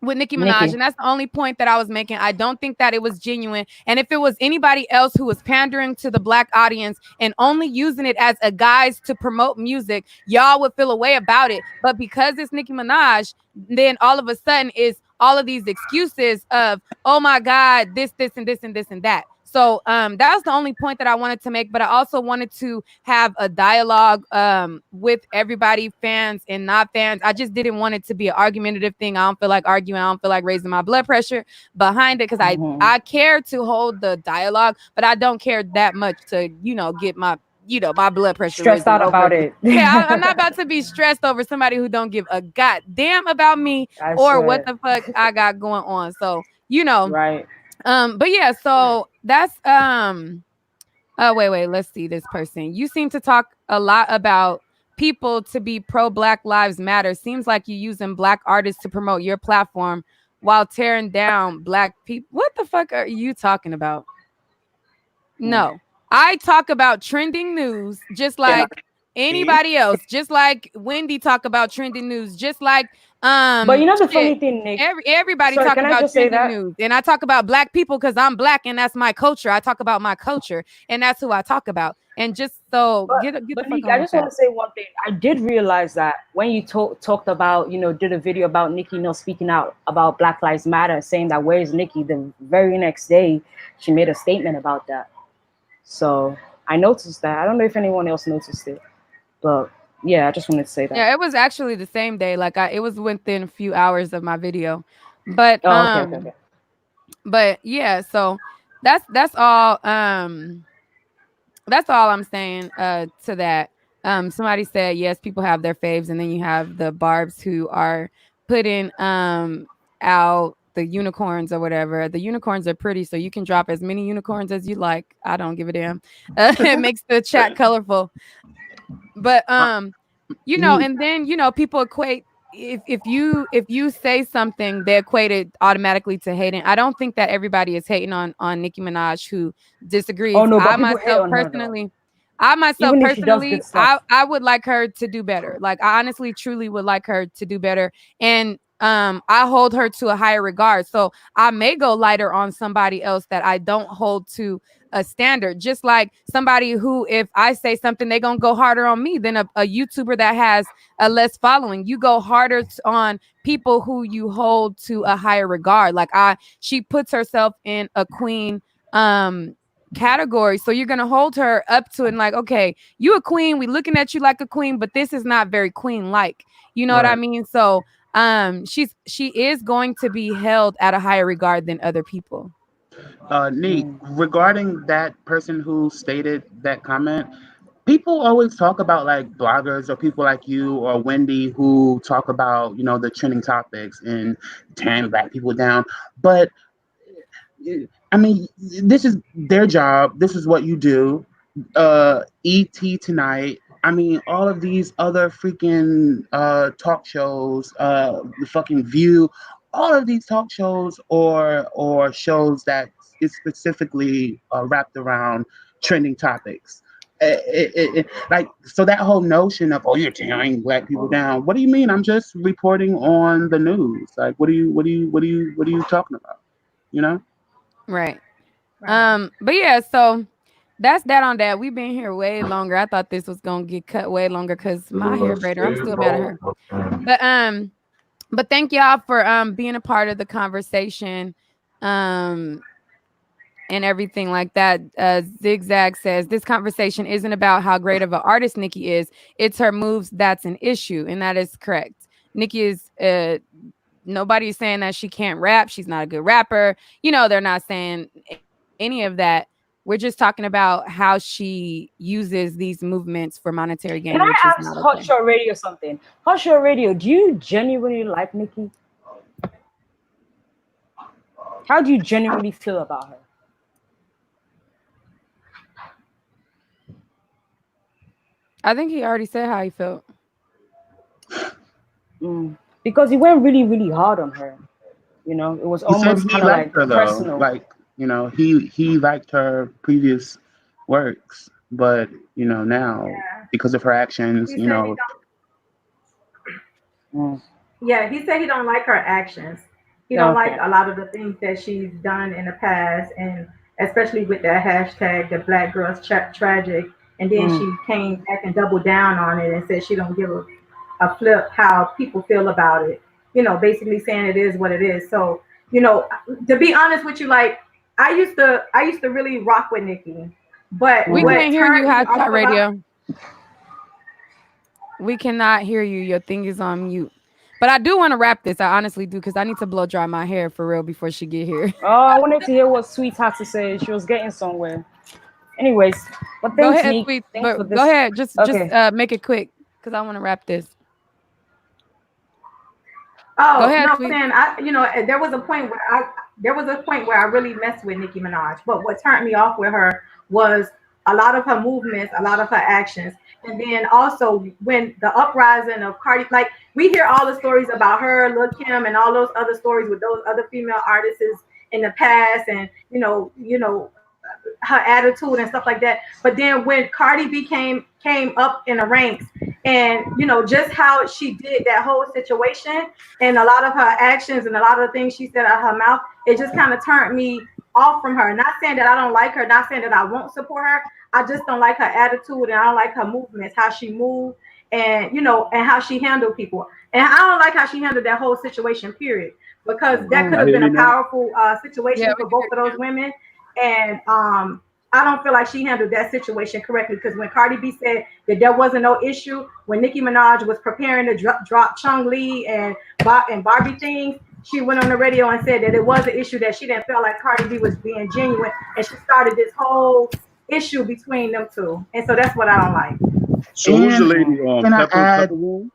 Nicki Minaj. And that's the only point that I was making. I don't think that it was genuine. And if it was anybody else who was pandering to the Black audience and only using it as a guise to promote music, y'all would feel a way about it. But because it's Nicki Minaj, then all of a sudden is all of these excuses of, oh my God, this, and this, and this, and that. So that was the only point that I wanted to make, but I also wanted to have a dialogue with everybody, fans and not fans. I just didn't want it to be an argumentative thing. I don't feel like arguing. I don't feel like raising my blood pressure behind it, because I care to hold the dialogue, but I don't care that much to, get my blood pressure stressed out about it. Yeah, I'm not about to be stressed over somebody who don't give a goddamn about me or what the fuck I got going on. So, right. But yeah, so that's wait, let's see this person. You seem to talk a lot about people to be pro Black Lives Matter. Seems like you using Black artists to promote your platform while tearing down Black people. What the fuck are you talking about? No, I talk about trending news just like anybody else, just like Wendy talk about trending news, just like but the funny thing, Nick, everybody talk about trending news, and I talk about Black people because I'm Black and that's my culture. I talk about my culture and that's who I talk about. And just so get the fuck Nick, I just want to say one thing. I did realize that when you talked about, did a video about Nicki, speaking out about Black Lives Matter, saying that where's Nicki, the very next day she made a statement about that. So I noticed that. I don't know if anyone else noticed it, but yeah, I just wanted to say that. Yeah, it was actually the same day. Like it was within a few hours of my video, but okay. But yeah, so that's all. That's all I'm saying to that. Somebody said yes, people have their faves, and then you have the barbs who are putting out the unicorns or whatever. The unicorns are pretty, so you can drop as many unicorns as you like. I don't give a damn. It makes the chat colorful. But and then people equate, if you say something, they equate it automatically to hating. I don't think that everybody is hating on Nicki Minaj who disagrees. Oh no, but I myself personally, I myself even if she does good personally, stuff. I would like her to do better. Like I honestly, truly would like her to do better. And I hold her to a higher regard. So I may go lighter on somebody else that I don't hold to a standard. Just like somebody who, if I say something, they're gonna go harder on me than a YouTuber that has a less following. You go harder on people who you hold to a higher regard. Like she puts herself in a queen category, so you're gonna hold her up to it and like, okay, you a queen, we looking at you like a queen, but this is not very queen like, you know what I Right. mean? So she is going to be held at a higher regard than other people. Neat. Regarding that person who stated that comment, people always talk about like bloggers or people like you or Wendy who talk about, the trending topics and tearing black people down. But I mean, this is their job. This is what you do. ET tonight. I mean, all of these other freaking talk shows, the fucking View, all of these talk shows or shows that is specifically wrapped around trending topics. Like, so that whole notion of, oh, you're tearing black people down. What do you mean? I'm just reporting on the news. Like, what are you talking about? You know? Right. Right. But yeah, so that's that on that. We've been here way longer. I thought this was gonna get cut way longer because my hair braider, I'm still mad at her. But thank y'all for being a part of the conversation. Um and everything like that. Zigzag says this conversation isn't about how great of an artist Nicki is. It's her moves that's an issue, and that is correct. Nicki is nobody's saying that she can't rap. She's not a good rapper. They're not saying any of that. We're just talking about how she uses these movements for monetary Can gain, I which is ask not okay. Hotshot Radio something? Hotshot Radio, do you genuinely like Nicki? How do you genuinely feel about her? I think he already said how he felt. Because he went really, really hard on her. It was He said almost he kind of liked like her though. personal. Like, he liked her previous works, but now Yeah. because of her actions, He said he don't. Mm, Yeah, he said he don't like her actions. He don't like okay. a lot of the things that she's done in the past, and especially with that hashtag, the Black Girls Tragic. And then Mm. she came back and doubled down on it and said she don't give a flip how people feel about it. Basically saying it is what it is. So, to be honest with you, like I used to really rock with Nicki, but We Mm. what can't hear you, turned me off Hotshot about Radio. We cannot hear you. Your thing is on mute. But I do want to wrap this. I honestly do because I need to blow dry my hair for real before she get here. Oh, I wanted to hear what Sweet had to say. She was getting somewhere. Anyways, but Go thanks, ahead, Nick. sweet. Thanks for But go this. ahead. Just Okay. make it quick because I want to wrap this. Go Oh ahead, no, sweet. saying there was a point where I really messed with Nicki Minaj. But what turned me off with her was a lot of her movements, a lot of her actions, and then also when the uprising of Cardi, like we hear all the stories about her, Lil Kim, and all those other stories with those other female artists in the past, and her attitude and stuff like that. But then when Cardi B came up in the ranks, and just how she did that whole situation, and a lot of her actions and a lot of the things she said out of her mouth, it just kind of turned me off from her. Not saying that I don't like her, not saying that I won't support her. I just don't like her attitude, and I don't like her movements, how she moved, and and how she handled people. And I don't like how she handled that whole situation. Period. Because that could I have hear been me a now. powerful Yeah, situation we for can both of those women, and I don't feel like she handled that situation correctly. Because when Cardi B said that there wasn't no issue, when Nicki Minaj was preparing to drop Chung Lee and Barbie things, she went on the radio and said that it was an issue, that she didn't feel like Cardi B was being genuine, and she started this whole issue between them two. And so that's what I don't like. So who's the And lady? can I add? Pepper Room?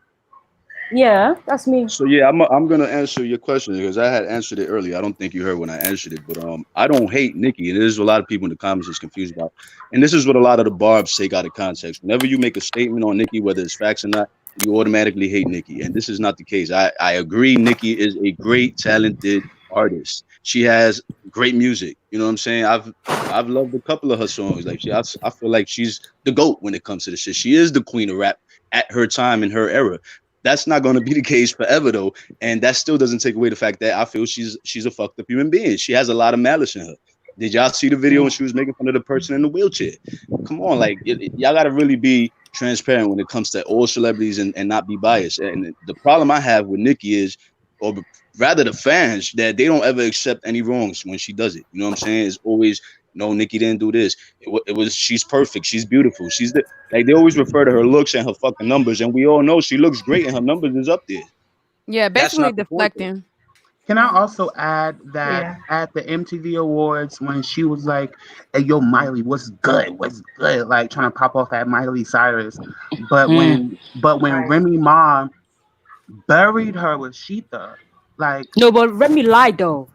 Yeah, that's me. So yeah, I'm gonna answer your question because I had answered it earlier. I don't think you heard when I answered it, but I don't hate Nikki, and there's a lot of people in the comments that's confused about. And this is what a lot of the barbs take out of context. Whenever you make a statement on Nikki, whether it's facts or not, you automatically hate Nikki, and this is not the case. I agree. Nikki is a great, talented artist. She has great music. You know what I'm saying? I've loved a couple of her songs. Like I feel like she's the GOAT when it comes to the shit. She is the queen of rap at her time in her era. That's not going to be the case forever though, and that still doesn't take away the fact that I feel she's a fucked up human being. She has a lot of malice in her. Did y'all see the video when she was making fun of the person in the wheelchair? Come on, like y'all got to really be transparent when it comes to all celebrities and not be biased. And the problem I have with Nicki is, or rather the fans, that they don't ever accept any wrongs when she does it. You know what I'm saying? It's always, no, Nicki didn't do this. It was she's perfect, she's beautiful, she's the, like they always refer to her looks and her fucking numbers, and we all know she looks great and her numbers is up there. Yeah, That's basically not the point though. deflecting. Can I also add that Yeah. at the MTV Awards, when she was like, "Hey, yo, Miley, what's good? What's good?" Like trying to pop off at Miley Cyrus, but when Right. Remy Ma buried her with Sheetha, like No, but Remy lied though.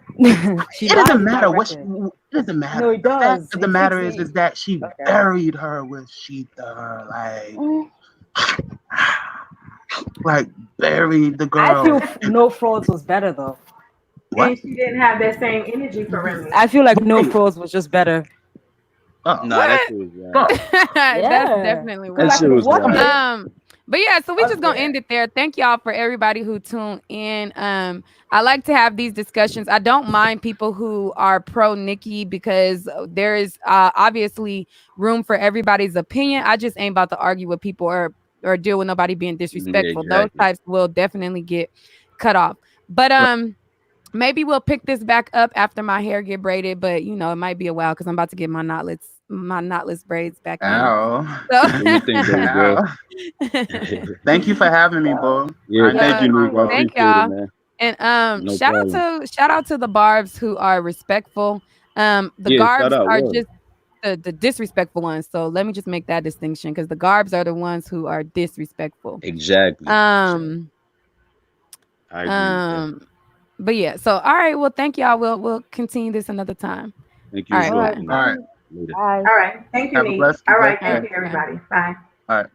She it lied doesn't in that matter what. record. It doesn't matter. No, it The fact does. of the It's matter it's is that she okay. buried her with Sheetha, Mm. like buried the I feel girl. No Frauds was better though. What? And she didn't have that same energy for Remy. I feel like No Wait. Frauds was just better. Oh, Nah, that What? shit was wild. fuck. That's Yeah, definitely because That I wild. shit could was watch wild. it. But yeah, so we Oh just gonna yeah. end it there. Thank y'all for everybody who tuned in. I like to have these discussions. I don't mind people who are pro Nicki because there is obviously room for everybody's opinion. I just ain't about to argue with people or deal with nobody being Yeah, disrespectful. Those exactly. types will definitely get cut off. But Right. maybe we'll pick this back up after my hair get braided, but you know, it might be a while because I'm about to get my knotless braids back in. Ow. So Do your thing, baby girl. Ow. Thank you for having me, So bro. Yeah, I thank enjoyed you, the Nick. I convo. thank appreciate it, y'all. man. And No problem. shout out to the Barbs who are respectful. The Yeah, shout Garbs out. are Word. just the disrespectful ones. So let me just make that distinction because the Garbs are the ones who are disrespectful. Exactly. Um I agree with that. um but yeah, so all right, well thank y'all. We'll continue this another time. Thank All you as right, All well, right, bye. Kenny. All right. bye. Later. Bye. All right. Thank you, Have a Nick. blessed, All blessed right. All day. Thank right, you, bye. everybody. Bye. All right.